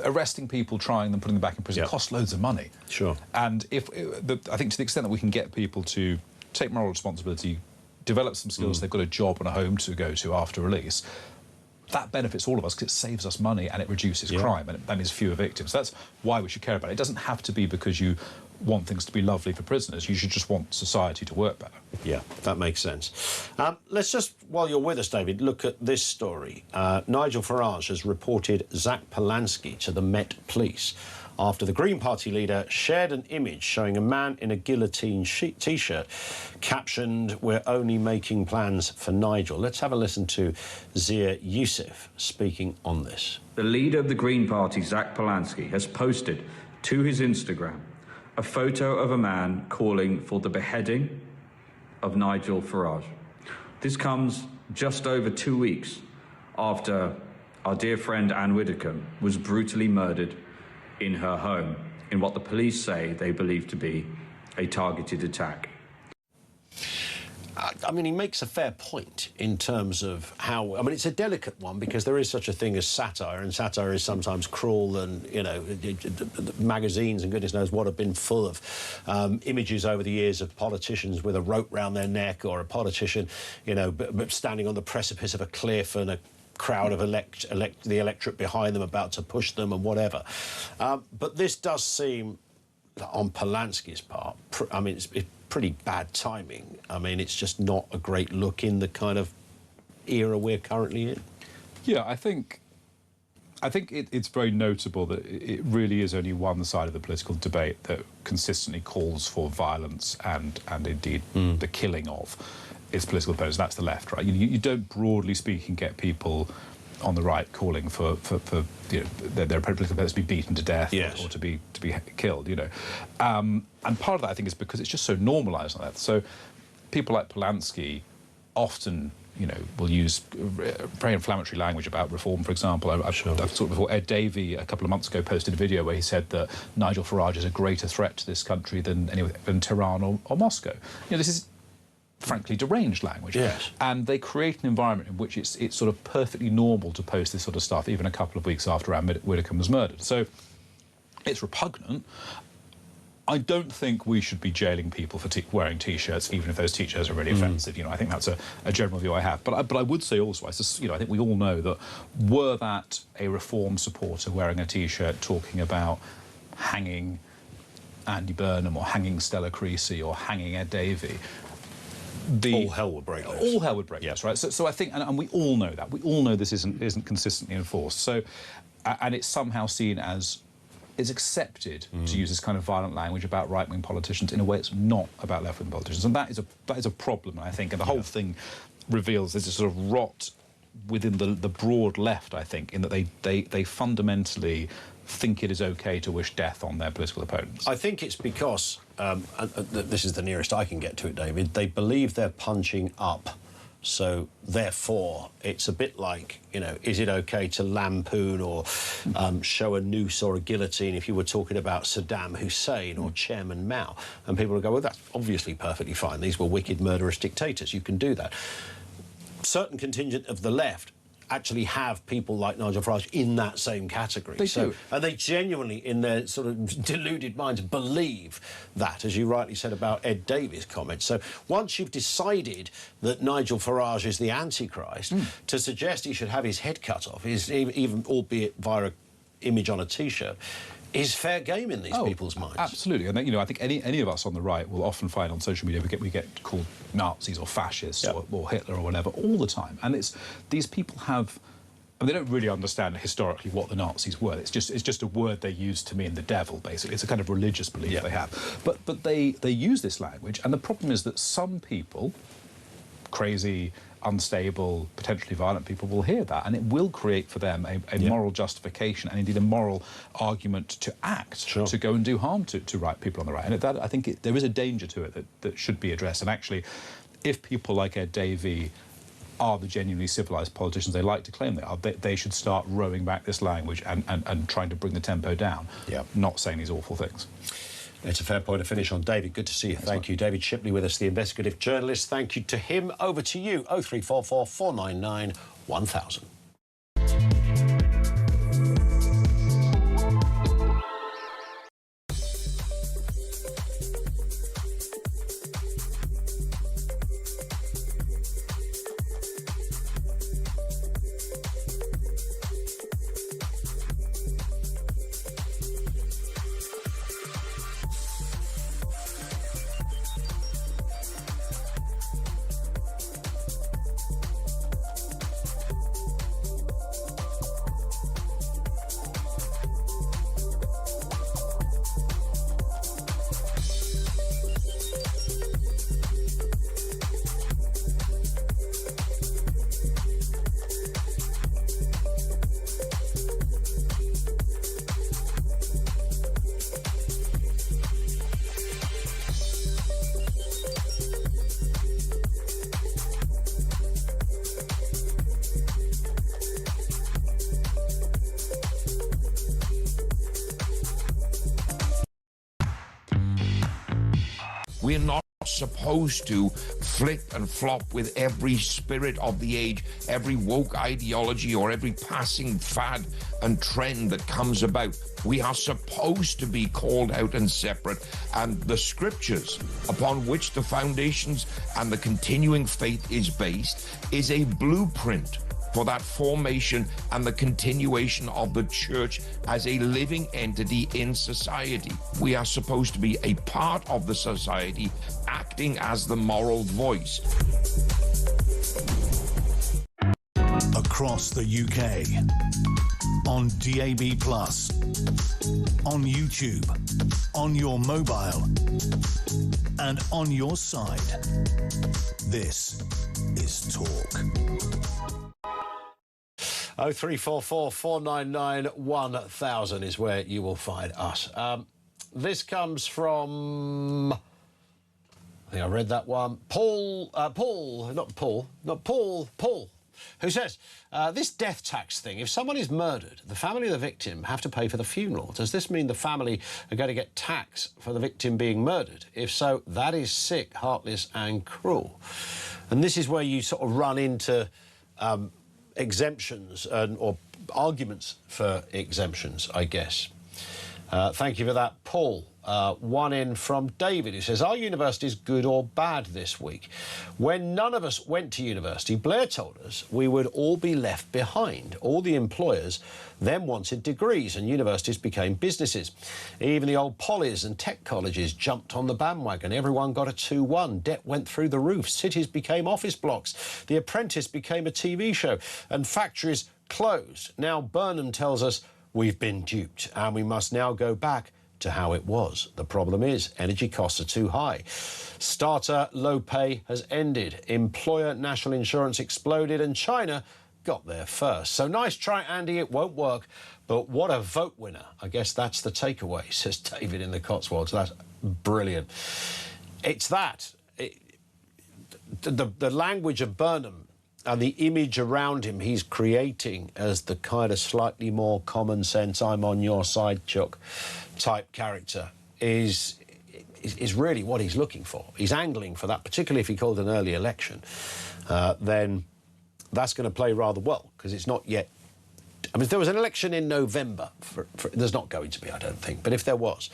arresting people, trying them, putting them back in prison costs loads of money. Sure. And I think to the extent that we can get people to take moral responsibility, develop some skills, they've got a job and a home to go to after release, that benefits all of us because it saves us money and it reduces crime and that means fewer victims. That's why we should care about it. It doesn't have to be because you want things to be lovely for prisoners. You should just want society to work better. Yeah, that makes sense. Let's just, while you're with us, David, look at this story. Nigel Farage has reported Zach Polanski to the Met Police after the Green Party leader shared an image showing a man in a guillotine T-shirt captioned, "We're only making plans for Nigel." Let's have a listen to Zia Youssef speaking on this. The leader of the Green Party, Zach Polanski, has posted to his Instagram a photo of a man calling for the beheading of Nigel Farage. This comes just over 2 weeks after our dear friend Anne Widdecombe was brutally murdered in her home in what the police say they believe to be a targeted attack. I mean, he makes a fair point in terms of how... I mean, it's a delicate one because there is such a thing as satire, and satire is sometimes cruel, and, magazines and goodness knows what have been full of images over the years of politicians with a rope round their neck, or a politician, standing on the precipice of a cliff and a crowd of the electorate behind them about to push them and whatever. But this does seem, on Polanski's part, it's pretty bad timing. I mean, it's just not a great look in the kind of era we're currently in. Yeah, I think it's very notable that it really is only one side of the political debate that consistently calls for violence and indeed the killing of its political opponents. That's the left, right? You don't, broadly speaking, get people on the right calling for their political opponents to be beaten to death or to be killed, And part of that, I think, is because it's just so normalised like that. So people like Polanski often, you know, will use very inflammatory language about reform, for example. I've talked before. Ed Davey, a couple of months ago, posted a video where he said that Nigel Farage is a greater threat to this country than Tehran or Moscow. You know, this is frankly deranged language. Yes. And they create an environment in which it's sort of perfectly normal to post this sort of stuff, even a couple of weeks after Anne Widdecombe was murdered. So it's repugnant. I don't think we should be jailing people for wearing T-shirts, even if those T-shirts are really offensive. You know, I think that's a general view I have. But I would say also, I think we all know that were that a Reform supporter wearing a T-shirt talking about hanging Andy Burnham or hanging Stella Creasy or hanging Ed Davey, all hell would break loose. All hell would break loose, right? So I think, and we all know that. We all know this isn't consistently enforced. So, and it's somehow seen as is accepted to use this kind of violent language about right-wing politicians in a way it's not about left-wing politicians, and that is a problem, I think. And the whole thing reveals there's a sort of rot within the broad left, I think, in that they fundamentally think it is okay to wish death on their political opponents. I think it's because, and this is the nearest I can get to it, David, they believe they're punching up. So, therefore, it's a bit like, you know, is it okay to lampoon or show a noose or a guillotine if you were talking about Saddam Hussein or Chairman Mao? And people will go, well, that's obviously perfectly fine. These were wicked, murderous dictators. You can do that. Certain contingent of the left actually have people like Nigel Farage in that same category. They do. And they genuinely, in their sort of deluded minds, believe that, as you rightly said about Ed Davies' comment. So once you've decided that Nigel Farage is the Antichrist, to suggest he should have his head cut off, is even albeit via an image on a T-shirt, is fair game in these people's minds. Absolutely. And, you know, I think any of us on the right will often find on social media we get called Nazis or fascists or Hitler or whatever all the time. And it's these people have... I mean, they don't really understand historically what the Nazis were. It's just a word they use to mean the devil, basically. It's a kind of religious belief they have. But they use this language, and the problem is that some people, crazy, unstable, potentially violent people, will hear that, and it will create for them a moral justification and indeed a moral argument to act, to go and do harm to right people on the right. And I think there is a danger to it that should be addressed. And actually, if people like Ed Davey are the genuinely civilised politicians they like to claim they are, they should start rowing back this language and trying to bring the tempo down, not saying these awful things. It's a fair point to finish on. David, good to see you. Thank you. David Shipley with us, the investigative journalist. Thank you to him. Over to you, 0344 499 1000. We're not supposed to flip and flop with every spirit of the age, every woke ideology or every passing fad and trend that comes about. We are supposed to be called out and separate, and the scriptures upon which the foundations and the continuing faith is based is a blueprint for that formation and the continuation of the church as a living entity in society. We are supposed to be a part of the society, acting as the moral voice. Across the UK, on DAB+, on YouTube, on your mobile, and on your side. This is Talk. 0344 499 1000 is where you will find us. This comes from... I think I read that one. Paul, who says, this death tax thing, if someone is murdered, the family of the victim have to pay for the funeral. Does this mean the family are going to get tax for the victim being murdered? If so, that is sick, heartless and cruel. And this is where you sort of run into exemptions or arguments for exemptions, I guess. Thank you for that, Paul. One in from David, who says, are universities good or bad this week? When none of us went to university, Blair told us we would all be left behind. All the employers then wanted degrees and universities became businesses. Even the old polys and tech colleges jumped on the bandwagon. Everyone got a 2-1. Debt went through the roof. Cities became office blocks. The Apprentice became a TV show and factories closed. Now Burnham tells us we've been duped and we must now go back to how it was. The problem is energy costs are too high. Starter low pay has ended. Employer national insurance exploded and China got there first. So nice try, Andy, it won't work. But what a vote winner. I guess that's the takeaway, says David in the Cotswolds. That's brilliant. It's that. The language of Burnham and the image around him he's creating as the kind of slightly more common sense, I'm on your side, Chuck, type character is really what he's looking for. He's angling for that, particularly if he called an early election. Then that's going to play rather well, because it's not yet... I mean, if there was an election in November, there's not going to be, I don't think, but if there was,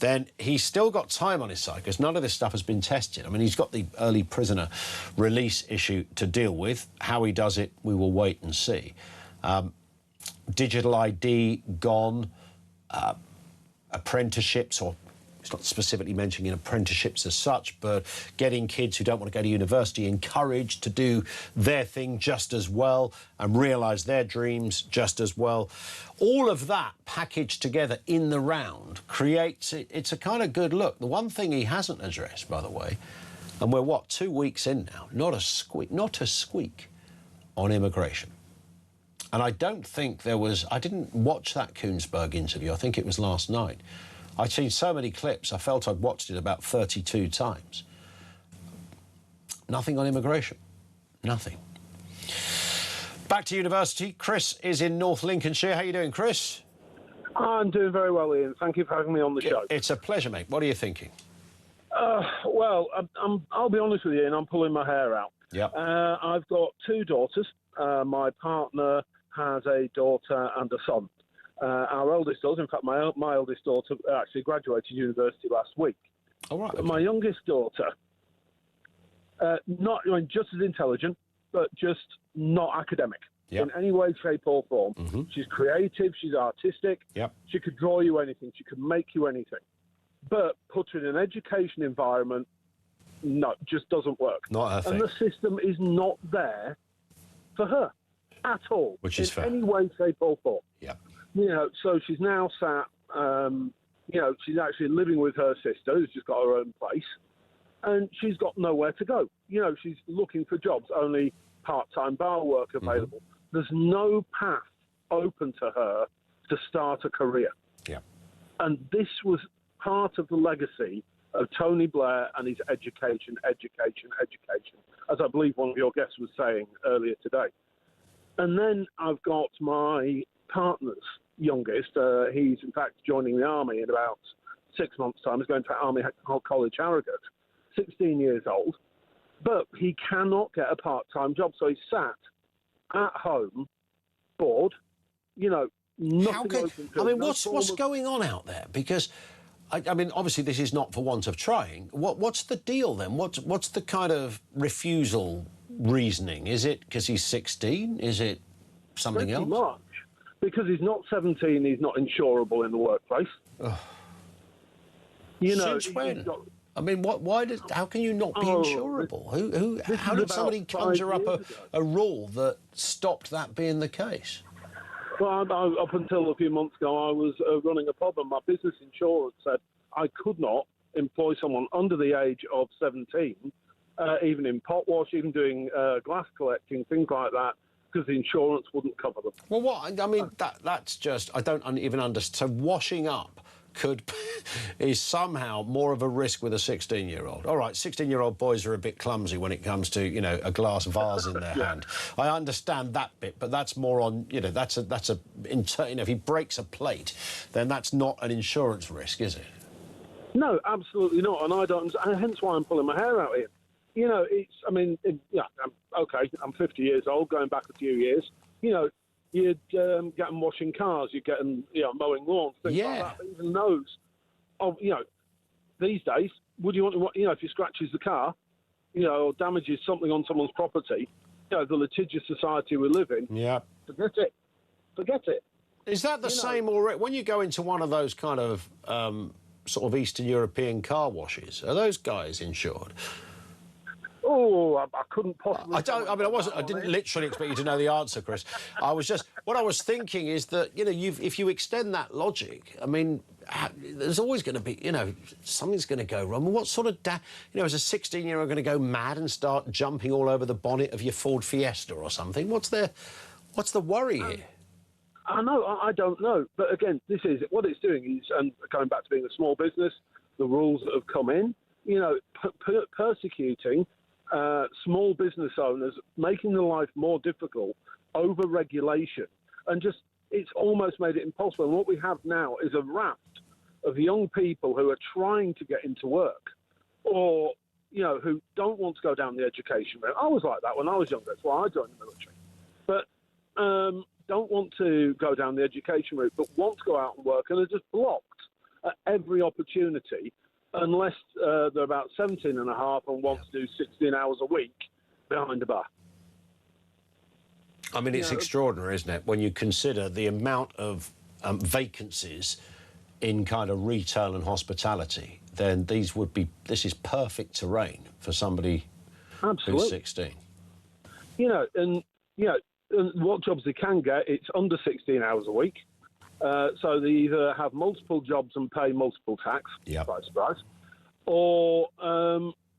then he's still got time on his side, because none of this stuff has been tested. I mean, he's got the early prisoner release issue to deal with. How he does it, we will wait and see. Digital ID gone. Apprenticeships, or it's not specifically mentioning apprenticeships as such, but getting kids who don't want to go to university encouraged to do their thing just as well and realise their dreams just as well. All of that packaged together in the round creates... It's a kind of good look. The one thing he hasn't addressed, by the way, and we're, what, 2 weeks in now, not a squeak on immigration. And I don't think there was... I didn't watch that Koonsberg interview. I think it was last night. I'd seen so many clips, I felt I'd watched it about 32 times. Nothing on immigration. Nothing. Back to university. Chris is in North Lincolnshire. How are you doing, Chris? I'm doing very well, Ian. Thank you for having me on the show. It's a pleasure, mate. What are you thinking? Well, I'll be honest with you, Ian. I'm pulling my hair out. Yep. I've got 2 daughters. My partner has a daughter and a son. Our eldest daughter, in fact, my eldest daughter actually graduated university last week. All right. Okay. My youngest daughter, just as intelligent, but just not academic in any way, shape or form. Mm-hmm. She's creative, she's artistic. Yep. She could draw you anything, she could make you anything. But put her in an education environment, no, just doesn't work. Not her thing. And the system is not there for her at all. Which is fair. In any way, shape or form. Yeah. So she's now sat, she's actually living with her sister, who's just got her own place, and she's got nowhere to go. She's looking for jobs, only part-time bar work available. Mm-hmm. There's no path open to her to start a career. Yeah. And this was part of the legacy of Tony Blair and his education, as I believe one of your guests was saying earlier today. And then I've got my partner's youngest. He's, in fact, joining the Army in about 6 months' time. He's going to Army College, Harrogate, 16 years old. But he cannot get a part-time job, so he's sat at home, bored, nothing open to him. What's going on out there? Because... I mean, obviously, this is not for want of trying. What's the deal, then? What's the kind of refusal reasoning? Is it because he's 16? Is it something else? Pretty much. Because he's not 17, he's not insurable in the workplace. Ugh. Since when? I mean, how can you not be insurable? How did somebody conjure up a rule that stopped that being the case? Well, up until a few months ago, I was running a pub, and my business insurance said I could not employ someone under the age of 17, even in pot wash, even doing glass collecting, things like that, because the insurance wouldn't cover them. Well, I mean, that's just... I don't even understand. So washing up is somehow more of a risk with a 16-year-old. All right, 16-year-old boys are a bit clumsy when it comes to, you know, a glass vase in their hand. I understand that bit, but that's more on, you know, you know, if he breaks a plate, then that's not an insurance risk, is it? No, absolutely not, and I don't. And hence why I'm pulling my hair out here. You know, I mean, I'm 50 years old, going back a few years. You know, you'd get them washing cars, you'd get them, you know, mowing lawns, things like that. But even those, you know, these days, would you want to, you know, if he scratches the car, you know, or damages something on someone's property, you know, the litigious society we live in, forget it. Forget it. Is that the same already? When you go into one of those kind of sort of Eastern European car washes, are those guys insured? Oh, I couldn't possibly. I didn't literally expect you to know the answer, Chris. What I was thinking is that, you know, if you extend that logic, I mean, there's always going to be, you know, something's going to go wrong. What sort of, you know, is a 16-year-old going to go mad and start jumping all over the bonnet of your Ford Fiesta or something? What's the worry here? I know, I don't know. But again, what it's doing is, and going back to being a small business, the rules that have come in, you know, persecuting small business owners, making their life more difficult, over regulation, and just it's almost made it impossible. And what we have now is a raft of young people who are trying to get into work, or you know, who don't want to go down the education route. I was like that when I was younger. That's why I joined the military. But don't want to go down the education route, but want to go out and work, and are just blocked at every opportunity, unless they're about 17 and a half and want to do 16 hours a week behind a bar. I mean, it's extraordinary, isn't it, when you consider the amount of vacancies in kind of retail and hospitality, then this is perfect terrain for somebody who's 16. You know, and what jobs they can get, it's under 16 hours a week. So they either have multiple jobs and pay multiple tax, surprise, or,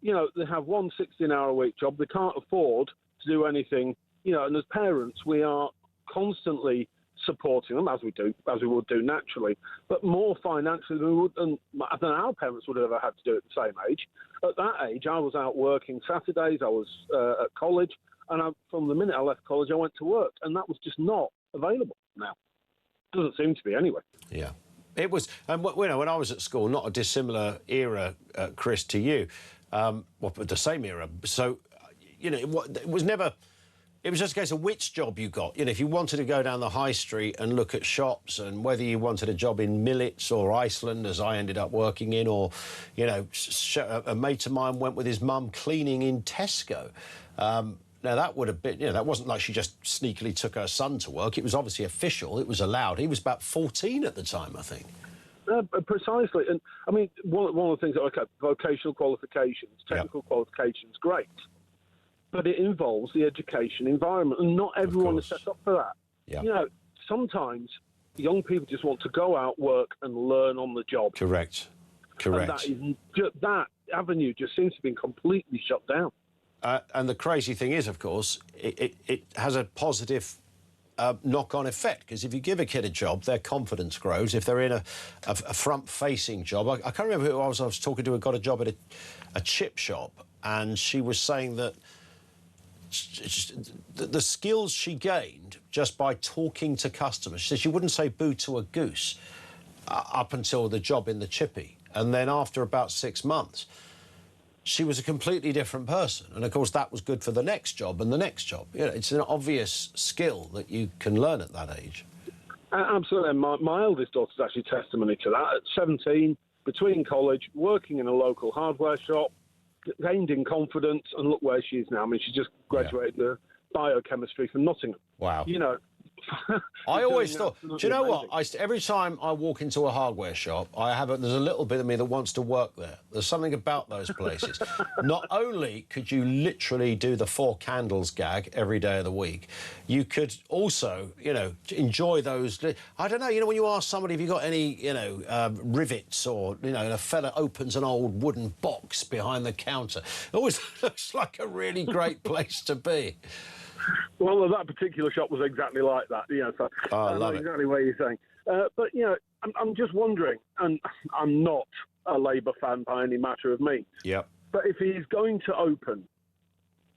you know, they have one 16-hour-a-week job. They can't afford to do anything, you know, and as parents, we are constantly supporting them, as we would do naturally, but more financially than we would, than our parents would have ever had to do at the same age. At that age, I was out working Saturdays, I was at college, and from the minute I left college, I went to work, and that was just not available now. Doesn't seem to be anyway. Yeah. It was, and you know, when I was at school, not a dissimilar era, Chris, to you, but the same era. So, you know, it was never, it was just a case of which job you got. You know, if you wanted to go down the high street and look at shops, and whether you wanted a job in Millets or Iceland, as I ended up working in, or, you know, a mate of mine went with his mum cleaning in Tesco. Now, that would have been, you know, that wasn't like she just sneakily took her son to work. It was obviously official. It was allowed. He was about 14 at the time, I think. Precisely. And, I mean, one of the things, vocational qualifications, technical qualifications, great. But it involves the education environment, and not everyone is set up for that. Yeah. You know, sometimes young people just want to go out, work, and learn on the job. Correct. And that avenue just seems to have been completely shut down. And the crazy thing is, of course, it has a positive knock-on effect, because if you give a kid a job, their confidence grows. If they're in a front-facing job, I can't remember who I was talking to who got a job at a chip shop, and she was saying that the skills she gained just by talking to customers, she said she wouldn't say boo to a goose up until the job in the chippy, and then after about 6 months, she was a completely different person. And, of course, that was good for the next job and the next job. You know, it's an obvious skill that you can learn at that age. Absolutely. And my eldest daughter's actually testimony to that. At 17, between college, working in a local hardware shop, gained in confidence, and look where she is now. I mean, she just graduated the biochemistry from Nottingham. Wow. You know, I always thought, do you know what? Every time I walk into a hardware shop, there's a little bit of me that wants to work there. There's something about those places. Not only could you literally do the 4 candles gag every day of the week, you could also, you know, enjoy those. I don't know, you know, when you ask somebody if you got any, you know, rivets, or, you know, and a fella opens an old wooden box behind the counter, it always looks like a really great place to be. Well, that particular shop was exactly like that. You know, so I love exactly what you're saying. But, you know, I'm just wondering, and I'm not a Labour fan by any matter of means. Yep. But if he's going to open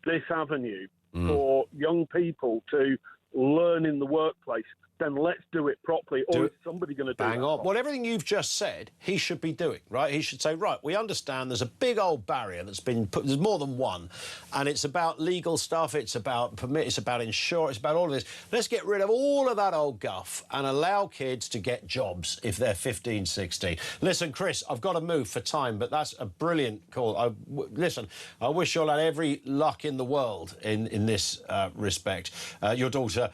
this avenue for young people to learn in the workplace, then let's do it properly, or is somebody going to do it? Bang on. Well, everything you've just said, he should be doing, right? He should say, right, we understand there's a big old barrier that's been put, there's more than one, and it's about legal stuff, it's about permit, it's about insurance, it's about all of this. Let's get rid of all of that old guff and allow kids to get jobs if they're 15, 16. Listen, Chris, I've got to move for time, but that's a brilliant call. Listen, I wish you all had every luck in the world in this respect. Your daughter,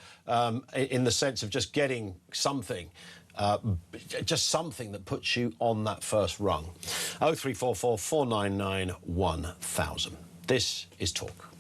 in the sense of just getting something, just something that puts you on that first rung. 0344 499 1000. This is Talk.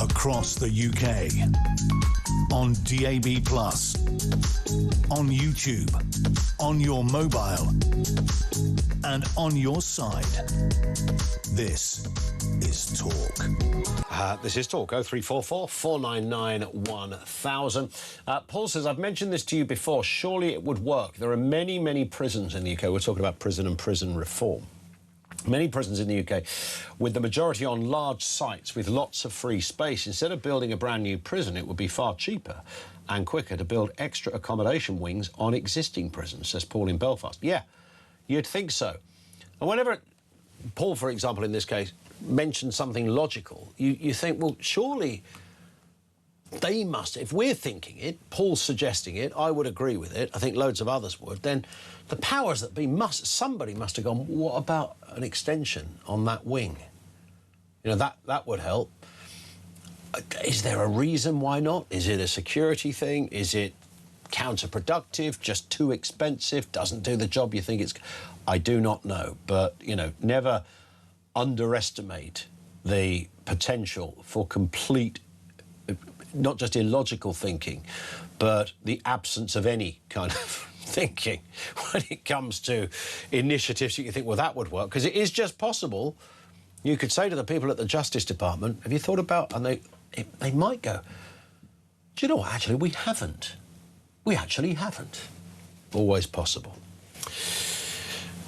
Across the UK, on DAB+, on YouTube, on your mobile, and on your side. This is Talk. This is Talk. 0344 499 1000. Paul says, I've mentioned this to you before. Surely it would work. There are many, many prisons in the UK. We're talking about prison and prison reform. Many prisons in the UK, with the majority on large sites with lots of free space. Instead of building a brand new prison, it would be far cheaper and quicker to build extra accommodation wings on existing prisons, says Paul in Belfast. Yeah, you'd think so. And whenever Paul, for example, in this case, mentions something logical, you think, well, surely they must, if we're thinking it, Paul's suggesting it, I would agree with it, I think loads of others would, then the powers that be somebody must have gone, what about an extension on that wing? You know, that would help. Is there a reason why not? Is it a security thing? Is it counterproductive, just too expensive, doesn't do the job you think it's... I do not know, but, you know, never underestimate the potential for complete, not just illogical thinking, but the absence of any kind of thinking when it comes to initiatives you think, well, that would work, because it is just possible. You could say to the people at the Justice Department, have you thought about, and they might go, do you know what, actually, we haven't. We actually haven't. Always possible.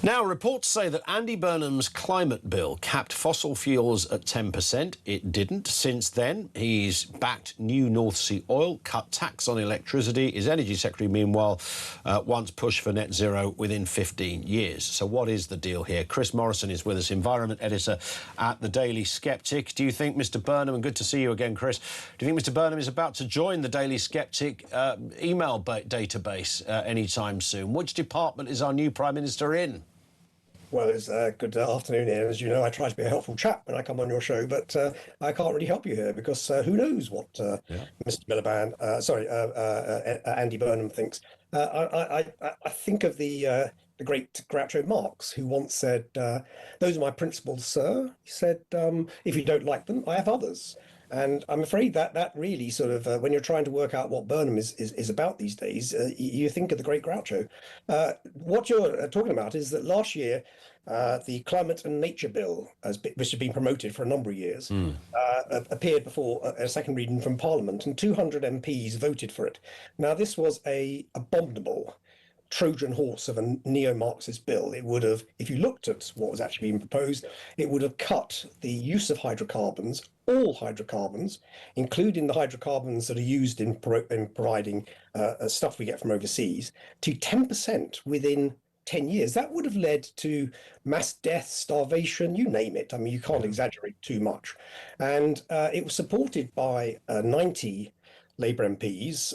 Now, reports say that Andy Burnham's climate bill capped fossil fuels at 10%. It didn't. Since then, he's backed new North Sea oil, cut tax on electricity. His Energy Secretary, meanwhile, wants push for net zero within 15 years. So what is the deal here? Chris Morrison is with us, Environment Editor at the Daily Sceptic. Do you think Mr Burnham, and good to see you again, Chris, do you think Mr Burnham is about to join the Daily Sceptic email database anytime soon? Which department is our new Prime Minister in? Well, it's good afternoon here. As you know, I try to be a helpful chap when I come on your show, but I can't really help you here because who knows what Mr. Miliband, Andy Burnham thinks. I think of the great Groucho Marx, who once said, "Those are my principles, sir." He said, "If you don't like them, I have others." And I'm afraid that that really sort of, when you're trying to work out what Burnham is about these days, you think of the Great Groucho. What you're talking about is that last year, the Climate and Nature Bill, which had been promoted for a number of years, appeared before a second reading from Parliament, and 200 MPs voted for it. Now, this was a abominable Trojan horse of a neo-Marxist bill. It would have, if you looked at what was actually being proposed, it would have cut the use of hydrocarbons, all hydrocarbons, including the hydrocarbons that are used in providing stuff we get from overseas, to 10% within 10 years. That would have led to mass death, starvation, you name it. I mean, you can't exaggerate too much. And it was supported by 90 Labour MPs,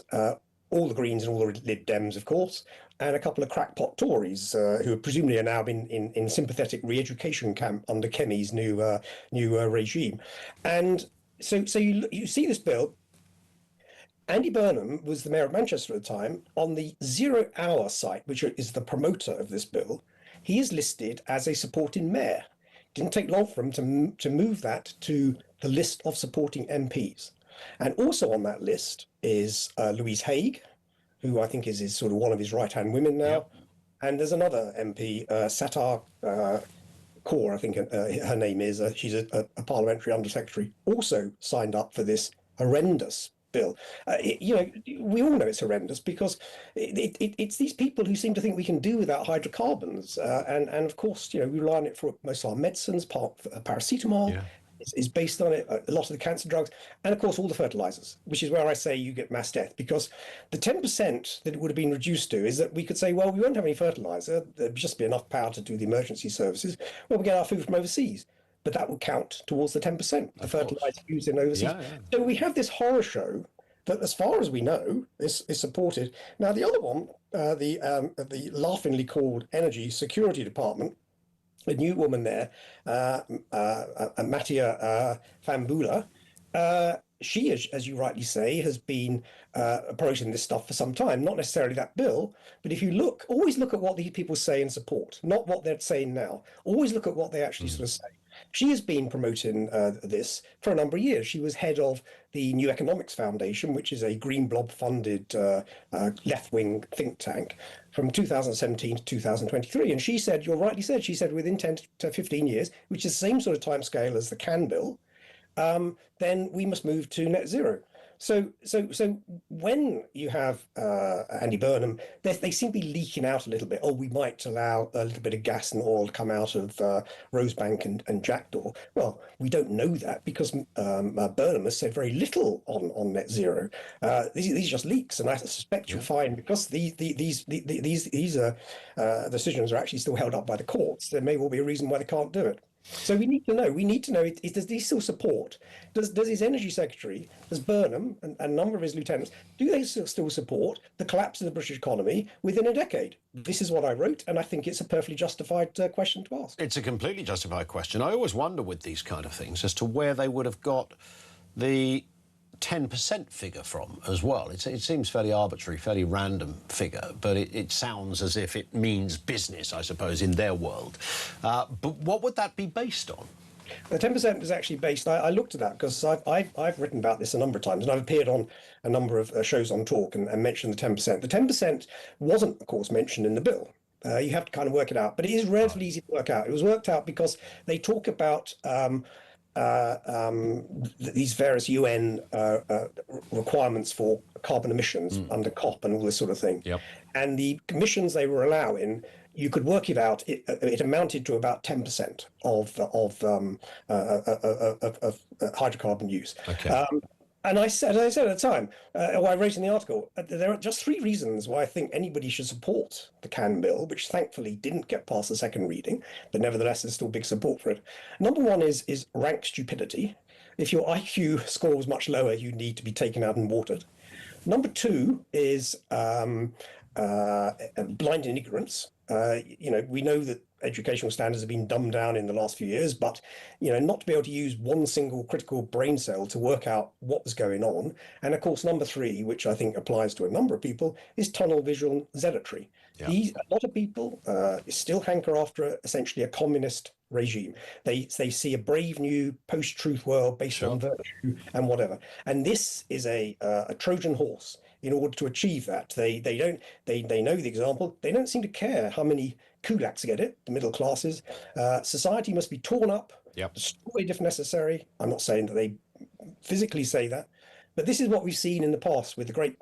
all the Greens and all the Lib Dems, of course, and a couple of crackpot Tories who presumably are now in sympathetic re-education camp under Kemi's new regime. And so you see this bill. Andy Burnham was the mayor of Manchester at the time. On the 0 Hour site, which is the promoter of this bill, he is listed as a supporting mayor. Didn't take long for him to move that to the list of supporting MPs. And also on that list is Louise Haigh, who I think is sort of one of his right-hand women now. Yep. And there's another MP, Sattar Kaur, I think her name is. She's a parliamentary undersecretary, also signed up for this horrendous bill. We all know it's horrendous because it's these people who seem to think we can do without hydrocarbons. And of course, we rely on it for most of our medicines, paracetamol. Yeah. Is based on it, a lot of the cancer drugs, and of course all the fertilizers, which is where I say you get mass death, because the 10% that it would have been reduced to is that we could say, well, we won't have any fertilizer, there'd just be enough power to do the emergency services, well, we get our food from overseas, but that would count towards the 10%, the fertilizer used in overseas. Yeah. So we have this horror show that, as far as we know, is supported. Now, the other one, the laughingly called Energy Security Department, a new woman there, Mattia Fambula, she, as you rightly say, has been approaching this stuff for some time, not necessarily that bill, but if you always look at what these people say and support, not what they're saying now. Always look at what they actually sort of say. She has been promoting this for a number of years. She was head of the New Economics Foundation, which is a Green Blob-funded left-wing think tank, from 2017 to 2023. And she said, you're rightly said, she said within 10 to 15 years, which is the same sort of timescale as the CAN bill, then we must move to net zero. So when you have Andy Burnham, they seem to be leaking out a little bit. Oh, we might allow a little bit of gas and oil to come out of Rosebank and Jackdaw. Well, we don't know that because Burnham has said very little on net zero. These are just leaks, and I suspect you'll find, because these decisions are actually still held up by the courts, there may well be a reason why they can't do it. So we need to know, does he still support? Does his energy secretary, does Burnham and a number of his lieutenants, do they still support the collapse of the British economy within a decade? This is what I wrote, and I think it's a perfectly justified question to ask. It's a completely justified question. I always wonder with these kind of things as to where they would have got the 10% figure from as well. It seems fairly arbitrary, fairly random figure, but it sounds as if it means business, I suppose, in their world. But what would that be based on? The 10% was actually based, I looked at that because I've written about this a number of times, and I've appeared on a number of shows on Talk and mentioned the 10%. The 10% wasn't, of course, mentioned in the bill. You have to kind of work it out, but it is relatively easy to work out. It was worked out because they talk about these various UN requirements for carbon emissions under COP and all this sort of thing. Yep. And the emissions they were allowing, you could work it out. It amounted to about 10% of hydrocarbon use. Okay. And as I said at the time, or I wrote in the article, there are just 3 reasons why I think anybody should support the CAN bill, which thankfully didn't get past the second reading, but nevertheless there's still big support for it. Number 1 is rank stupidity. If your IQ score was much lower, you need to be taken out and watered. Number 2 is blind ignorance. We know that educational standards have been dumbed down in the last few years, but not to be able to use one single critical brain cell to work out what was going on. And of course, number 3, which I think applies to a number of people, is tunnel vision zealotry. Yeah. A lot of people still hanker after essentially a communist regime. They see a brave new post-truth world based on virtue and whatever. And this is a Trojan horse in order to achieve that. They know the example. They don't seem to care how many kulaks get it, the middle classes. Society must be torn up, destroyed if necessary. I'm not saying that they physically say that, but this is what we've seen in the past with the great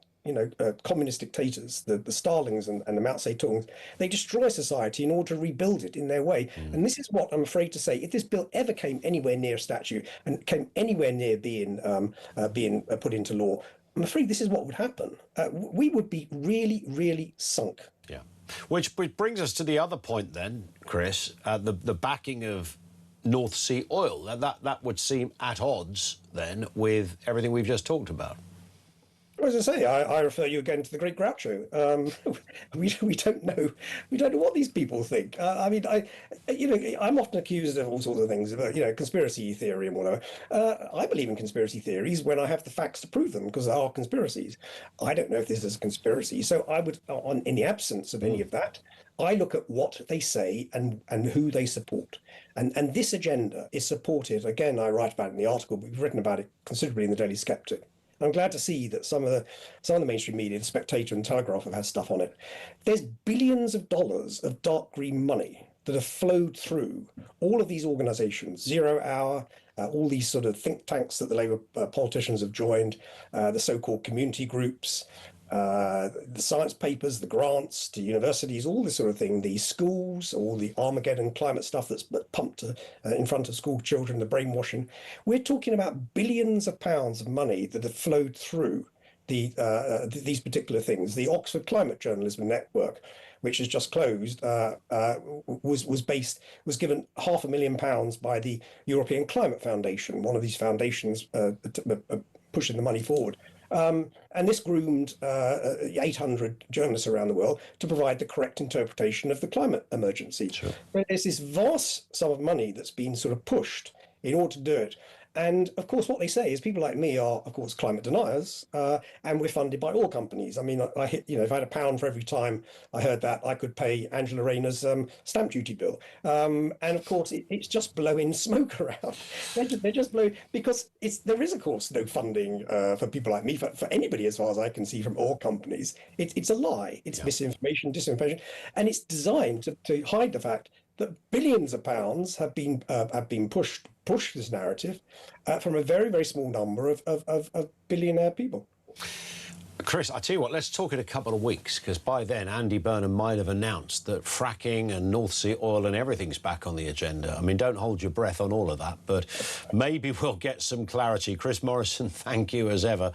communist dictators, the Stalins and the Mao Zedongs. They destroy society in order to rebuild it in their way. And this is what I'm afraid to say. If this bill ever came anywhere near a statute and came anywhere near being put into law, I'm afraid this is what would happen. We would be really, really sunk. Yeah. Which brings us to the other point then, Chris, the backing of North Sea oil. That would seem at odds then with everything we've just talked about. As I say, I refer you again to the great Groucho. We don't know what these people think. I'm often accused of all sorts of things, conspiracy theory and whatever. I believe in conspiracy theories when I have the facts to prove them, because they are conspiracies. I don't know if this is a conspiracy, so I would, in the absence of any of that, I look at what they say and who they support. And this agenda is supported. Again, I write about it in the article. We've written about it considerably in the Daily Sceptic. I'm glad to see that some of the mainstream media, the Spectator and Telegraph, have had stuff on it. There's billions of dollars of dark green money that have flowed through all of these organisations, Zero Hour, all these sort of think tanks that the Labour politicians have joined, the so-called community groups, the science papers, the grants to universities, all this sort of thing, the schools, all the Armageddon climate stuff that's pumped in front of school children, the brainwashing. We're talking about billions of pounds of money that have flowed through these particular things. The Oxford Climate Journalism Network, which has just closed, was given £500,000 by the European Climate Foundation, one of these foundations pushing the money forward. And this groomed 800 journalists around the world to provide the correct interpretation of the climate emergency. Sure. There's this vast sum of money that's been sort of pushed in order to do it. And of course, what they say is people like me are, of course, climate deniers, and we're funded by oil companies. I mean, if I had £1 for every time I heard that, I could pay Angela Rayner's stamp duty bill. And of course, it's just blowing smoke around. They're just blowing, because there is, of course, no funding for people like me, for anybody, as far as I can see, from oil companies. It's a lie. It's misinformation, disinformation, and it's designed to hide the fact that billions of pounds have been pushed this narrative from a very, very small number of billionaire people. Chris, I tell you what, let's talk in a couple of weeks, because by then Andy Burnham might have announced that fracking and North Sea oil and everything's back on the agenda. I mean, don't hold your breath on all of that, but maybe we'll get some clarity. Chris Morrison, thank you as ever.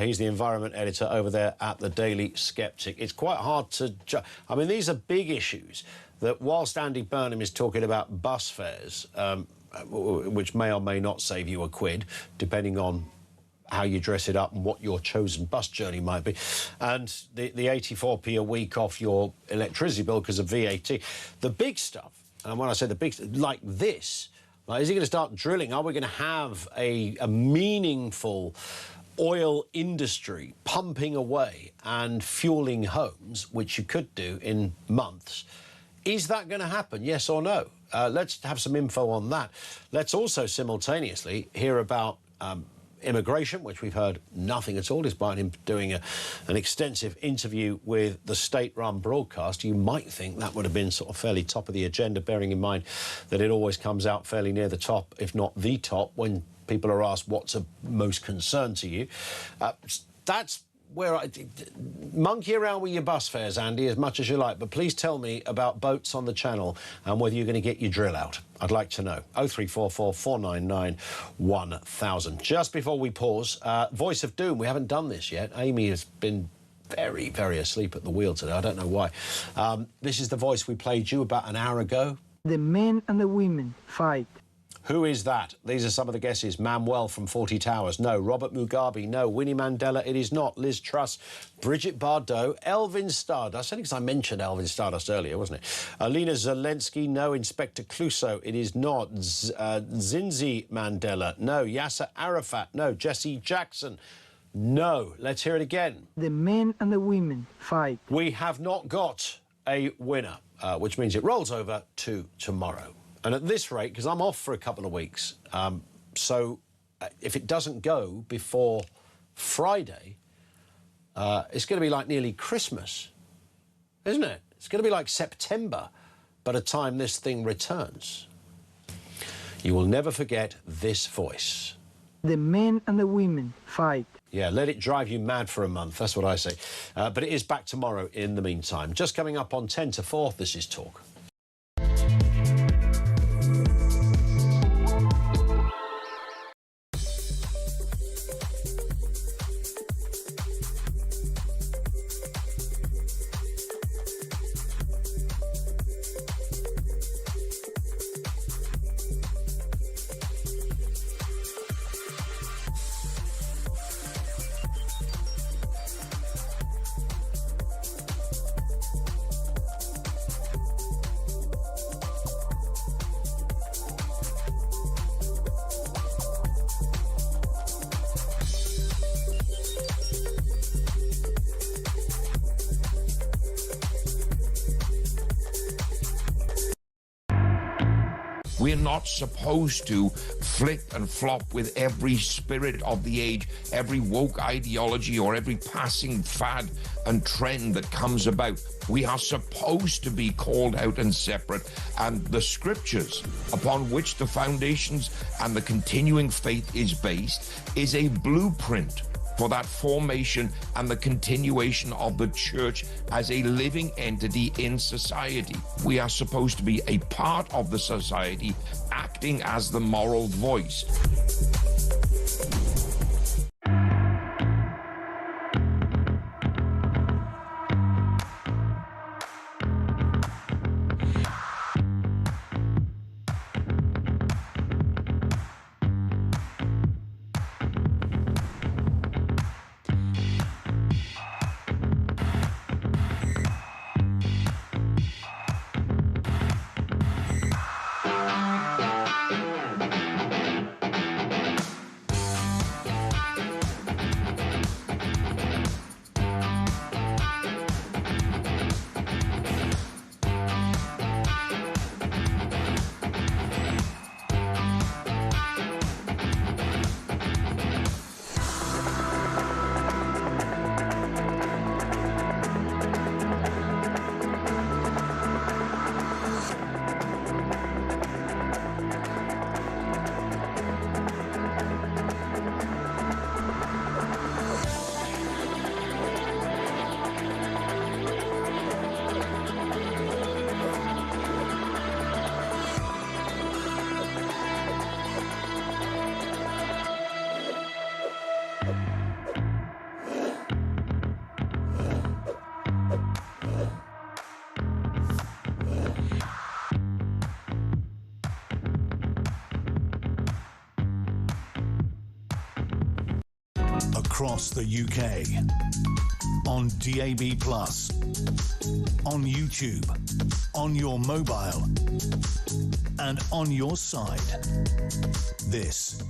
He's the environment editor over there at the Daily Sceptic. It's quite hard to judge. I mean, these are big issues that whilst Andy Burnham is talking about bus fares, which may or may not save you a quid, depending on how you dress it up and what your chosen bus journey might be, and the 84p a week off your electricity bill because of VAT. The big stuff, and when I say the big stuff, like this, like, is he going to start drilling? Are we going to have a meaningful oil industry pumping away and fueling homes, which you could do in months? Is that going to happen, yes or no? Let's have some info on that. Let's also simultaneously hear about immigration, which we've heard nothing at all, despite him doing an extensive interview with the state-run broadcast. You might think that would have been sort of fairly top of the agenda, bearing in mind that it always comes out fairly near the top, if not the top, when people are asked what's of most concern to you. That's where monkey around with your bus fares, Andy, as much as you like, but please tell me about boats on the channel and whether you're going to get your drill out. I'd like to know. 0344 499 1000. Just before we pause, Voice of Doom. We haven't done this yet. Amy has been very, very asleep at the wheel today. I don't know why. This is the voice we played you about an hour ago. The men and the women fight. Who is that? These are some of the guesses. Manuel from 40 Towers, no. Robert Mugabe, no. Winnie Mandela, it is not. Liz Truss, Bridget Bardot, Elvin Stardust. I think I mentioned Elvin Stardust earlier, wasn't it? Alina Zelensky, no. Inspector Clouseau, it is not. Zinzi Mandela, no. Yasser Arafat, no. Jesse Jackson, no. Let's hear it again. The men and the women fight. We have not got a winner, which means it rolls over to tomorrow. And at this rate, because I'm off for a couple of weeks, so if it doesn't go before Friday, it's going to be like nearly Christmas, isn't it? It's going to be like September by the time this thing returns. You will never forget this voice. The men and the women fight. Yeah, let it drive you mad for a month, that's what I say. But it is back tomorrow in the meantime. Just coming up on 10 to 4, this is Talk. We're not supposed to flip and flop with every spirit of the age, every woke ideology or every passing fad and trend that comes about. We are supposed to be called out and separate, and the scriptures upon which the foundations and the continuing faith is based is a blueprint for that formation and the continuation of the church as a living entity in society. We are supposed to be a part of the society, acting as the moral voice. Across the UK, on DAB+, on YouTube, on your mobile, and on your side. This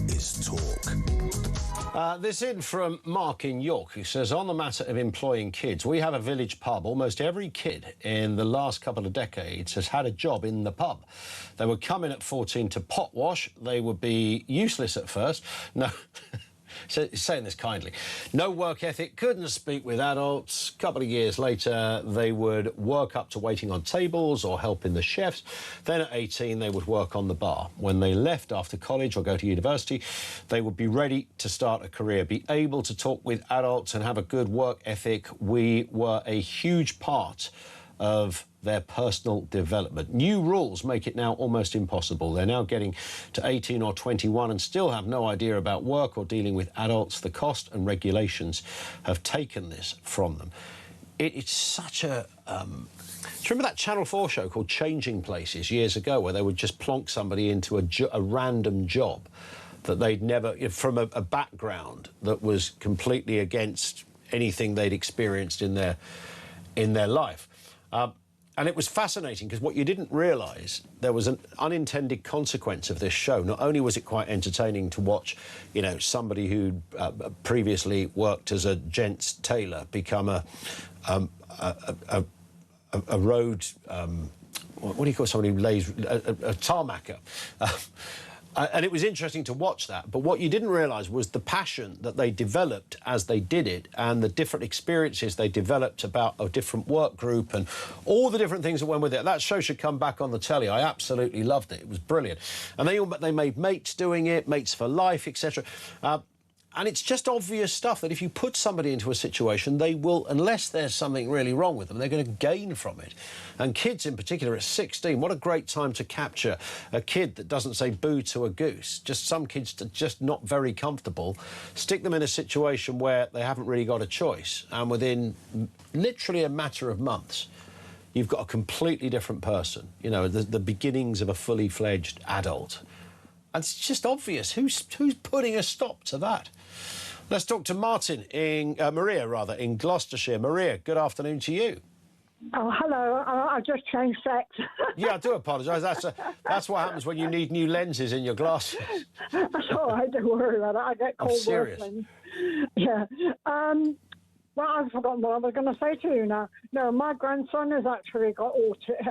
is Talk. This in from Mark in York, who says, on the matter of employing kids, we have a village pub. Almost every kid in the last couple of decades has had a job in the pub. They would come in at 14 to pot wash. They would be useless at first. No... So, saying this kindly. No work ethic, couldn't speak with adults. A couple of years later, they would work up to waiting on tables or helping the chefs. Then at 18, they would work on the bar. When they left after college or go to university, they would be ready to start a career, be able to talk with adults and have a good work ethic. We were a huge part of their personal development. New rules make it now almost impossible. They're now getting to 18 or 21 and still have no idea about work or dealing with adults. The cost and regulations have taken this from them. It's such a... do you remember that Channel 4 show called Changing Places years ago, where they would just plonk somebody into a random job that they'd never... from a background that was completely against anything they'd experienced in their life. And it was fascinating because what you didn't realise, there was an unintended consequence of this show. Not only was it quite entertaining to watch, you know, somebody who previously worked as a gents tailor become a road what do you call somebody who lays a tarmacker? And it was interesting to watch that. But what you didn't realise was the passion that they developed as they did it, and the different experiences they developed about a different work group and all the different things that went with it. That show should come back on the telly. I absolutely loved it. It was brilliant. And they made mates doing it, mates for life, etc. And it's just obvious stuff that if you put somebody into a situation, they will, unless there's something really wrong with them, they're going to gain from it. And kids in particular at 16, what a great time to capture a kid that doesn't say boo to a goose. Just some kids are just not very comfortable. Stick them in a situation where they haven't really got a choice. And within literally a matter of months, you've got a completely different person. You know, the beginnings of a fully fledged adult. And it's just obvious. Who's putting a stop to that? Let's talk to Maria, in Gloucestershire. Maria, good afternoon to you. Oh, hello. I just changed sex. Yeah, I do apologise. That's what happens when you need new lenses in your glasses. That's all right. Don't worry about it. I get called serious. worse. Yeah. Well, I've forgotten what I was going to say to you now. No, my grandson has actually got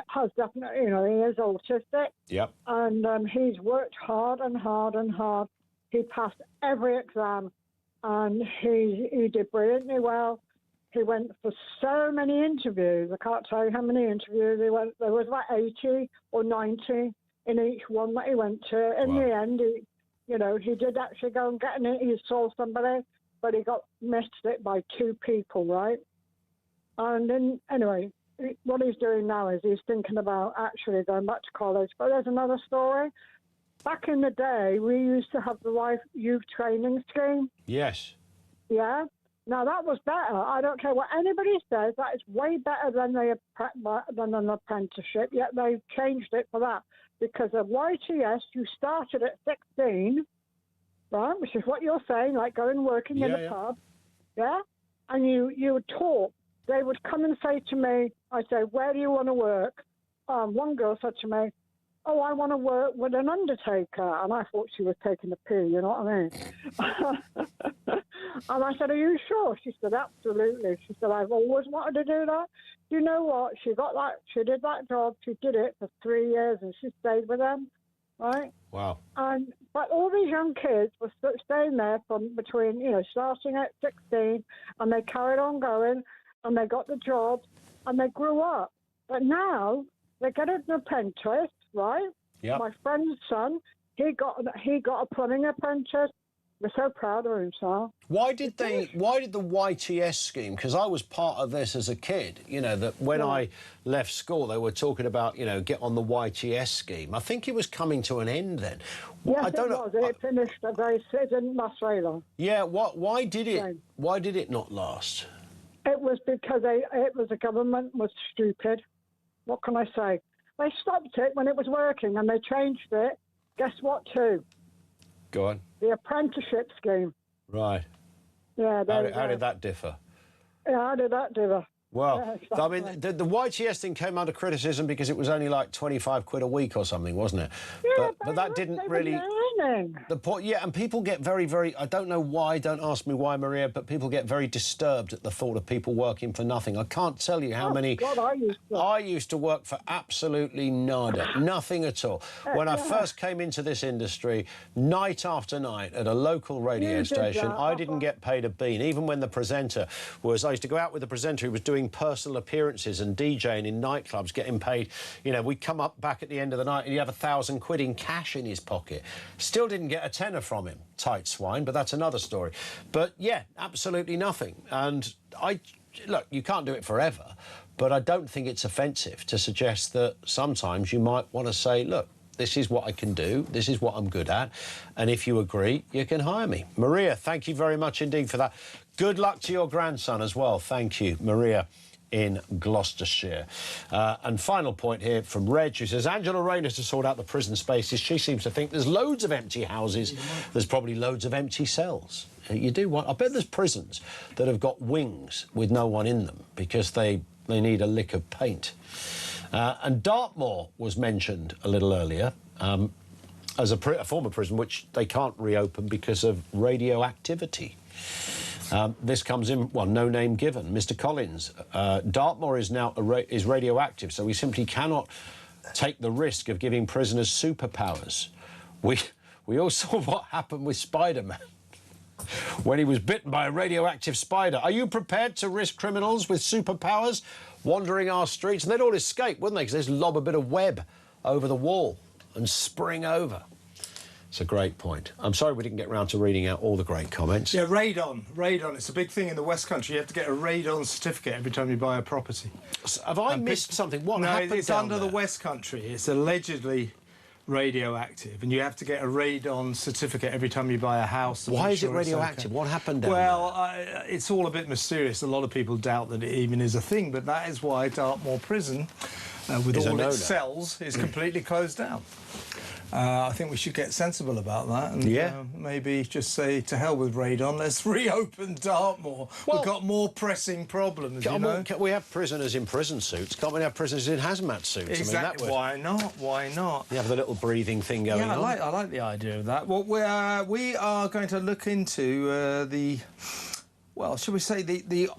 has definitely, you know, he is autistic. Yep. And he's worked hard and hard and hard. He passed every exam, and he did brilliantly well. He went for so many interviews. I can't tell you how many interviews he went. There was about 80 or 90 in each one that he went to. In the end, he did actually go and get an. He saw somebody, but he got missed it by 2 people, right? And then, anyway, what he's doing now is he's thinking about actually going back to college. But there's another story. Back in the day, we used to have the youth training scheme. Yes. Yeah. Now, that was better. I don't care what anybody says. That is way better than an apprenticeship, yet they've changed it for that. Because of YTS, you started at 16, right, which is what you're saying, like going working in a pub, yeah? And you would talk. They would come and say to me, I'd say, where do you want to work? One girl said to me, oh, I want to work with an undertaker. And I thought she was taking a pee, you know what I mean? And I said, are you sure? She said, absolutely. She said, I've always wanted to do that. You know what? She did that job. She did it for 3 years and she stayed with them, right? Wow. But all these young kids were staying there from between, starting at 16, and they carried on going, and they got the jobs, and they grew up. But now they get an apprentice, right? Yeah. My friend's son, he got a plumbing apprentice. We're so proud of him, Sal. Why did the YTS scheme? Because I was part of this as a kid. You know that when I left school, they were talking about get on the YTS scheme. I think it was coming to an end then. Yes, I don't know. It finished it didn't last very long. Yeah. Why did it not last? It was because the government was stupid. What can I say? They stopped it when it was working, and they changed it. Guess what? Too. Go on. The apprenticeship scheme. Right. Yeah. How did that differ? Yeah, how did that differ? Well, yeah, exactly. I mean, the YTS thing came under criticism because it was only like 25 quid a week or something, wasn't it? Yeah, but that didn't really... The point, yeah, and people get very, very... I don't know why, don't ask me why, Maria, but people get very disturbed at the thought of people working for nothing. I can't tell you how many... God, I used to work for absolutely nada, nothing at all. When I first came into this industry, night after night at a local radio station, I didn't get paid a bean, even when the presenter was... I used to go out with the presenter who was doing personal appearances and DJing in nightclubs, getting paid. We'd come up back at the end of the night and he'd have 1,000 quid in cash in his pocket. Still didn't get a tenner from him, tight swine, but that's another story. But yeah, absolutely nothing. And look, you can't do it forever, but I don't think it's offensive to suggest that sometimes you might want to say, look, this is what I can do, this is what I'm good at, and if you agree, you can hire me. Maria, thank you very much indeed for that. Good luck to your grandson as well. Thank you, Maria in Gloucestershire. And final point here from Reg, who says, Angela Rayner to sort out the prison spaces. She seems to think there's loads of empty houses. There's probably loads of empty cells. You do want... I bet there's prisons that have got wings with no one in them because they need a lick of paint. And Dartmoor was mentioned a little earlier as a former prison which they can't reopen because of radioactivity. This comes in, well, no name given. Mr. Collins, Dartmoor is now is radioactive, so we simply cannot take the risk of giving prisoners superpowers. We all saw what happened with Spider-Man when he was bitten by a radioactive spider. Are you prepared to risk criminals with superpowers wandering our streets? And they'd all escape, wouldn't they? Because they'd lob a bit of web over the wall and spring over. It's a great point. I'm sorry we didn't get round to reading out all the great comments. Yeah, radon. It's a big thing in the West Country. You have to get a radon certificate every time you buy a property. So have I missed something? What happened it's down under there? the West Country. It's allegedly radioactive, and you have to get a radon certificate every time you buy a house. Why is it radioactive? What happened down there? It's all a bit mysterious. A lot of people doubt that it even is a thing, but that is why Dartmoor Prison, with all its cells, is completely closed down. I think we should get sensible about that and maybe just say to hell with radon, let's reopen Dartmoor. We've got more pressing problems, you know. We have prisoners in prison suits. Can't we have prisoners in hazmat suits? Exactly. I mean, Why not? You have the little breathing thing going on. I like the idea of that. Well, we are going to look into the, well, shall we say the